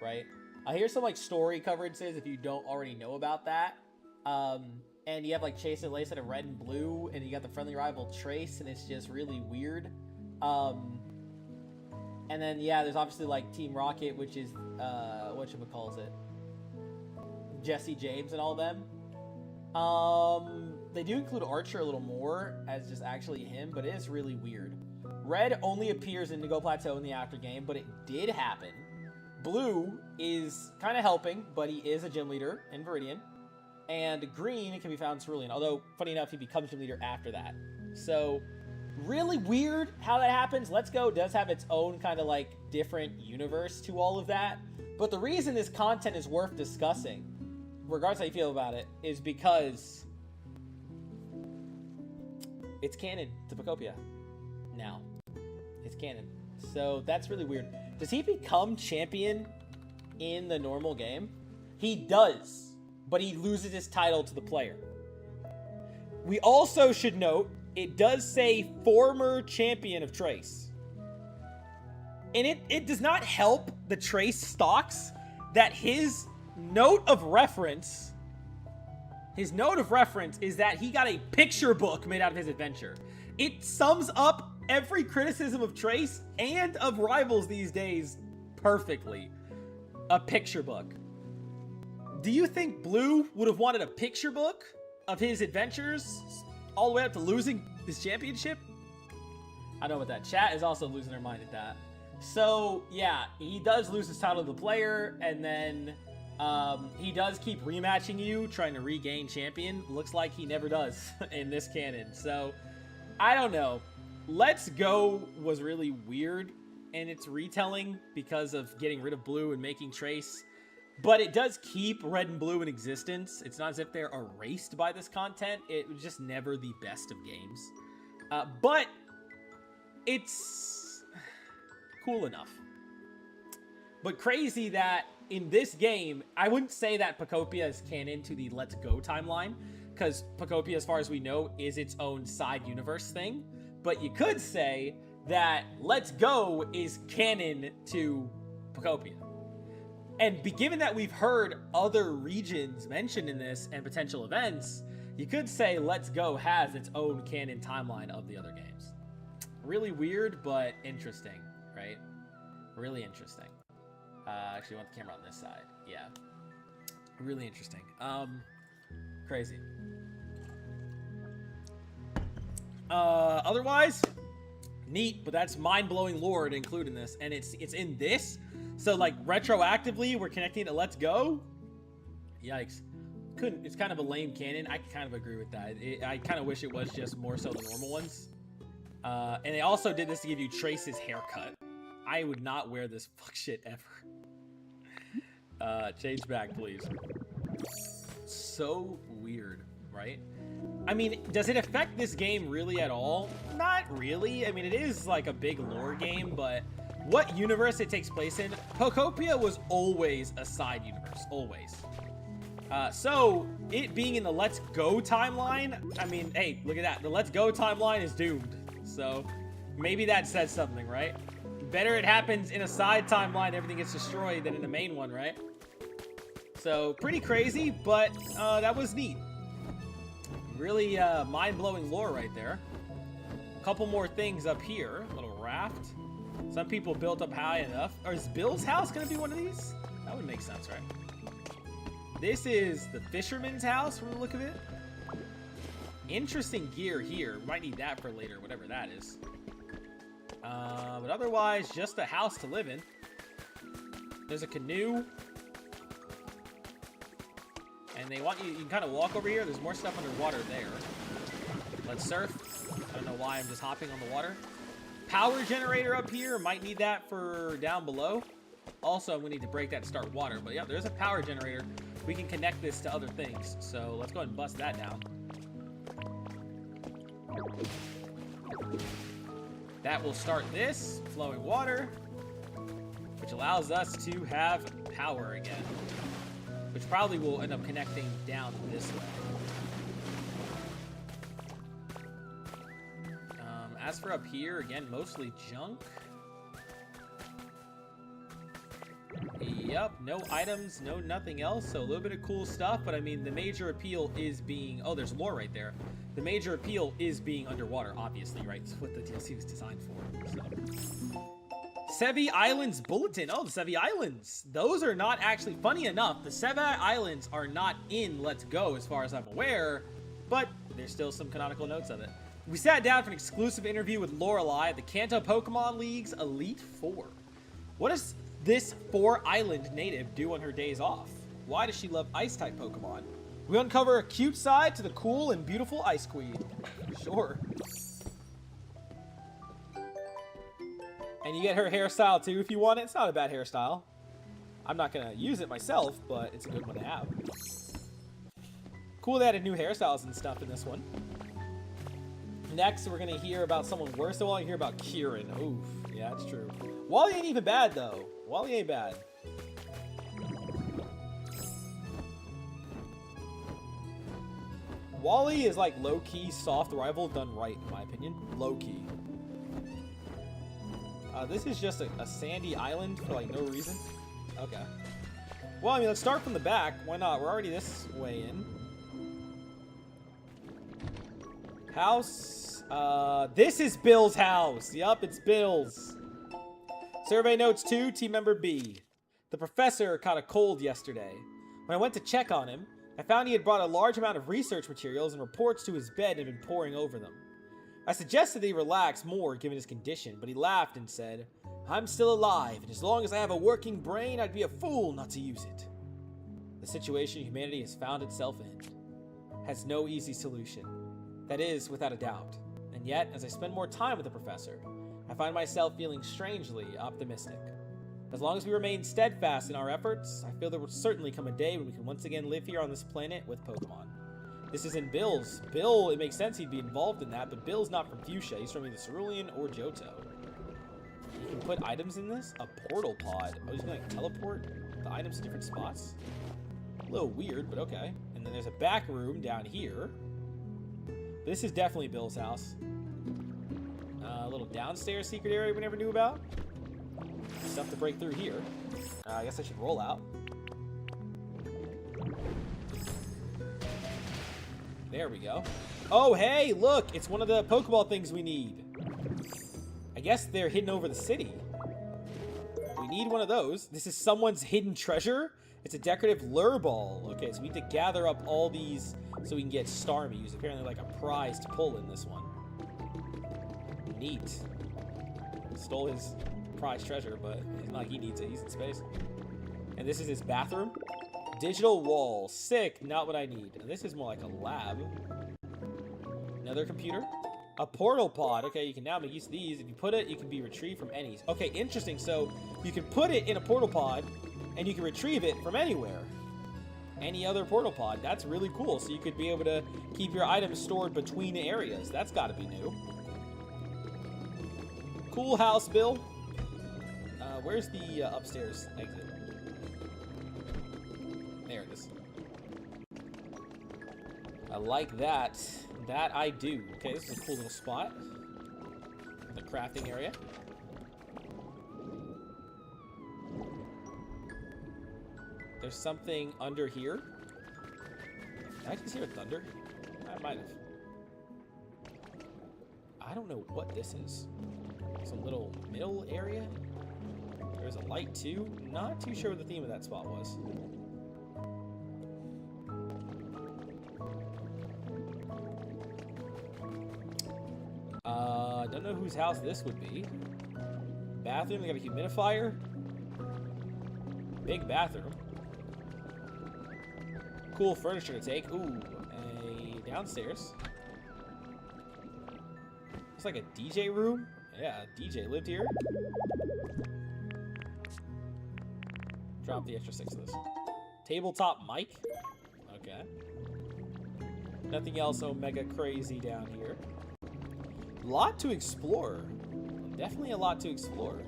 right? Here's some, like, story coverages if you don't already know about that. And you have, like, Chase and Lace that are red and blue, and you got the friendly rival Trace, and it's just really weird. And then, yeah, there's obviously, like, Team Rocket, which is, whatchamacallit, Jesse, James, and all of them. They do include Archer a little more as just actually him, but it is really weird. Red only appears in Indigo Plateau in the after game, but it did happen. Blue is kind of helping, but he is a gym leader in Viridian. And Green can be found in Cerulean, although, funny enough, he becomes gym leader after that. So, really weird how that happens. Let's Go does have its own kind of, like, different universe to all of that. But the reason this content is worth discussing, regardless how you feel about it, is because it's canon to Pokopia now. It's canon. So that's really weird. Does he become champion in the normal game? He does, but he loses his title to the player. We also should note, it does say former champion of Trace. And it does not help the Trace stocks that his note of reference is that he got a picture book made out of his adventure. It sums up every criticism of Trace and of rivals these days perfectly. A picture book. Do you think Blue would have wanted a picture book of his adventures all the way up to losing his championship? I know what that chat is also losing their mind at that. So, yeah, he does lose his title to the player, and then he does keep rematching you, trying to regain champion. Looks like he never does in this canon. So, I don't know. Let's Go was really weird in its retelling because of getting rid of Blue and making Trace. But it does keep Red and Blue in existence. It's not as if they're erased by this content. It was just never the best of games. But it's cool enough. But crazy that in this game, I wouldn't say that Pokopia is canon to the Let's Go timeline, because Pokopia, as far as we know, is its own side universe thing. But you could say that Let's Go is canon to Pokopia. And given that we've heard other regions mentioned in this and potential events, you could say Let's Go has its own canon timeline of the other games. Really weird, but interesting, right? Really interesting. Actually, I want the camera on this side. Yeah. Really interesting. Crazy. Otherwise, neat, but that's mind-blowing lore to include in this, and it's in this. So like retroactively, we're connecting to Let's Go. Yikes. It's kind of a lame canon. I kind of agree with that. I kind of wish it was just more so the normal ones. And they also did this to give you Trace's haircut. I would not wear this fuck shit ever. Change back, please. So weird, right? I mean, does it affect this game really at all? Not really. I mean, it is like a big lore game, but what universe it takes place in, Pokopia was always a side universe, always. So, it being in the Let's Go timeline, I mean, hey, look at that. The Let's Go timeline is doomed. So, maybe that says something, right? Better it happens in a side timeline, everything gets destroyed, than in the main one, right? So, pretty crazy, but that was neat. Really mind-blowing lore right there. A couple more things up here. A little raft. Some people built up high enough. Or is Bill's house going to be one of these? That would make sense, right? This is the fisherman's house from the look of it. Interesting gear here. We might need that for later, whatever that is. But otherwise, just a house to live in. There's a canoe. And they want you can kind of walk over here. There's more stuff underwater there. Let's surf. I don't know why I'm just hopping on the water. Power generator up here. Might need that for down below. Also, I'm going to need to break that to start water. But yeah, there's a power generator. We can connect this to other things. So let's go ahead and bust that down. That will start this. Flowing water. Which allows us to have power again. Which probably will end up connecting down this way. As for up here, again, mostly junk. Yep, no items, no nothing else, so a little bit of cool stuff, but I mean, the major appeal is being... Oh, there's lore right there. The major appeal is being underwater, obviously, right? It's what the DLC was designed for, so... Sevi Islands Bulletin. Oh, the Sevi Islands. Those are not actually... Funny enough, the Sevi Islands are not in Let's Go, as far as I'm aware, but there's still some canonical notes of it. We sat down for an exclusive interview with Lorelei at the Kanto Pokemon League's Elite Four. What does this 4-island native do on her days off? Why does she love Ice-type Pokemon? We uncover a cute side to the cool and beautiful Ice Queen. Sure. And you get her hairstyle too if you want it. It's not a bad hairstyle. I'm not going to use it myself, but it's a good one to have. Cool they added new hairstyles and stuff in this one. Next, we're going to hear about someone worse than Wally. Hear about Kieran. Oof. Yeah, that's true. Wally ain't even bad, though. Wally ain't bad. Wally is like low-key soft rival done right, in my opinion. Low-key. This is just a sandy island for like no reason. Okay. Well, I mean, let's start from the back. Why not? We're already this way in. House. This is Bill's house. Yup, it's Bill's. Survey notes 2, team member B. The professor caught a cold yesterday. When I went to check on him, I found he had brought a large amount of research materials and reports to his bed and had been poring over them. I suggested that he relax more given his condition, but he laughed and said, "I'm still alive, and as long as I have a working brain, I'd be a fool not to use it." The situation humanity has found itself in has no easy solution. That is, without a doubt. And yet, as I spend more time with the professor, I find myself feeling strangely optimistic. As long as we remain steadfast in our efforts, I feel there will certainly come a day when we can once again live here on this planet with Pokemon. This isn't Bill's. Bill, it makes sense he'd be involved in that, but Bill's not from Fuchsia. He's from either Cerulean or Johto. You can put items in this? A portal pod. Oh, he's gonna like teleport the items to different spots? A little weird, but okay. And then there's a back room down here. This is definitely Bill's house. A little downstairs secret area we never knew about. Stuff to break through here. I guess I should roll out. There we go. Oh, hey, look! It's one of the Pokeball things we need. I guess they're hidden over the city. We need one of those. This is someone's hidden treasure. It's a decorative lure ball. Okay, so we need to gather up all these so we can get Starmie's. Apparently like a prize to pull in this one. Neat. Stole his prized treasure, but it's not like he needs it. He's in space. And this is his bathroom. Digital wall. Sick. Not what I need. And this is more like a lab. Another computer. A portal pod. Okay, you can now make use of these. If you put it, you can be retrieved from any. Okay, interesting. So you can put it in a portal pod, and you can retrieve it from anywhere. Any other portal pod. That's really cool. So you could be able to keep your items stored between areas. That's got to be new. Cool house, Bill. Where's the upstairs exit? There it is. I like that. That I do. Okay, this is a cool little spot. The crafting area. There's something under here. Did I just hear thunder? I might have. I don't know what this is. Some little middle area. There's a light too. Not too sure what the theme of that spot was. Don't know whose house this would be. Bathroom, we got a humidifier. Big bathroom. Cool furniture to take. Ooh, a downstairs. It's like a DJ room. Yeah, DJ lived here. Drop the extra 6 of this. Tabletop mic. Okay. Nothing else omega crazy down here. Lot to explore. Definitely a lot to explore.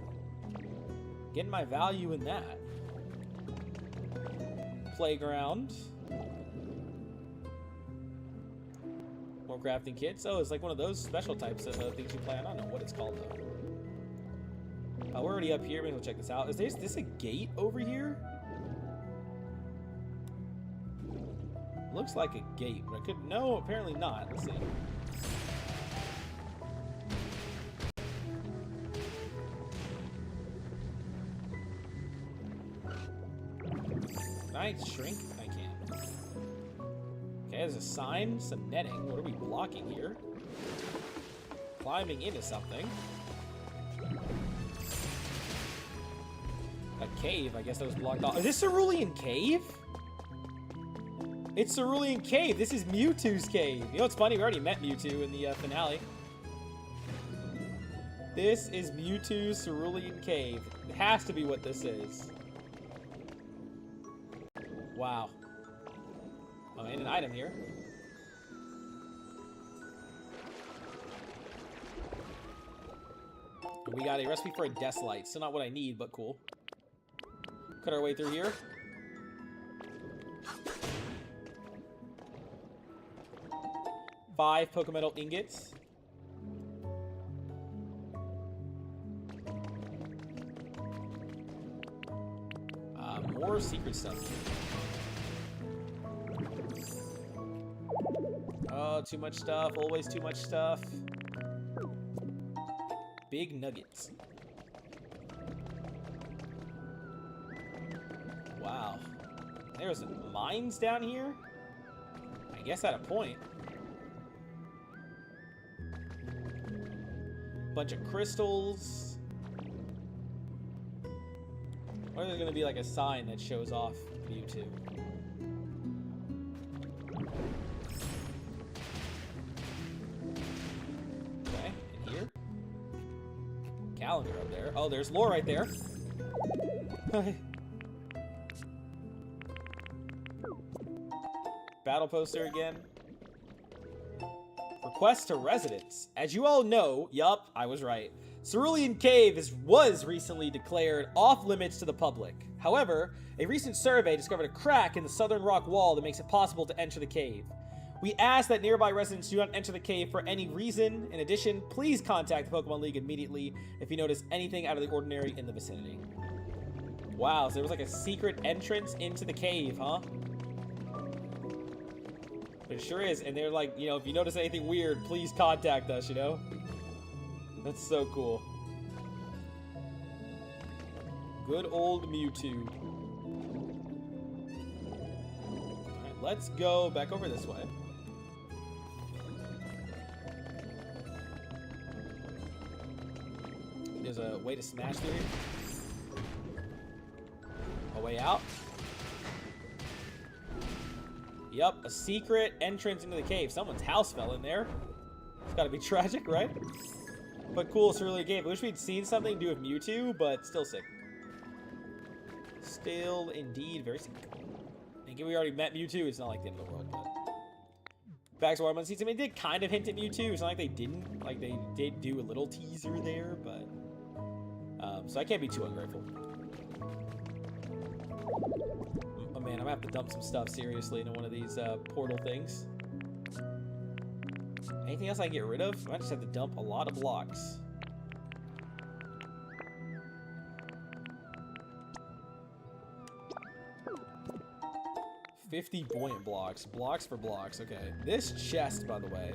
Getting my value in that. Playground. More crafting kits. Oh, it's like one of those special types of things you play on. I don't know what it's called though. We're already up here. Maybe we'll check this out. Is this a gate over here? Looks like a gate, but I could. No, apparently not. Let's see. Can I shrink? I can. Okay, there's a sign, some netting. What are we blocking here? Climbing into something. A cave, I guess that was blocked off. Is this Cerulean Cave? It's Cerulean Cave. This is Mewtwo's cave. You know what's funny? We already met Mewtwo in the finale. This is Mewtwo's Cerulean Cave. It has to be what this is. Wow. Oh, and an item here. And we got a recipe for a death light. Still not what I need, but cool. Cut our way through here. Five Pokemetal ingots. More secret stuff. Oh, too much stuff. Always too much stuff. Big nuggets. Wow. There's mines down here? I guess at a point. Bunch of crystals. Or there's gonna be like a sign that shows off Mewtwo. Okay, in here. Calendar up there. Oh, there's lore right there. Battle poster again. Request to residents. As you all know, yup, I was right. Cerulean Cave was recently declared off limits to the public. However, a recent survey discovered a crack in the southern rock wall that makes it possible to enter the cave. We ask that nearby residents do not enter the cave for any reason. In addition, please contact the Pokemon League immediately if you notice anything out of the ordinary in the vicinity. Wow, so there was like a secret entrance into the cave, huh? It sure is, and they're like, you know, if you notice anything weird, please contact us, you know? That's so cool. Good old Mewtwo. Alright, let's go back over this way. there's a way to smash through here. A way out. Yup, a secret entrance into the cave. Someone's house fell in there. It's gotta be tragic, right? But cool, cerulean cave. I wish we'd seen something to do with Mewtwo, but still sick. Still, indeed, very sick. And we already met Mewtwo. It's not like the end of the world, but... Back to Watermelon Seeds. I mean, they did kind of hint at Mewtwo. It's not like they didn't. Like, they did do a little teaser there, but... so I can't be too ungrateful. Oh, man, I'm gonna have to dump some stuff, seriously, into one of these portal things. Anything else I can get rid of? I might just have to dump a lot of blocks. $50 buoyant blocks. Blocks for blocks. Okay. This chest, by the way.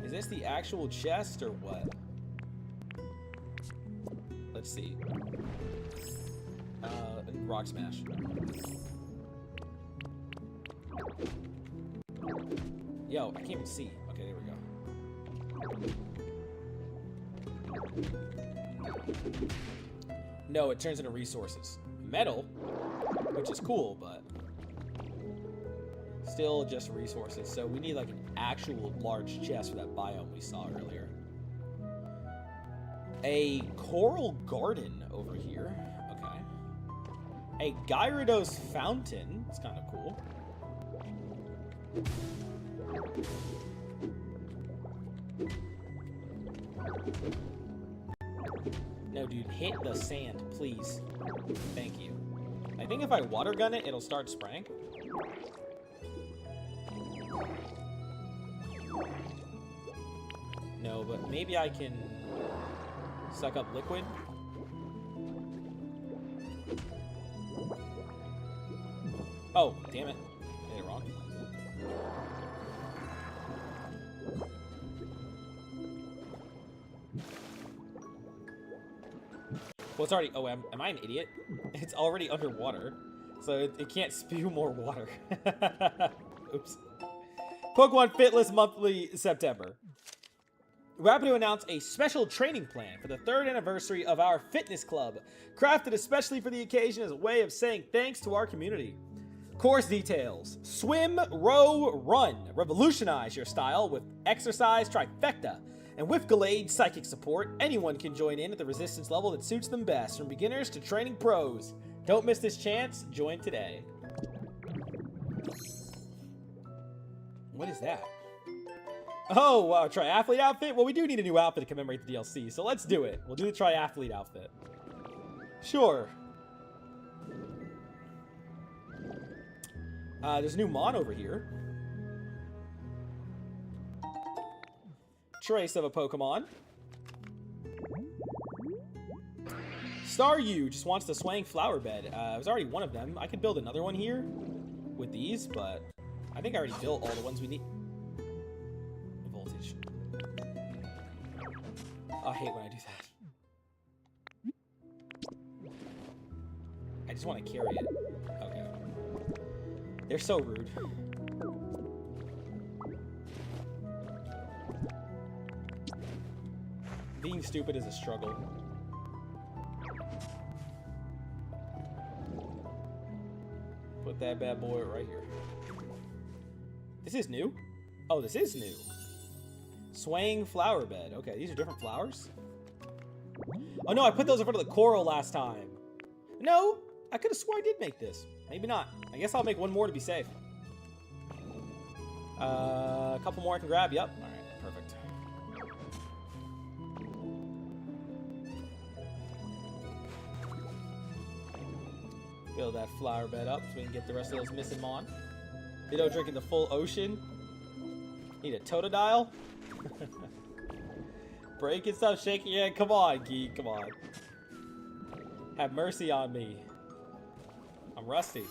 Is this the actual chest or what? Let's see. Rock smash. Yo, I can't even see. Okay, there we go. No, it turns into resources. Metal, which is cool, but still just resources. So we need like an actual large chest for that biome we saw earlier. A coral garden over here. Okay. A Gyarados fountain. It's kind of cool. No, dude, hit the sand, please. Thank you. I think if I water gun it, it'll start spraying. No, but maybe I can suck up liquid. Oh, damn it. Did it wrong. Well, it's already... Oh, am I an idiot? It's already underwater, so it can't spew more water. Oops. Pokemon Fitless Monthly September. We're happy to announce a special training plan for the 3rd anniversary of our fitness club, crafted especially for the occasion as a way of saying thanks to our community. Course details. Swim, row, run. Revolutionize your style with exercise trifecta. And with Gallade Psychic support, anyone can join in at the resistance level that suits them best, from beginners to training pros. Don't miss this chance. Join today. What is that? Oh, triathlete outfit? Well, we do need a new outfit to commemorate the DLC, so let's do it. We'll do the triathlete outfit. Sure. There's a new Mon over here. Trace of a Pokemon. Staryu just wants the swaying flower bed. There's already one of them. I could build another one here with these, but I think I already built all the ones we need. Voltage. I hate when I do that. I just want to carry it. Okay. They're so rude. Being stupid is a struggle. Put that bad boy right here. This is new? Oh, this is new. Swaying flower bed. Okay, these are different flowers. Oh no, I put those in front of the coral last time. No, I could have swore I did make this. Maybe not. I guess I'll make one more to be safe. A couple more I can grab. Yep. All right, perfect. Build that flower bed up so we can get the rest of those missing Mon. Ditto drinking the full ocean. Need a Totodile. Break and stuff, shaking your head. Come on, Geek, come on. Have mercy on me. I'm rusty.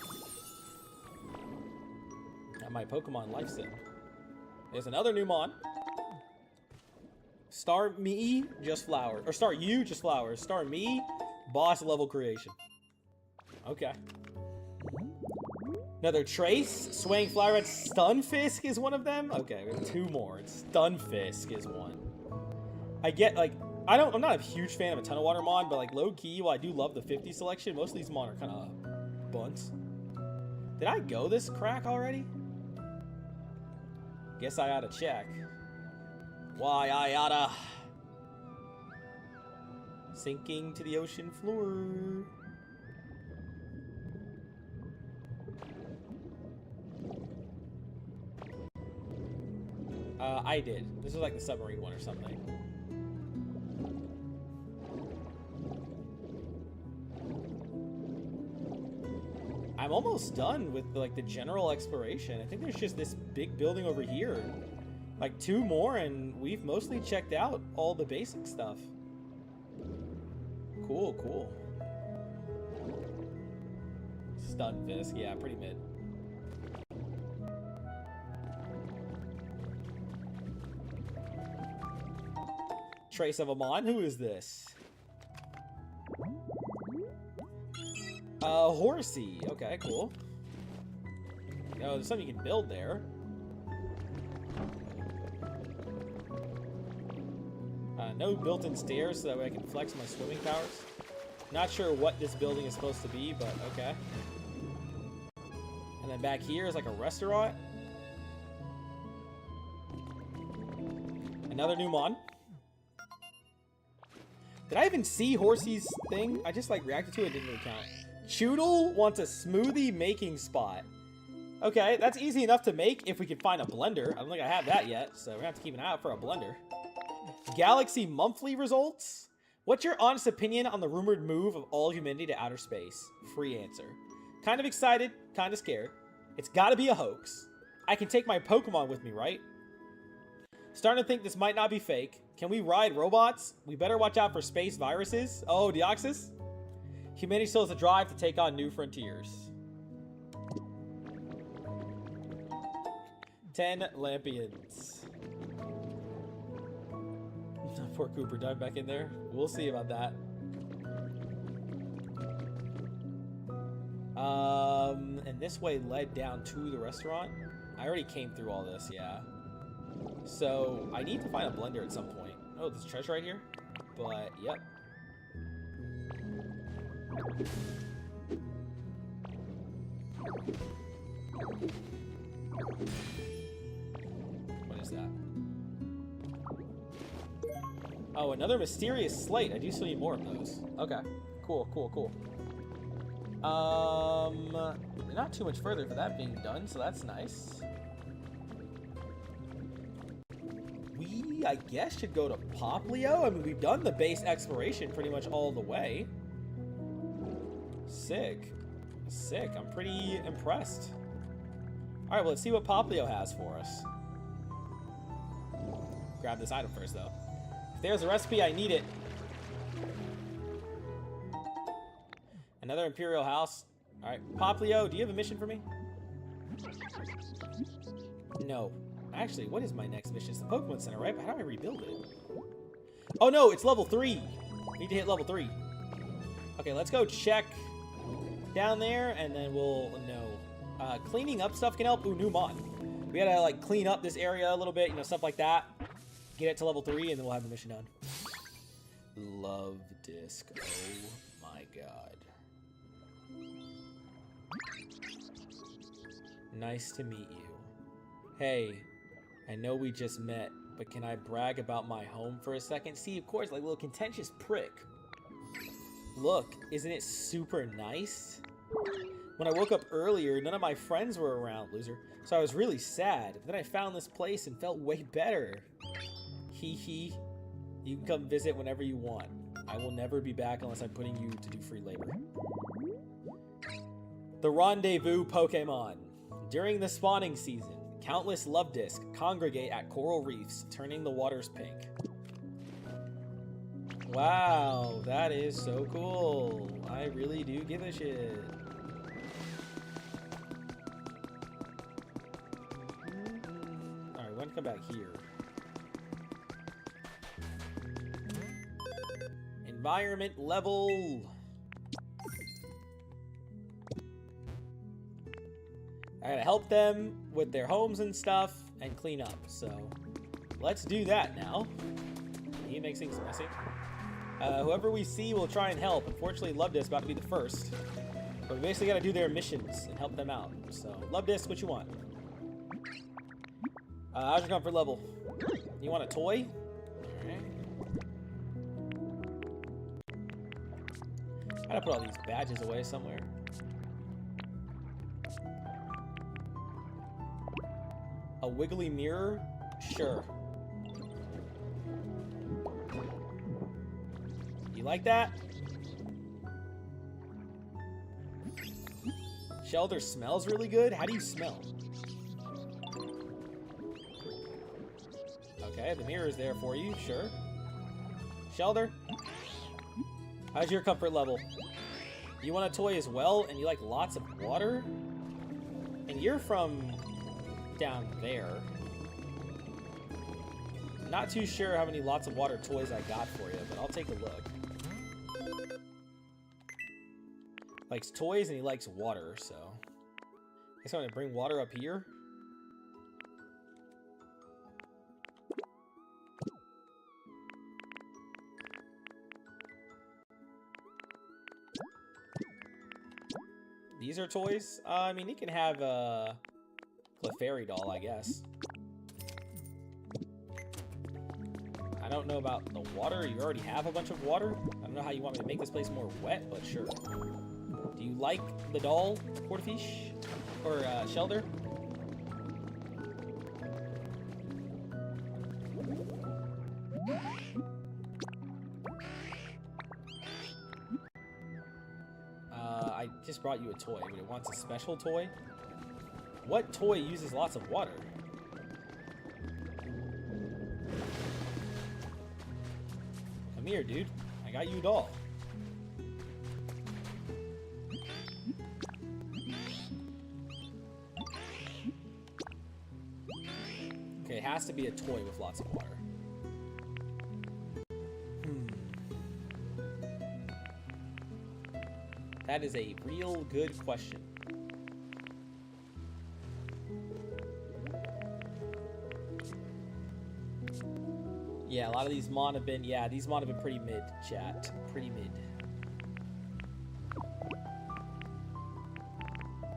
At my Pokemon life sim. There's another new Mon. Star me, just flowers. Or Star you, just flowers. Star me, boss level creation. Okay. Another Trace. Swaying Flower Bed. Stunfisk is one of them? Okay, we have two more. Stunfisk is one. I get, like, I'm not a huge fan of a ton of water mon, but like low key, while I do love the 50 selection, most of these mon are kind of bunts. Did I go this crack already? Guess I oughta check. Why I oughta. Sinking to the ocean floor. I did. This is like the submarine one or something. I'm almost done with like the general exploration. I think there's just this big building over here. Like 2 more and we've mostly checked out all the basic stuff. Cool, cool. Stunfisk, yeah, pretty mid. Trace of a mon, who is this? Horsey. Okay, cool. Oh, there's something you can build there. No built-in stairs, so that way I can flex my swimming powers. Not sure what this building is supposed to be, but okay. And then back here is like a restaurant. Another new mon. Did I even see Horsey's thing? I just like reacted to it, didn't really count. Choodle wants a smoothie making spot. Okay, that's easy enough to make if we can find a blender. I don't think I have that yet, so we're gonna have to keep an eye out for a blender. Galaxy monthly results? What's your honest opinion on the rumored move of all humanity to outer space? Free answer. Kind of excited, kind of scared. It's gotta be a hoax. I can take my Pokemon with me, right? Starting to think this might not be fake. Can we ride robots? We better watch out for space viruses. Oh, Deoxys? Humanity still has a drive to take on new frontiers. 10 Lampions. Poor Cooper, dive back in there. We'll see about that. And this way led down to the restaurant. I already came through all this, yeah. So I need to find a blender at some point. Oh, there's treasure right here. But yep. What is that? Oh, another mysterious slate. I do still need more of those. Okay. Cool, cool, cool. Not too much further for that being done, so that's nice. We, I guess, should go to Poplio. I mean, we've done the base exploration pretty much all the way. Sick. Sick. I'm pretty impressed. All right, well, let's see what Poplio has for us. Grab this item first, though. If there's a recipe, I need it. Another Imperial House. All right, Poplio, do you have a mission for me? No. Actually, what is my next mission? It's the Pokemon Center, right? But how do I rebuild it? Oh, no, it's level 3. Need to hit level 3. Okay, let's go check down there, and then we'll know. Cleaning up stuff can help. Ooh, new mon. We gotta, like, clean up this area a little bit, you know, stuff like that. Get it to level 3, and then we'll have the mission done. Love disc. Oh, my God. Nice to meet you. Hey, I know we just met, but can I brag about my home for a second? See, of course, like a little contentious prick. Look, isn't it super nice? When I woke up earlier, none of my friends were around, loser. So I was really sad. But then I found this place and felt way better. Hee hee. You can come visit whenever you want. I will never be back unless I'm putting you to do free labor. The Rendezvous Pokemon. During the spawning season, countless Lovedisc congregate at coral reefs, turning the waters pink. Wow, that is so cool. I really do give a shit. Alright, we're gonna come back here. Environment level. I gotta help them with their homes and stuff and clean up. So let's do that now. He makes things messy. Whoever we see will try and help. Unfortunately, Love Disc about to be the first. But we basically got to do their missions and help them out. So, Love Disc, what you want? How's your comfort level? You want a toy? Alright. Gotta put all these badges away somewhere. A wiggly mirror? Sure. You like that? Shelter smells really good? How do you smell? Okay, the mirror is there for you, sure. Shelter? How's your comfort level? You want a toy as well, and you like lots of water? And you're from down there. Not too sure how many lots of water toys I got for you, but I'll take a look. Likes toys and he likes water, so I guess I'm gonna bring water up here. These are toys? I mean, he can have a Clefairy doll, I guess. I don't know about the water. You already have a bunch of water. I don't know how you want me to make this place more wet, but sure. Do you like the doll, Portafiche? Or Shelter? I just brought you a toy, but it wants a special toy? What toy uses lots of water? Come here, dude. I got you a doll. Okay, it has to be a toy with lots of water. That is a real good question. Yeah, a lot of these mon have been, these mon have been pretty mid, chat. Pretty mid.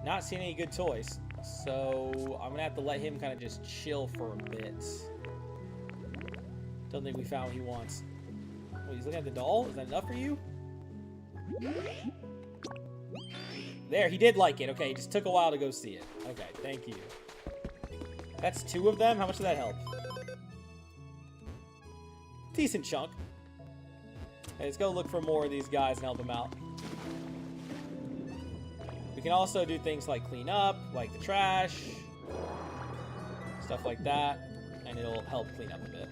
Not seeing any good toys, so I'm gonna have to let him kind of just chill for a bit. Don't think we found what he wants. Wait, he's looking at the doll? Is that enough for you? There, he did like it. Okay, it just took a while to go see it. Okay, thank you. That's 2 of them? How much did that help? Decent chunk. Okay, let's go look for more of these guys and help them out. We can also do things like clean up, like the trash, stuff like that, and it'll help clean up a bit.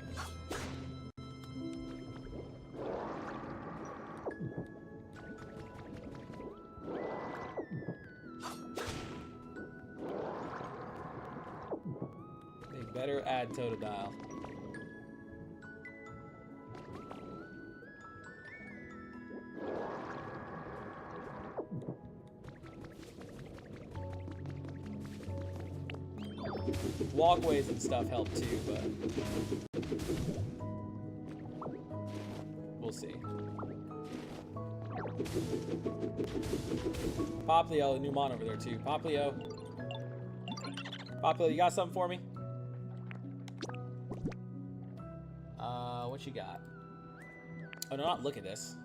They better add Totodile. Walkways and stuff help too, but we'll see. Poplio, the new mon over there too. Poplio. Poplio, you got something for me? What you got? Oh, no, not look at this.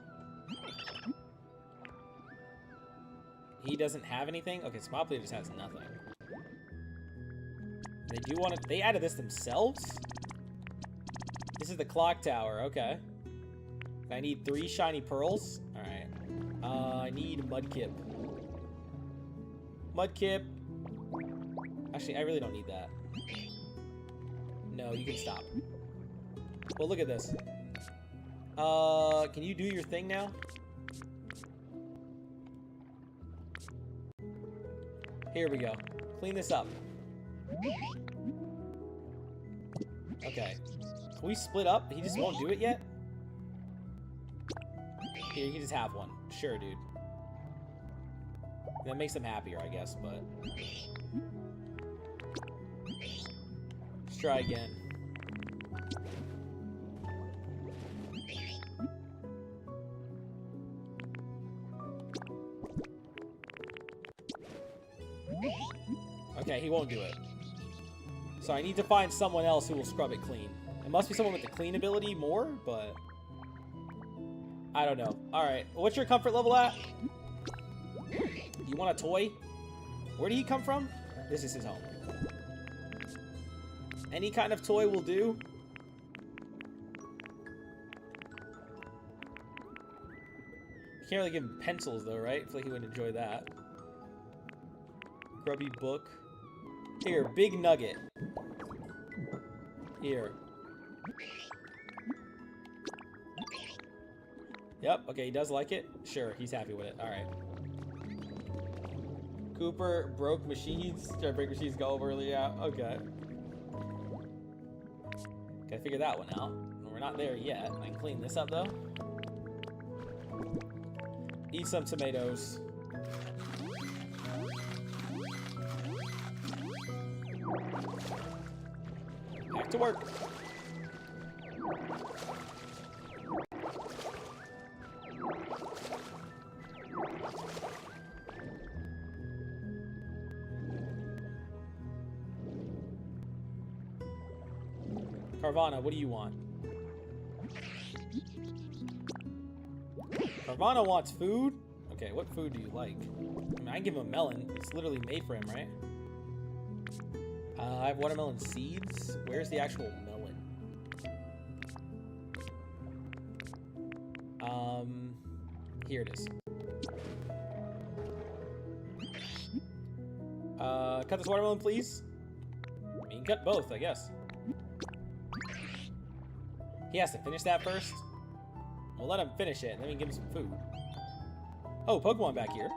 He doesn't have anything? Okay, so Poplio just has nothing. They do want to... They added this themselves? This is the clock tower. Okay. I need 3 shiny pearls. Alright. I need Mudkip. Mudkip. Actually, I really don't need that. No, you can stop. Well, look at this. Can you do your thing now? Here we go. Clean this up. Okay. Can we split up? He just won't do it yet? Here, you can just have one. Sure, dude. That makes him happier, I guess, but... Let's try again. Okay, he won't do it. So I need to find someone else who will scrub it clean. It must be someone with the clean ability more, but I don't know. Alright, what's your comfort level at? You want a toy? Where did he come from? This is his home. Any kind of toy will do. Can't really give him pencils though, right? I feel like he wouldn't enjoy that. Grubby book. Here, big nugget. Here. Yep, okay, he does like it. Sure, he's happy with it. Alright. Cooper broke machines. Try to break machines, go over early. Yeah, okay. Gotta figure that one out. We're not there yet. I can clean this up though. Eat some tomatoes. Back to work. Carvana, what do you want? Carvana wants food? Okay, what food do you like? I mean, I can give him a melon. It's literally made for him, right? I have watermelon seeds. Where's the actual melon? Here it is. Cut this watermelon, please. I mean, cut both, I guess. He has to finish that first. We'll let him finish it, and then we can give him some food. Oh, Pokemon back here.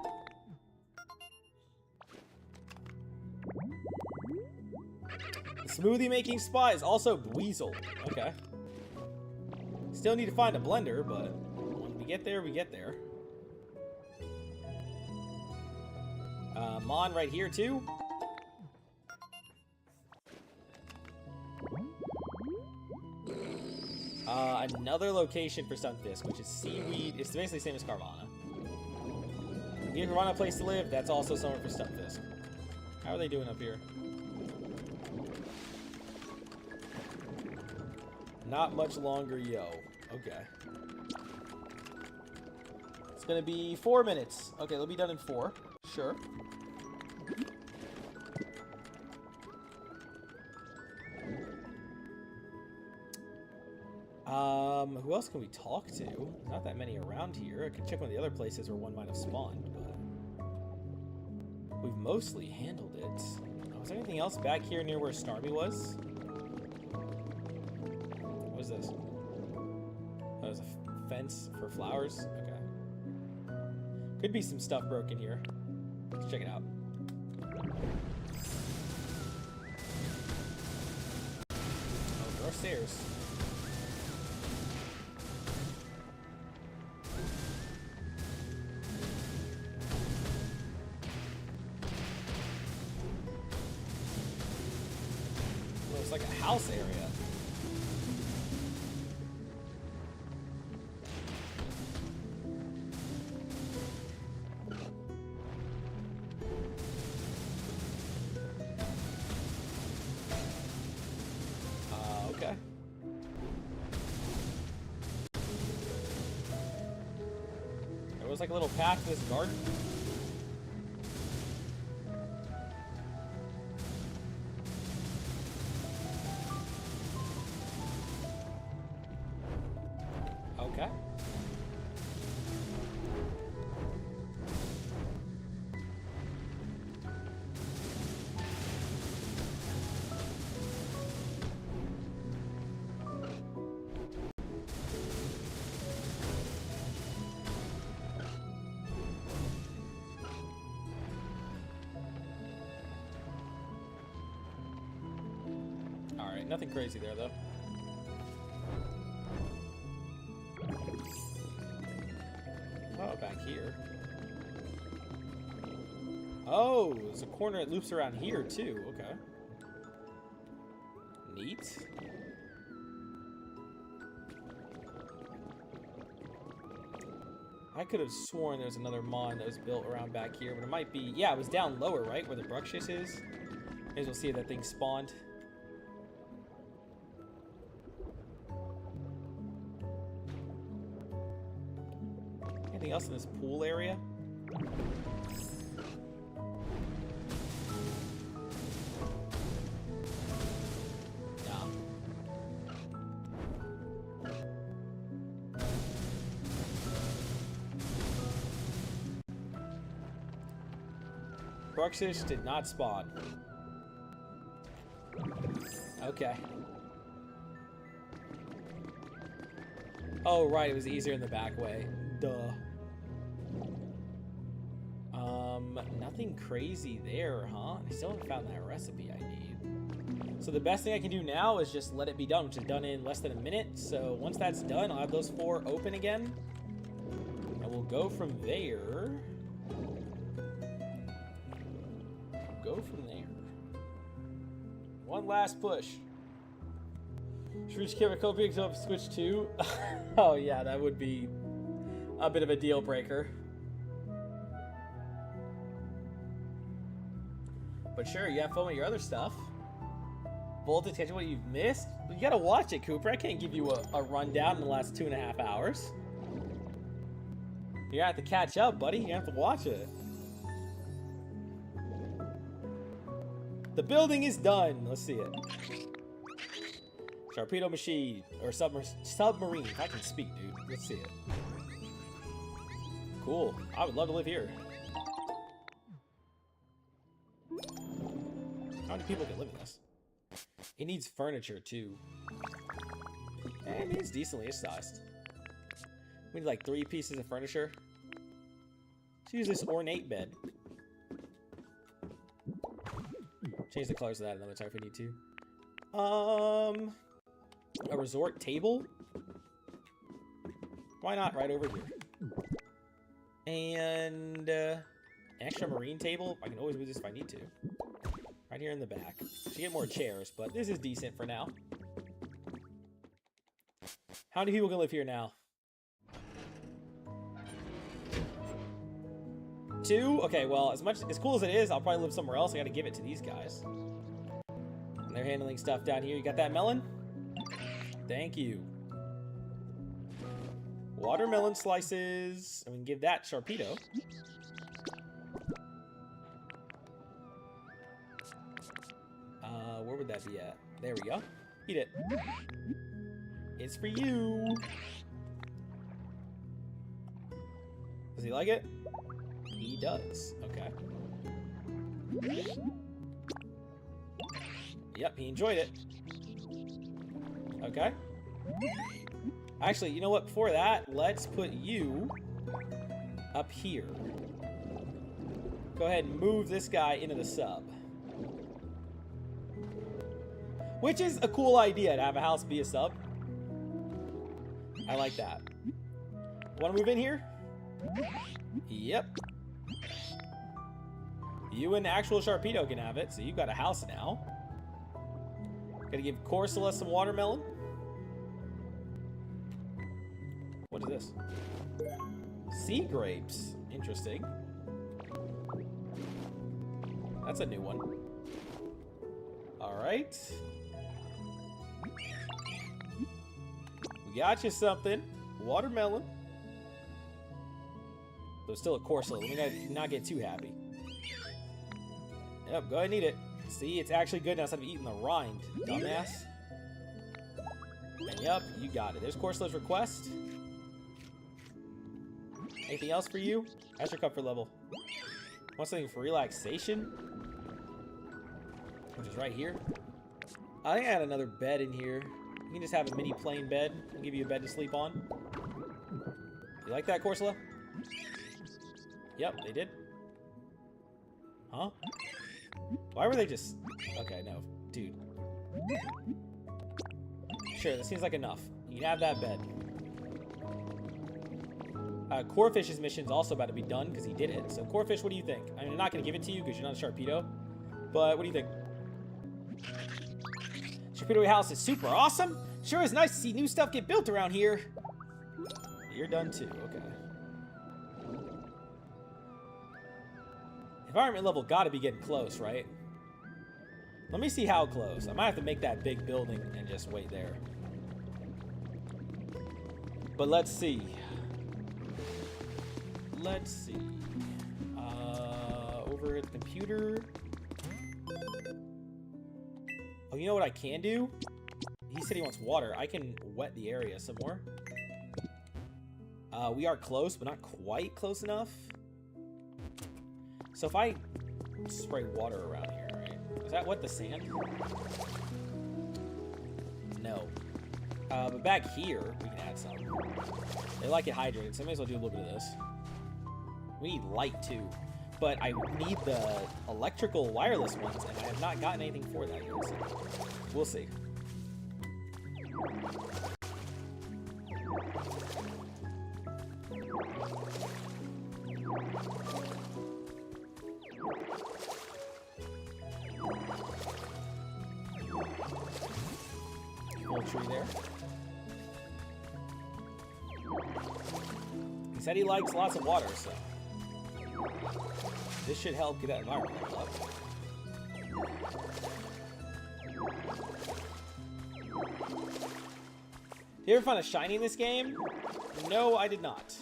The smoothie making spot is also Weasel. Okay. Still need to find a blender, but when we get there, we get there. Mon right here, too. Another location for Stunfisk, which is seaweed. It's basically the same as Carvana. Give Carvana a place to live, that's also somewhere for Stunfisk. How are they doing up here? Not much longer, yo. Okay. It's gonna be 4 minutes. Okay, they'll be done in 4. Sure. Who else can we talk to? Not that many around here. I could check one of the other places where one might have spawned, but we've mostly handled it. Was there anything else back here near where Starmie was? What is this? Oh, there's a fence for flowers? Okay. Could be some stuff broken here. Let's check it out. Oh, there are stairs. Like a house area. Okay. There was like a little path to this garden. Okay. All right, nothing crazy there though. Oh, back here. Oh, there's a corner that loops around here, too. Okay. Neat. I could have sworn there's another mon that was built around back here, but it might be... Yeah, it was down lower, right? Where the Bruxish is? May as well see if that thing spawned. Anything else in this pool area? Bruxish did not spawn. Okay. Oh, right, it was easier in the back way. Duh. Nothing crazy there, huh? I still haven't found that recipe I need. So the best thing I can do now is just let it be done, which is done in less than a minute. So once that's done, I'll have those 4 open again. And we'll go from there. One last push. Should we just give a Pokopia to Switch 2? Oh yeah, that would be a bit of a deal breaker. But sure, you have fun with your other stuff. Voltage, catch what you've missed? You gotta watch it, Cooper. I can't give you a rundown in the last 2.5 hours. You have to catch up, buddy. You have to watch it. The building is done. Let's see it. Torpedo machine. Or submarine. If I can speak, dude. Let's see it. Cool. I would love to live here. How many people can live in this? It needs furniture, too. I mean, it's decently sized. We need like 3 pieces of furniture. Let's use this ornate bed. Change the colors of that another time if we need to. A resort table? Why not right over here? And an extra marine table. I can always move this if I need to. Right here in the back. Should get more chairs, but this is decent for now. How many people can live here now? 2? Okay, well, as cool as it is, I'll probably live somewhere else. I gotta give it to these guys. And they're handling stuff down here. You got that melon? Thank you. Watermelon slices. And we can give that Sharpedo. Where would that be at? There we go. Eat it. It's for you. Does he like it? He does. Okay. Yep, he enjoyed it. Okay. Actually, you know what? Before that, let's put you up here. Go ahead and move this guy into the sub. Which is a cool idea, to have a house be a sub. I like that. Want to move in here? Yep. You and the actual Sharpedo can have it, so you've got a house now. Gotta give Corsola some watermelon. What is this? Sea grapes. Interesting. That's a new one. Alright. We got you something. Watermelon. But still a Corsola. Let me not get too happy. Yep, go ahead and eat it. See, it's actually good now instead of eating the rind, dumbass. And yep, you got it. There's Corsola's request. Anything else for you? How's your comfort level? Want something for relaxation? Which is right here. I think I had another bed in here. You can just have a mini plain bed. I'll give you a bed to sleep on. You like that, Corsola? Yep, they did. Huh? Why were they just... Okay, no. Dude. Sure, that seems like enough. You can have that bed. Corefish's mission's also about to be done because he did it. So, Corefish, what do you think? I mean, I'm not going to give it to you because you're not a Sharpedo. But, what do you think? Sharpedo house is super awesome. Sure is nice to see new stuff get built around here. You're done too. Okay. Environment level gotta be getting close, right? Let me see how close. I might have to make that big building and just wait there. But let's see. Let's see. Over at the computer. Oh, you know what I can do? He said he wants water. I can wet the area some more. We are close, but not quite close enough. So if I spray water around here, right? Does that wet the sand? No. But back here, we can add some. They like it hydrated, so I may as well do a little bit of this. We need light, too. But I need the electrical wireless ones, and I have not gotten anything for that yet, so we'll see. Full tree there. He said he likes lots of water, so this should help get that environment level up. Did you ever find a shiny in this game? No, I did not.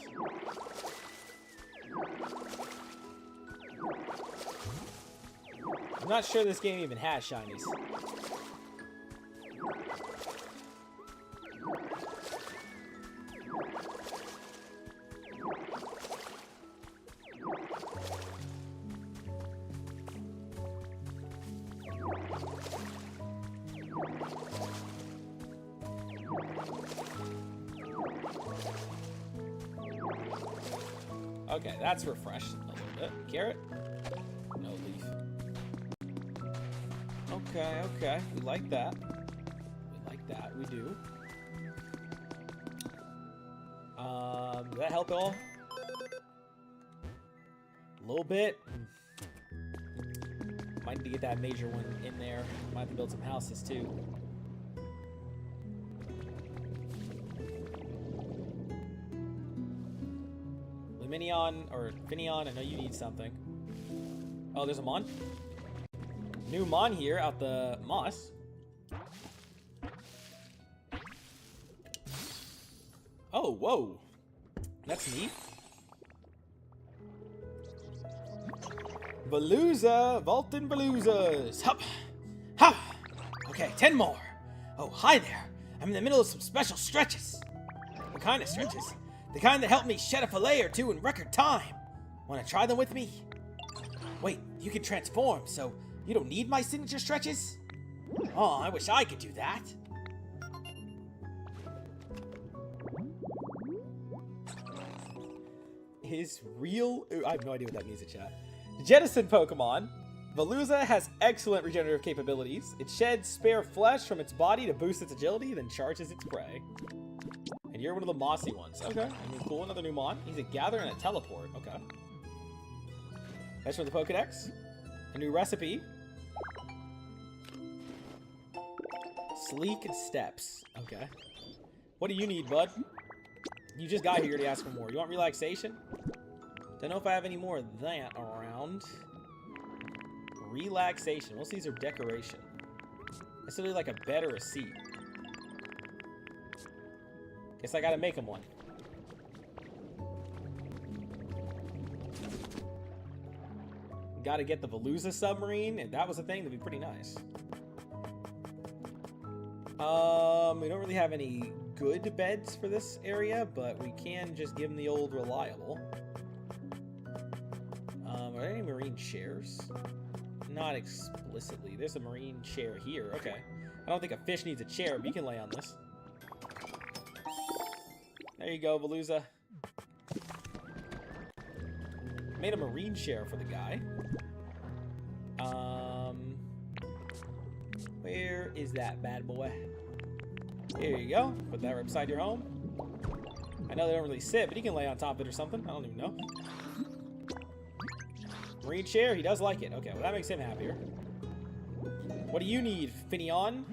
I'm not sure this game even has shinies. Okay, that's refreshed a little bit. Carrot? No leaf. Okay, okay. We like that. We like that. We do. Did that help at all? A little bit. Might need to get that major one in there. Might have to build some houses too. Minion, or Finion, I know you need something. Oh, there's a Mon? New Mon here out the moss. Oh, whoa. That's neat. Veluza, Vaultin Veluzas. Hup, hup. Okay, 10 more. Oh, hi there. I'm in the middle of some special stretches. What kind of stretches? The kind that helped me shed a fillet or two in record time. Want to try them with me? Wait, you can transform, so you don't need my signature stretches? Oh, I wish I could do that. His real... Ooh, I have no idea what that means in chat. Jettison Pokemon. Veluza has excellent regenerative capabilities. It sheds spare flesh from its body to boost its agility, then charges its prey. And you're one of the mossy ones. Okay. I mean, cool. Another new Mon. He's a gather and a teleport. Okay. That's from the Pokedex. A new recipe. Sleek steps. Okay. What do you need, bud? You just got here. You already asked for more. You want relaxation? Don't know if I have any more of that around. Relaxation. Most of these are decoration. It's really like a bed or a seat. Guess I gotta make him one. Gotta get the Veluza submarine. If that was a thing, that'd be pretty nice. We don't really have any good beds for this area, but we can just give them the old reliable. Are there any marine chairs? Not explicitly. There's a marine chair here. Okay. I don't think a fish needs a chair, but you can lay on this. There you go, Veluza. Made a marine chair for the guy. Where is that bad boy? Here you go. Put that right beside your home. I know they don't really sit, but he can lay on top of it or something. I don't even know. Marine chair, he does like it. Okay, well that makes him happier. What do you need, Finion?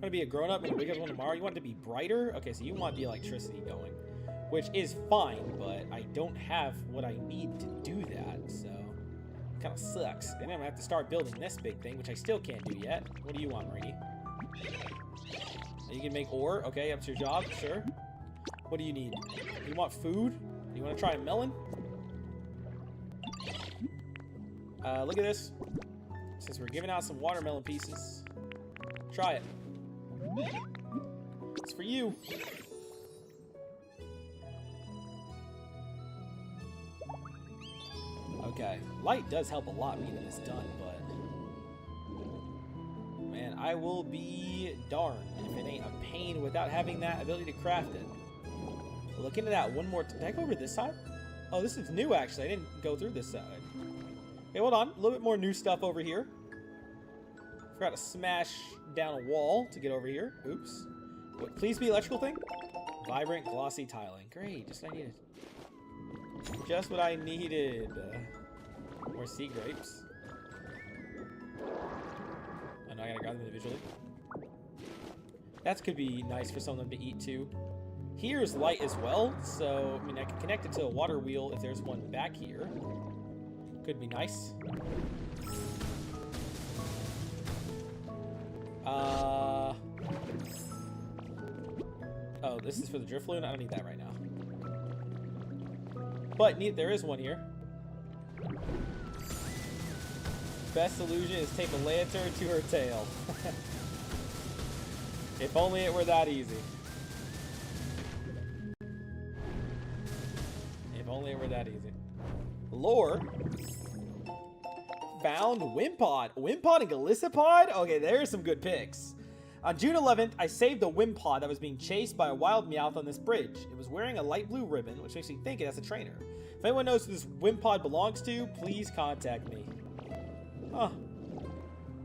Want to be a grown-up and wake up one tomorrow? You want it to be brighter? Okay, so you want the electricity going, which is fine, but I don't have what I need to do that, so Kind of sucks. Then I'm gonna have to start building this big thing, which I still can't do yet. What do you want, Rainy? You can make ore. Okay, up to your job. Sure. What do you need? You want food? You want to try a melon? Look at this. Since we're giving out some watermelon pieces, try it. It's for you. Okay, light does help a lot getting this done, but man, I will be darned if it ain't a pain without having that ability to craft it. Look into that one more. Did I go over this side? Oh, this is new actually. I didn't go through this side. Okay, hold on. A little bit more new stuff over here. Forgot to smash down a wall to get over here. Oops. What, please be electrical thing? Vibrant glossy tiling. Great, just what I needed. Just what I needed. More sea grapes. Oh no, I gotta grab them individually. That could be nice for some of them to eat too. Here's light as well, so I mean I can connect it to a water wheel if there's one back here. Could be nice. Oh, this is for the drift balloon? I don't need that right now. But there is one here. Best solution is tape a lantern to her tail. If only it were that easy. If only it were that easy. Lore. Found Wimpod. Wimpod and Galissapod? Okay, there's some good picks. On June 11th, I saved a Wimpod that was being chased by a wild Meowth on this bridge. It was wearing a light blue ribbon, which makes me think it has a trainer. If anyone knows who this Wimpod belongs to, please contact me. Huh.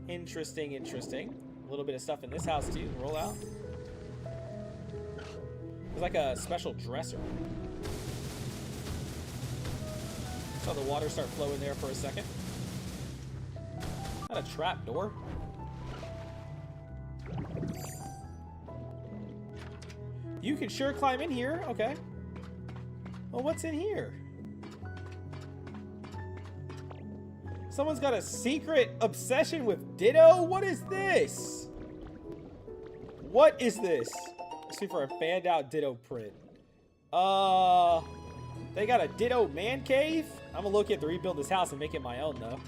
Interesting, interesting. A little bit of stuff in this house too. Roll out. It's like a special dresser. Saw the water start flowing there for a second. Not a trap door. You can sure climb in here. Okay. Well, what's in here? Someone's got a secret obsession with Ditto? What is this? What is this? Let's see for a fanned out Ditto print. They got a Ditto man cave? I'm gonna look at to rebuild this house and make it my own though.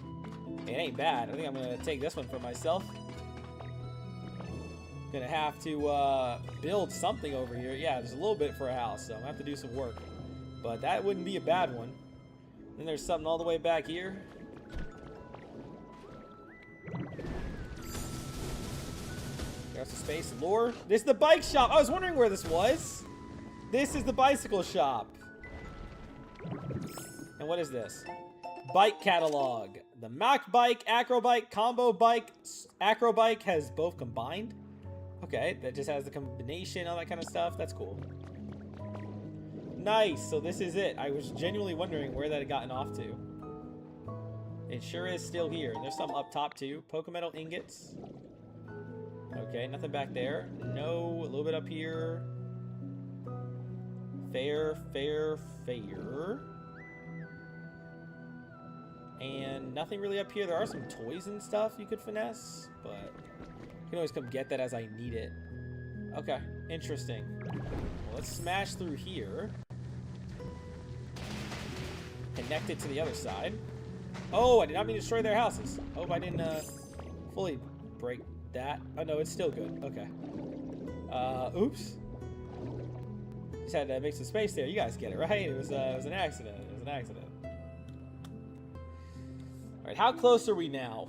It ain't bad. I think I'm gonna take this one for myself. Gonna have to build something over here. Yeah, there's a little bit for a house, so I'm gonna have to do some work. But that wouldn't be a bad one. Then there's something all the way back here. There's some space. Lore. This is the bike shop. I was wondering where this was. This is the bicycle shop. And what is this? Bike catalog. The Mac bike, Acro bike, combo bike, Acro bike has both combined. Okay, that just has the combination, all that kind of stuff. That's cool. Nice. So this is it. I was genuinely wondering where that had gotten off to. It sure is still here. There's some up top too. Pokemetal ingots. Okay, nothing back there. No, a little bit up here. Fair. And nothing really up here. There are some toys and stuff you could finesse, but you can always come get that as I need it. Okay, interesting. Well, let's smash through here. Connect it to the other side. Oh, I did not mean to destroy their houses. Hope I didn't fully break that. Oh no, it's still good. Okay. Oops. Just had to make some space there. You guys get it, right? It was an accident. It was an accident. All right, how close are we now?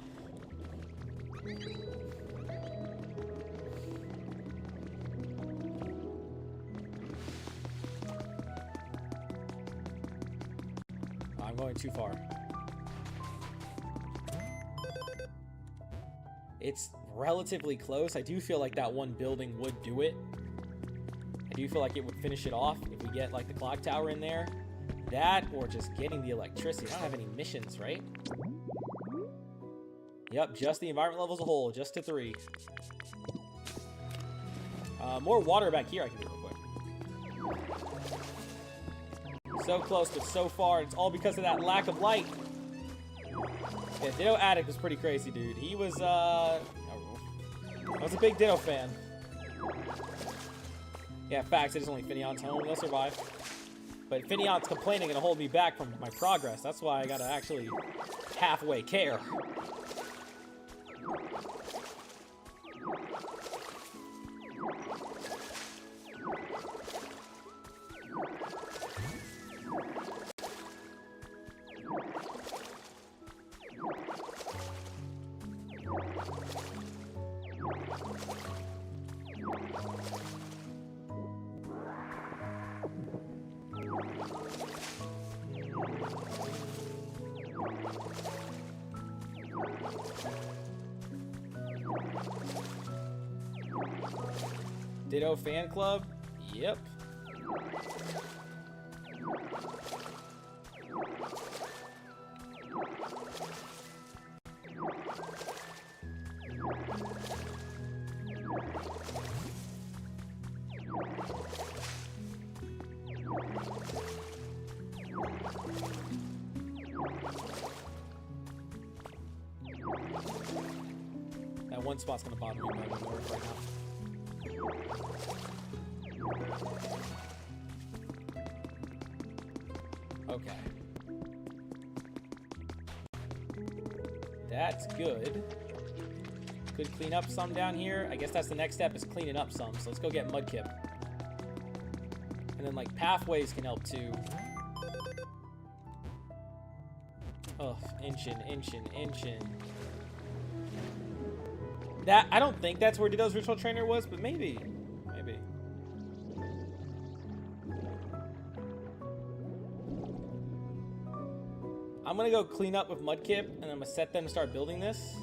I'm going too far. It's relatively close. I do feel like that one building would do it. I do feel like it would finish it off if we get like the clock tower in there. That or just getting the electricity. I don't have any missions, right? Yep, just the environment level as a whole, just to 3. More water back here I can do real quick. So close, but so far. It's all because of that lack of light. Yeah, Ditto Addict was pretty crazy, dude. He was, I was a big Ditto fan. Yeah, facts, it is only Finneon's home. They'll survive. But Finneon's complaining and hold me back from my progress. That's why I gotta actually halfway care. Ditto fan club? Yep. That one spot's gonna bother me right now. Okay. That's good. Could clean up some down here. I guess that's the next step, is cleaning up some. So let's go get Mudkip. And then, like, pathways can help too. Oh, inchin. That, I don't think that's where Ditto's virtual trainer was, but maybe. Maybe. I'm gonna go clean up with Mudkip, and I'm gonna set them to start building this.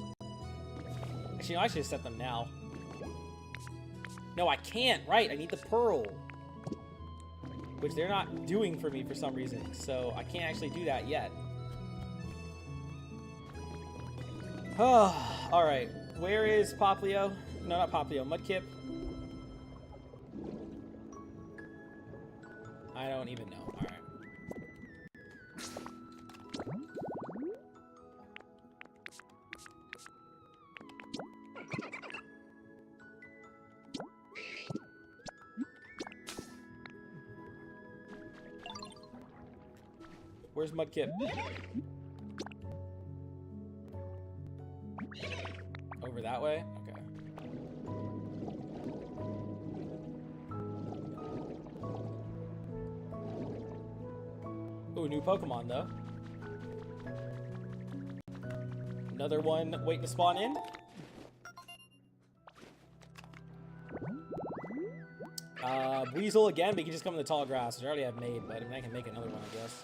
Actually, no, I should set them now. No, I can't, right? I need the pearl. Which they're not doing for me for some reason, so I can't actually do that yet. Oh, alright. Where is Poplio? No, not Poplio. Mudkip. I don't even know. Alright. Where's Mudkip? Over that way? Okay. Ooh, new Pokemon, though. Another one waiting to spawn in. Weasel again, but he can just come in the tall grass, which I already have made, but I mean, I can make another one, I guess.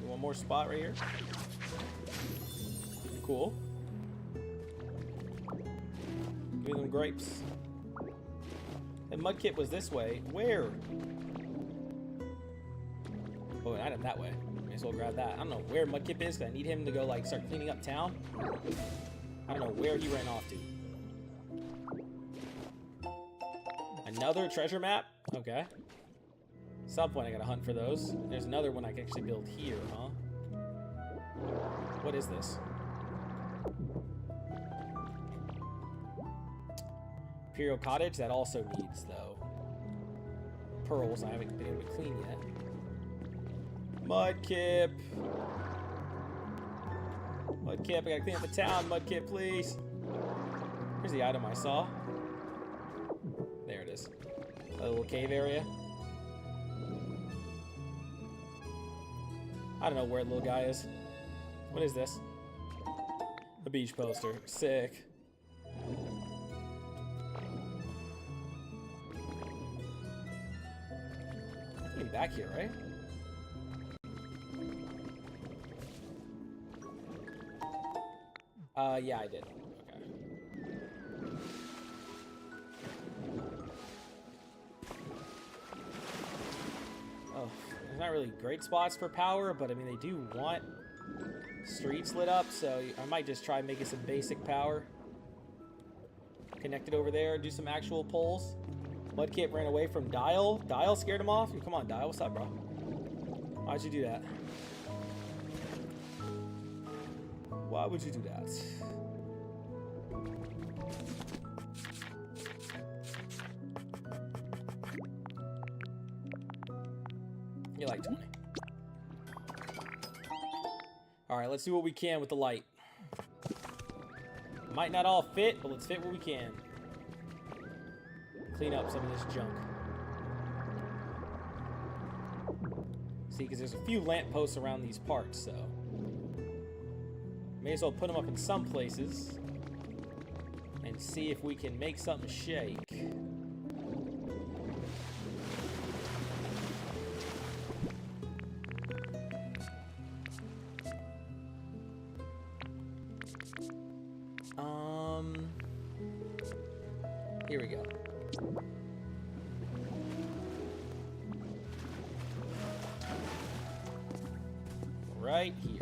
One more spot right here. Cool. Give me them grapes. And Mudkip was this way. Where? Oh, an item that way. May as well grab that. I don't know where Mudkip is, because I need him to go, like, start cleaning up town. I don't know where he ran off to. Another treasure map? Okay. At some point I gotta hunt for those. There's another one I can actually build here, huh? What is this? Imperial Cottage? That also needs, though, pearls I haven't been able to clean yet. Mudkip! Mudkip, I gotta clean up the town, Mudkip, please! Here's the item I saw. There it is. A little cave area. I don't know where the little guy is. What is this? A beach poster. Sick. Getting back here, right? Yeah, I did. Okay. Oh, there's not really great spots for power, but I mean, they do want streets lit up, so I might just try making some basic power. Connect it over there, do some actual poles. Mudkip ran away from Dial. Dial scared him off? Come on, Dial. What's up, bro? Why'd you do that? Why would you do that? You like 20. Alright, let's do what we can with the light. Might not all fit, but let's fit what we can. Clean up some of this junk. See, because there's a few lampposts around these parts, so... May as well put them up in some places. And see if we can make something shake. Here we go. Right here.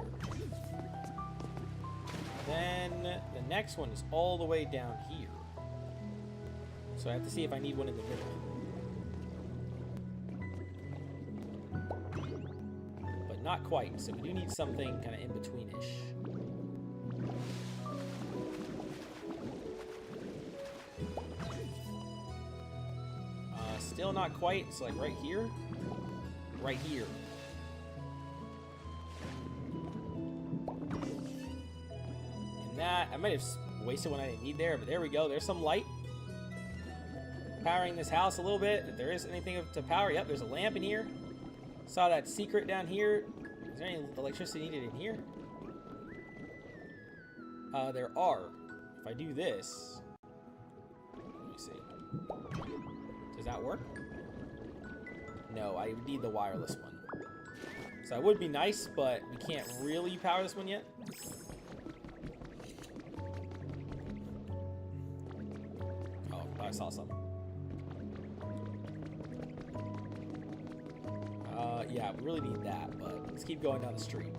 Then the next one is all the way down here. So I have to see if I need one in the middle. But not quite, so we do need something kind of in between-ish. Still not quite. It's like right here. Right here. And that, I might have wasted one I didn't need there, but there we go. There's some light. Powering this house a little bit. If there is anything to power, yep, there's a lamp in here. Saw that secret down here. Is there any electricity needed in here? There are. If I do this, let me see. Does that work? No, I need the wireless one. So that would be nice, but we can't really power this one yet. Oh, I saw something. Yeah, we really need that, but let's keep going down the street.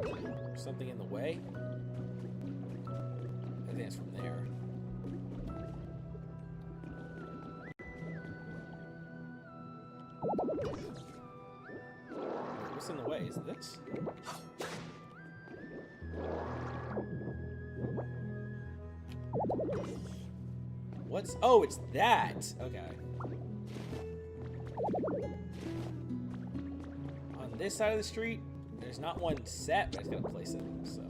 There's something in the way. I think it's from there. What's in the way? Is it this? What's... Oh, it's that! Okay. On this side of the street, there's not one set, but I just gotta place it, so...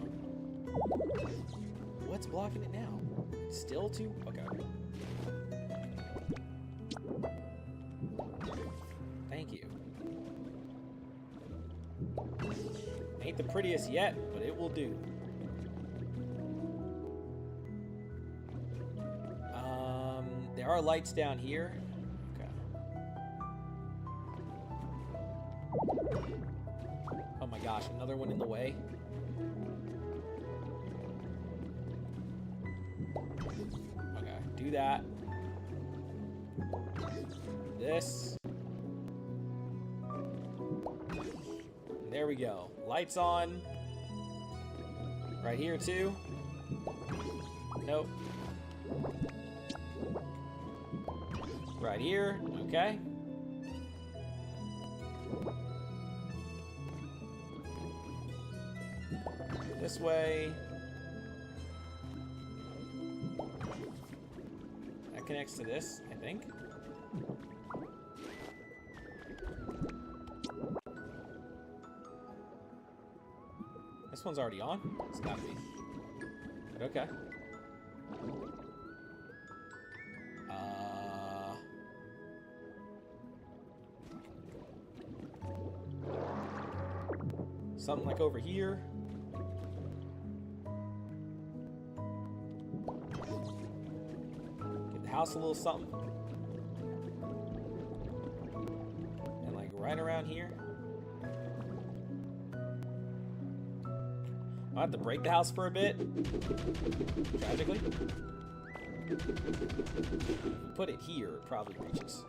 What's blocking it now? It's still two? Okay. Thank you. Ain't the prettiest yet, but it will do. There are lights down here. Okay. Oh my gosh, another one in the way. Okay, do that. This. There we go. Lights on. Right here too. Nope. Right here. Okay. This way. That connects to this, I think. This one's already on? It's gotta be. But okay. Something like over here. Get the house a little something. And like right around here. I'll have to break the house for a bit. Tragically. If we put it here, it probably reaches.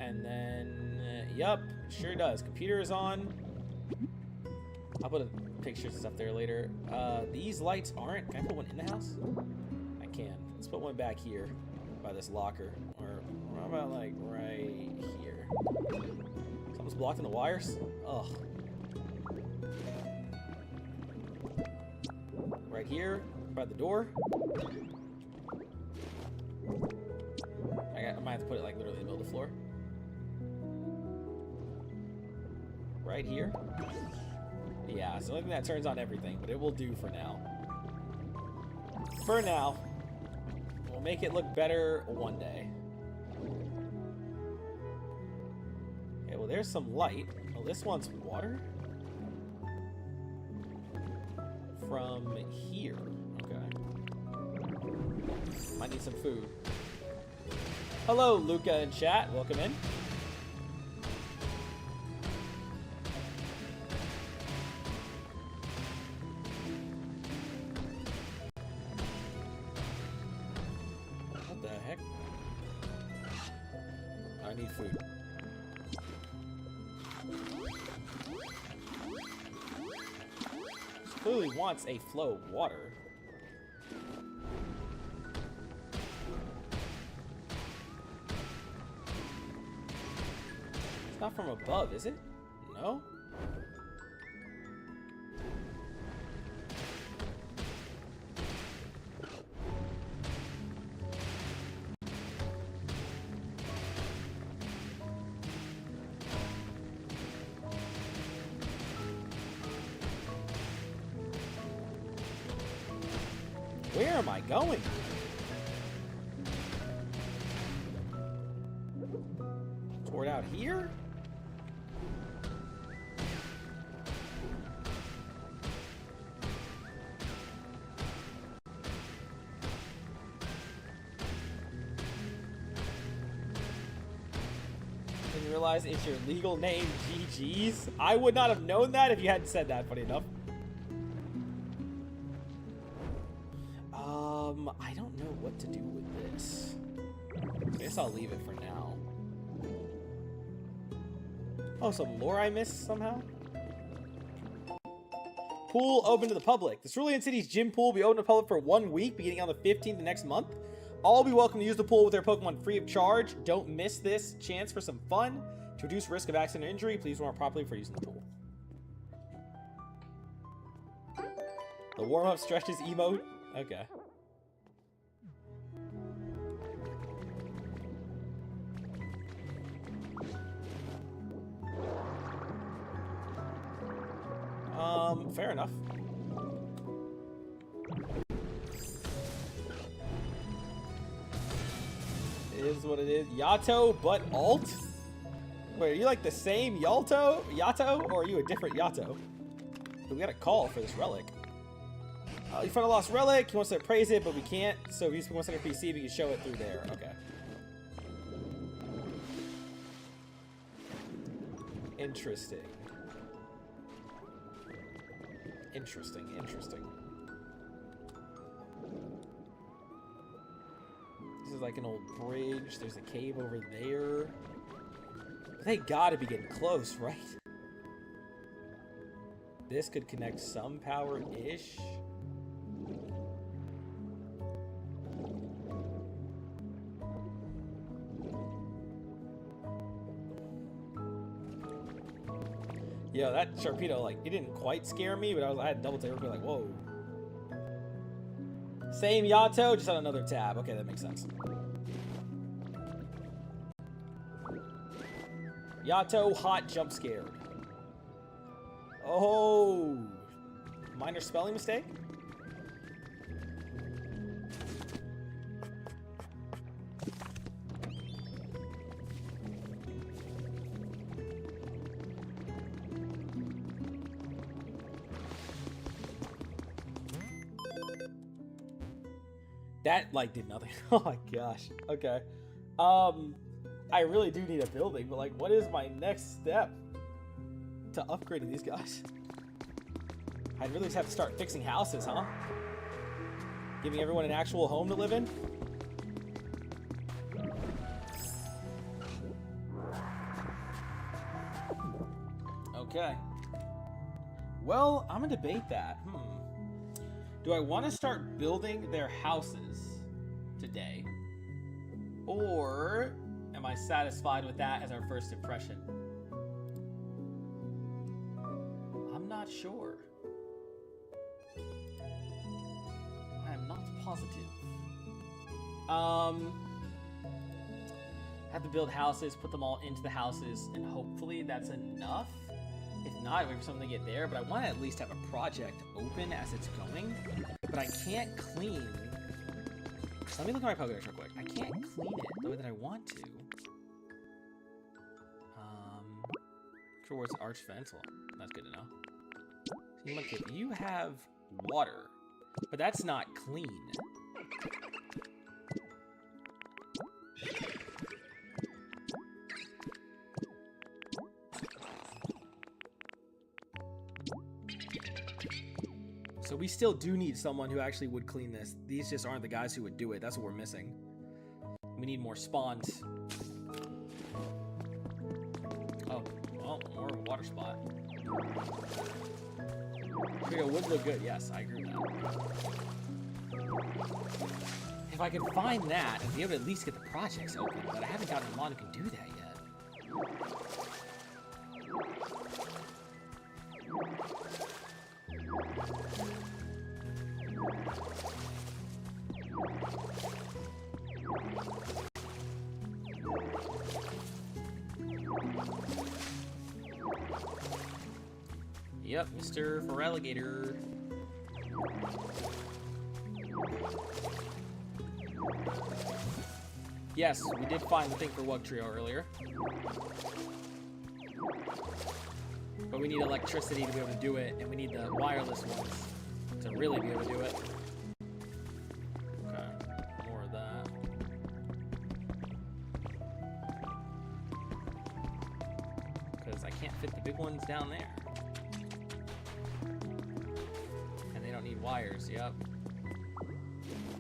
And then, yup, sure does. Computer is on. I'll put a pictures and stuff there later. These lights aren't. Can I put one in the house? I can. Let's put one back here by this locker. Or how about like right here? Something's blocking the wires? Ugh. Right here by the door. I might have to put it like literally in the middle of the floor. Right here. Yeah, it's the only thing that turns on everything, but it will do for now. For now. We'll make it look better one day. Okay, well there's some light. Oh, this wants water? From here. Okay. Might need some food. Hello, Luca in chat. Welcome in. What the heck? I need food. She clearly wants a flow of water. Not from above, is it? No? Where am I going? Toward out here? Realize it's your legal name, GG's. I would not have known that if you hadn't said that, funny enough. I don't know what to do with this. I guess I'll leave it for now. Oh, some lore I missed somehow? Pool open to the public. The Cerulean City's gym pool will be open to the public for 1 week, beginning on the 15th of next month. All will be welcome to use the pool with their Pokemon free of charge. Don't miss this chance for some fun. To reduce risk of accident or injury, please warm up properly for using the pool. The warm-up stretches emote? Okay. Fair enough. It is what it is. Yato, but alt? Wait, are you like the same Yato, or are you a different Yato? We got a call for this relic. You found a lost relic. He wants to praise it, but we can't. So he wants on our PC, we can show it through there. Okay. Interesting. Interesting, interesting. This is like an old bridge. There's a cave over there. But they gotta be getting close, right? This could connect some power-ish. Yo, that Sharpedo, like, it didn't quite scare me, but I had double take. Like, whoa. Same Yato, just on another tab. Okay, that makes sense. Yato, hot jump scared. Oh. Minor spelling mistake? That, like, did nothing. Oh my gosh. Okay. I really do need a building, but, like, what is my next step to upgrading these guys? I'd really just have to start fixing houses, huh? Giving everyone an actual home to live in? Okay. Well, I'm gonna debate that. Do I want to start building their houses today? Or am I satisfied with that as our first impression? I'm not sure. I am not positive. Have to build houses, put them all into the houses, and hopefully that's enough. If not, I wait for something to get there, but I want to at least have a project open as it's going. But I can't clean. Let me look at my Pokédex real quick. I can't clean it the way that I want to. Towards an arch fence. Well, that's good to know. See, look, if you have water, but that's not clean. So we still do need someone who actually would clean this. These just aren't the guys who would do it. That's what we're missing. We need more spawns. Oh, well, more of a water spot. Trio would look good. Yes, I agree with that. If I could find that and be able to at least get the projects open, but I haven't gotten a mod who can do that yet. Yep, Mr. Feraligator. Yes, we did find the thing for Wug Trio earlier. But we need electricity to be able to do it, and we need the wireless ones to really be able to do it. Okay, more of that. Because I can't fit the big ones down there. And they don't need wires, yep.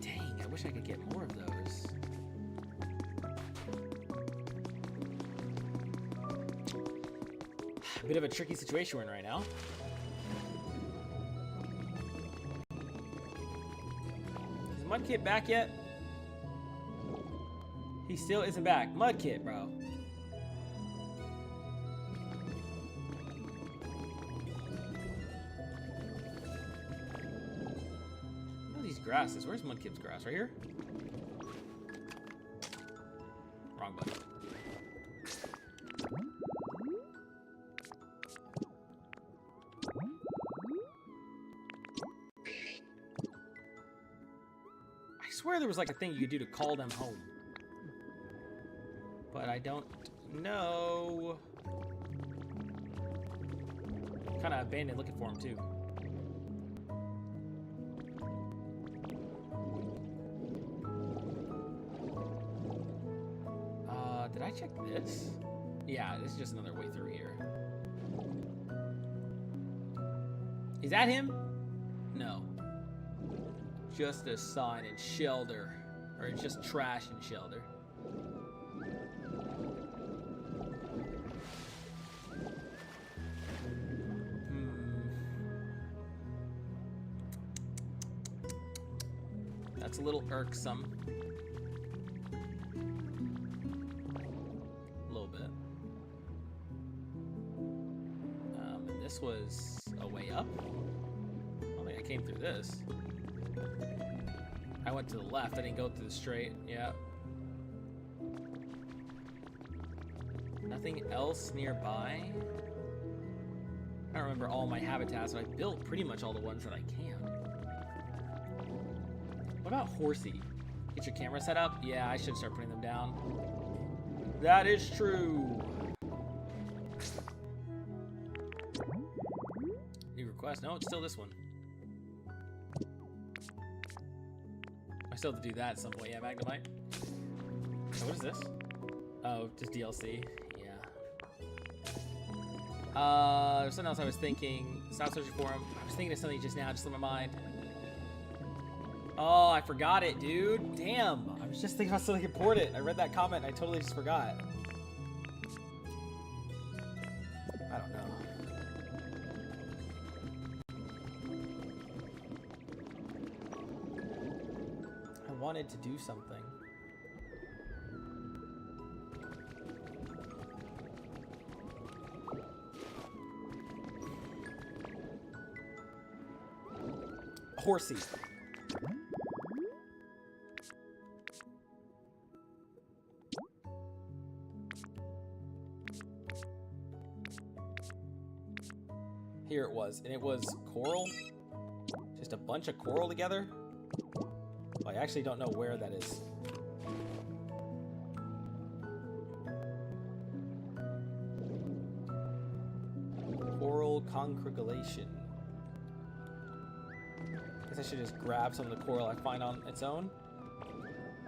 Dang, I wish I could get more of those. A bit of a tricky situation we're in right now. Is Mudkip back yet? He still isn't back. Mudkip, bro. What are these grasses? Where's Mudkip's grass? Right here? Wrong button. I swear there was like a thing you could do to call them home. But I don't know. Kind of abandoned looking for him too. Did I check this? Yeah, this is just another way through here. Is that him? No. Just a sign and shelter. Or it's just trash and shelter. That's a little irksome. A little bit. And this was a way up. I don't think I came through this. I went to the left. I didn't go through the straight. Yeah. Nothing else nearby. I don't remember all my habitats, but I built pretty much all the ones that I can. What about Horsey? Get your camera set up? Yeah, I should start putting them down. That is true. New request? No, it's still this one. I still have to do that at some point. Yeah, Magnemite. So what is this? Oh, just DLC. Yeah. There's something else I was thinking. Stop searching for him. I was thinking of something just now, just in my mind. Oh, I forgot it, dude. Damn. I was just thinking about something important. I read that comment and I totally just forgot. I don't know. wanted to do something. Horsey. Here it was, and it was coral. Just a bunch of coral together. Well, I actually don't know where that is. Coral congregation. Guess I should just grab some of the coral I find on its own.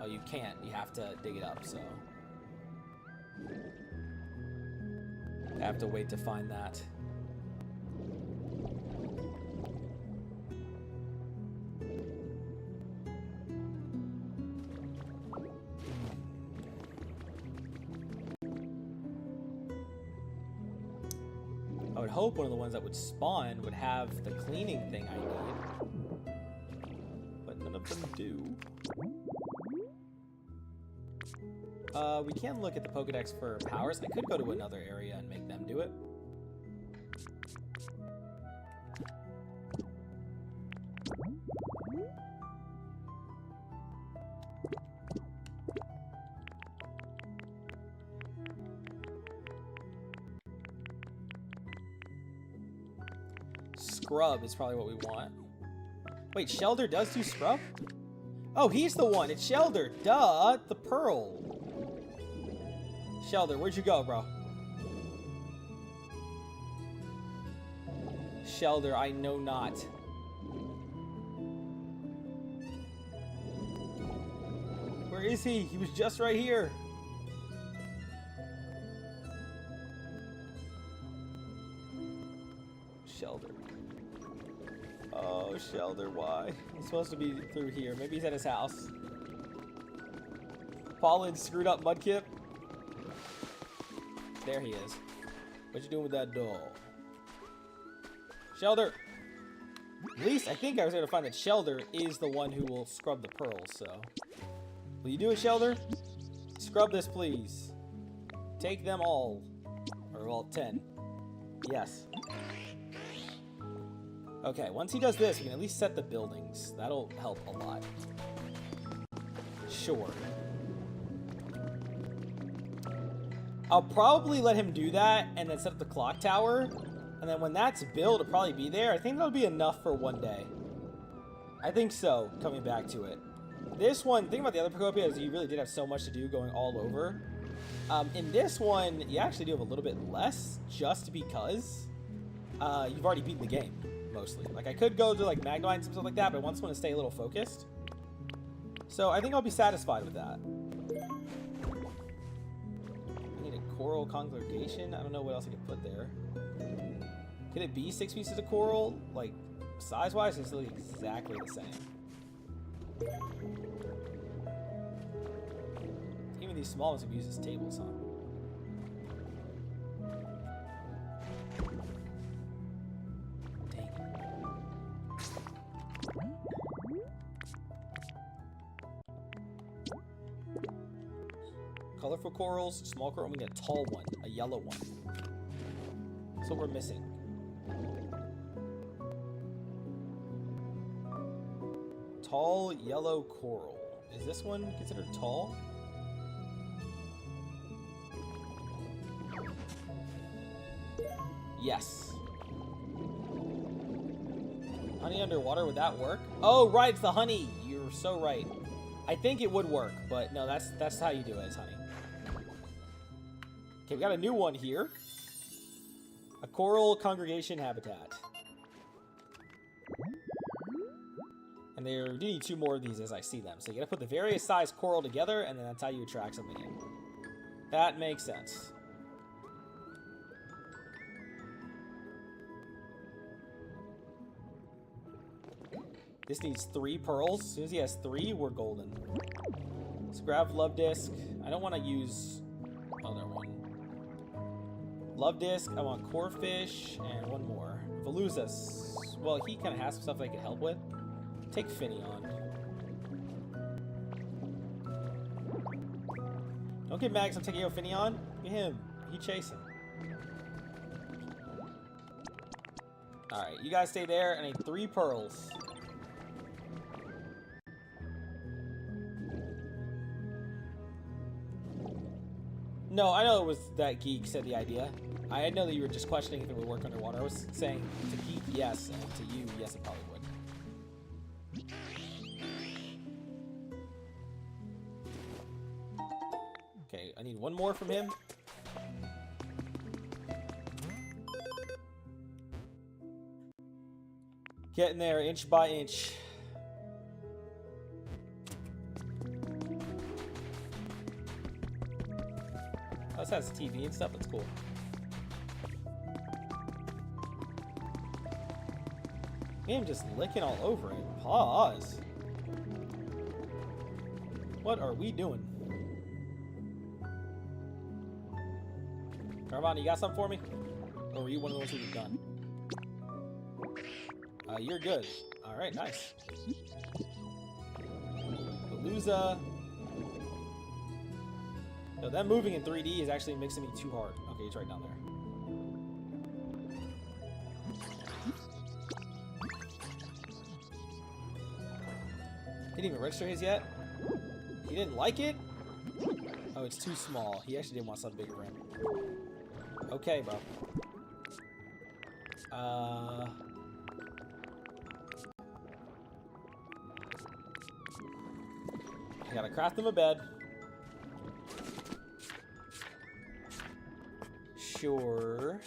Oh, you can't. You have to dig it up, so. I have to wait to find that. I would hope one of the ones that would spawn would have the cleaning thing I need. But none of them do. We can look at the Pokedex for powers. I could go to another area and make them do it. Scrub is probably what we want. Wait, Shelder does do scrub? Oh, he's the one. It's Shelder. Duh. The pearl. Shelder, where'd you go, bro? Shelder, I know not. Where is he? He was just right here. Shelder. Oh, Shelder, why? He's supposed to be through here. Maybe he's at his house. Pollen screwed up Mudkip. There he is. What you doing with that doll? Shelder! At least I think I was able to find that Shelder is the one who will scrub the pearls, so. Will you do it, Shelder? Scrub this, please. Take them all. Or, well, 10. Yes. Okay, once he does this, we can at least set the buildings. That'll help a lot. Sure. I'll probably let him do that and then set up the clock tower. And then when that's built, it'll probably be there. I think that'll be enough for one day. I think so, coming back to it. This one, the thing about the other Pokopia is you really did have so much to do going all over. In this one, you actually do have a little bit less just because you've already beaten the game, mostly. Like, I could go to, like, Magnemite and stuff like that, but I just want to stay a little focused. So I think I'll be satisfied with that. Coral congregation. I don't know what else I could put there. Could it be 6 pieces of coral? Like, size-wise, it's really exactly the same. Even these small ones would use as tables, huh? Dang. Colorful corals, small coral, we need a tall one, a yellow one. That's what we're missing. Tall yellow coral. Is this one considered tall? Yes. Honey underwater, would that work? Oh, right, it's the honey. You're so right. I think it would work, but no, that's how you do it, it's honey. Okay, we got a new one here. A coral congregation habitat. And there do need 2 more of these as I see them. So you gotta put the various size coral together, and then that's how you attract something in. That makes sense. This needs 3 pearls. As soon as he has 3, we're golden. Let's grab Love Disc. I don't want to use other one. Love Disc. I want Corefish and 1 more. Veluza's. Well, he kind of has some stuff I could help with. Take Finneon. Don't get mad 'cause I'm taking out Finion. Get him. He chasing. Alright, you guys stay there. I need 3 pearls. No, I know it was that Geek said the idea. I know that you were just questioning if it would work underwater. I was saying to Geek, yes, and to you, yes, it probably would. Okay, I need 1 more from him. Getting there inch by inch. Oh, this has TV and stuff. That's cool. I'm just licking all over it. Pause. What are we doing? Carvana, you got something for me? Or were you one of the ones who's done? You're good. Alright, nice. Palooza. No, that moving in 3D is actually mixing me too hard. Okay, it's right down there. Didn't even register his yet? He didn't like it? Oh, it's too small. He actually didn't want something bigger for him. Okay, bro. I gotta craft him a bed. Sure.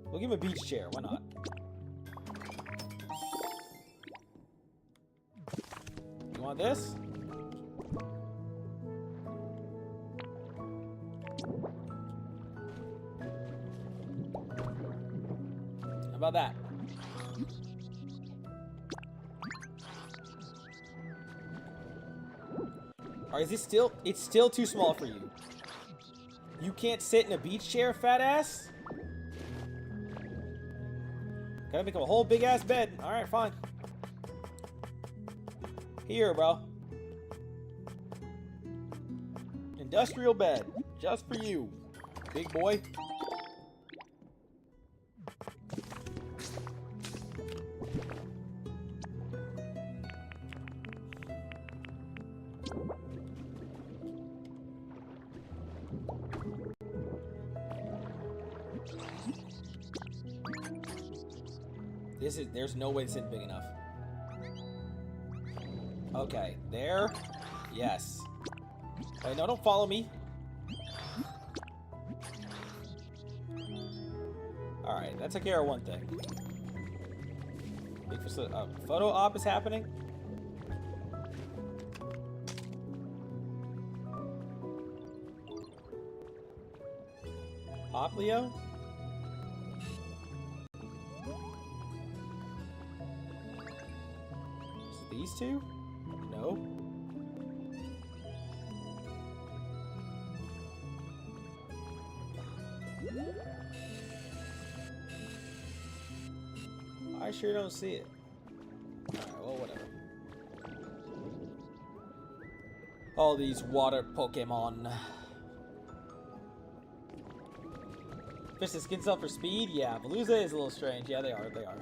We'll give him a beach chair. Why not? You want this? How about that? Or is it still? It's still too small for you. You can't sit in a beach chair, fat ass? Gotta make him a whole big ass bed. Alright, fine. Here, bro. Industrial bed. Just for you, big boy. There's no way this isn't big enough. Okay, there. Yes. Wait, no, don't follow me. Alright, that took care of one thing. Photo op is happening. Oplio? These two? No. I sure don't see it. Alright, well, whatever. All these water Pokemon. Fish the skins up for speed? Yeah, Palooza is a little strange. Yeah, they are. They are.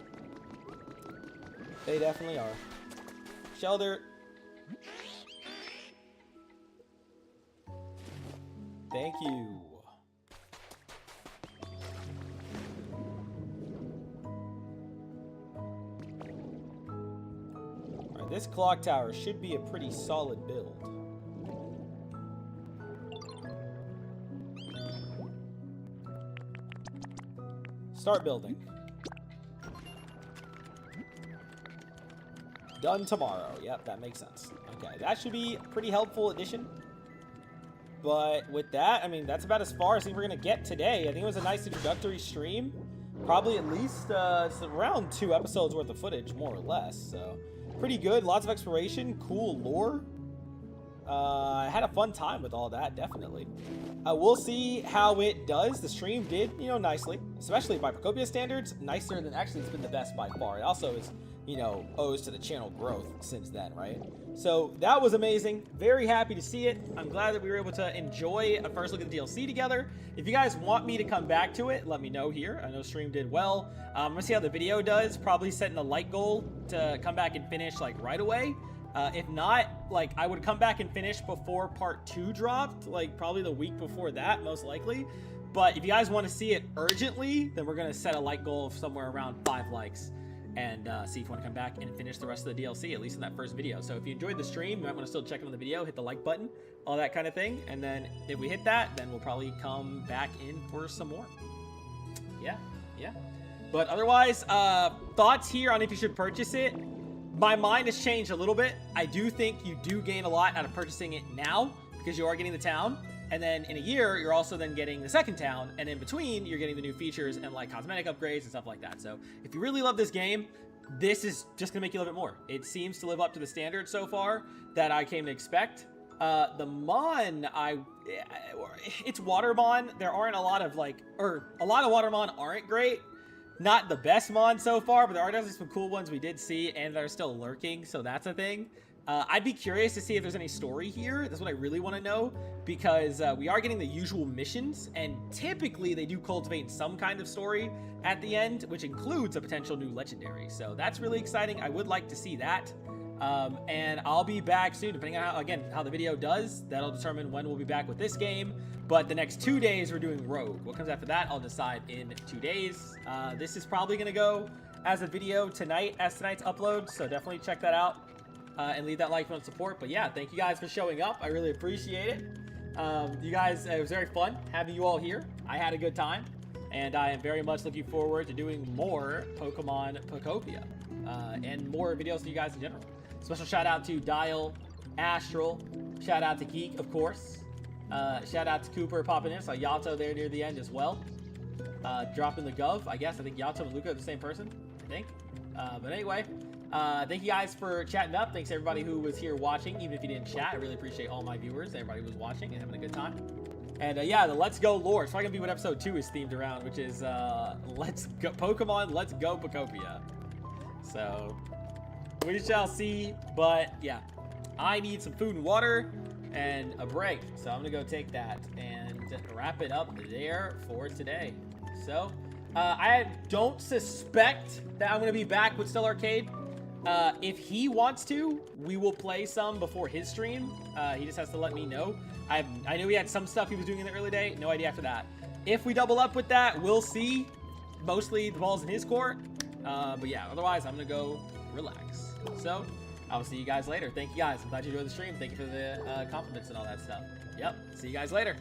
They definitely are. Shelter. Thank you. Alright, this clock tower should be a pretty solid build. Start building. Done tomorrow. Yep, that makes sense. Okay, that should be a pretty helpful addition. But with that, I mean, that's about as far as I think we're going to get today. I think it was a nice introductory stream. Probably at least around 2 episodes worth of footage, more or less. So, pretty good. Lots of exploration. Cool lore. I had a fun time with all that, definitely. We'll see how it does. The stream did, nicely. Especially by Pokopia standards, nicer than actually it's been the best by far. It also is you know, owes to the channel growth since then, right? So that was amazing. Very happy to see it. I'm glad that we were able to enjoy a first look at the DLC together. If you guys want me to come back to it, let me know here. I know stream did well. I'm gonna see how the video does. Probably setting a light goal to come back and finish like right away. If not, like I would come back and finish before part 2 dropped, like probably the week before that, most likely. But if you guys want to see it urgently, then we're gonna set a like goal of somewhere around 5 likes. And see if you want to come back and finish the rest of the DLC, at least in that first video. So if you enjoyed the stream, you might want to still check in on the video, hit the like button, all that kind of thing. And then if we hit that, then we'll probably come back in for some more. Yeah. But otherwise, thoughts here on if you should purchase it. My mind has changed a little bit. I do think you do gain a lot out of purchasing it now because you are getting the town. And then in a year, you're also then getting the second town. And in between, you're getting the new features and like cosmetic upgrades and stuff like that. So if you really love this game, this is just gonna make you love it more. It seems to live up to the standard so far that I came to expect. The Mon, it's Watermon. There aren't a lot of a lot of Watermon aren't great. Not the best Mon so far, but there are definitely some cool ones we did see and they're still lurking. So that's a thing. I'd be curious to see if there's any story here. That's what I really want to know, because we are getting the usual missions, and typically they do cultivate some kind of story at the end, which includes a potential new legendary. So that's really exciting. I would like to see that. And I'll be back soon, depending on how the video does. That'll determine when we'll be back with this game. But the next 2 days, we're doing Rogue. What comes after that, I'll decide in 2 days. This is probably going to go as a video tonight, as tonight's upload. So definitely check that out. And leave that like button support. But yeah, thank you guys for showing up. I really appreciate it. You guys, it was very fun having you all here. I had a good time, and I am very much looking forward to doing more Pokemon Pokopia and more videos for you guys in general. Special shout out to Dial, Astral, shout out to Geek, of course. Shout out to Cooper popping in. Saw Yato there near the end as well. Dropping the Gov, I guess. I think Yato and Luca are the same person, I think. But anyway. Thank you guys for chatting up. Thanks everybody who was here watching, even if you didn't chat. I really appreciate all my viewers, everybody who was watching and having a good time. And yeah, the Let's Go lore. It's probably gonna be what episode 2 is themed around, which is Let's Go Pokemon, Let's Go Pokopia. So we shall see. But yeah, I need some food and water and a break, so I'm gonna go take that and wrap it up there for today. So I don't suspect that I'm gonna be back with Stellar Arcade. If he wants to, we will play some before his stream. He just has to let me know. I knew he had some stuff he was doing in the early day. No idea after that. If we double up with that, we'll see. Mostly the ball's in his court. But yeah, otherwise I'm gonna go relax. So I will see you guys later. Thank you guys. I'm glad you enjoyed the stream. Thank you for the compliments and all that stuff. Yep. See you guys later.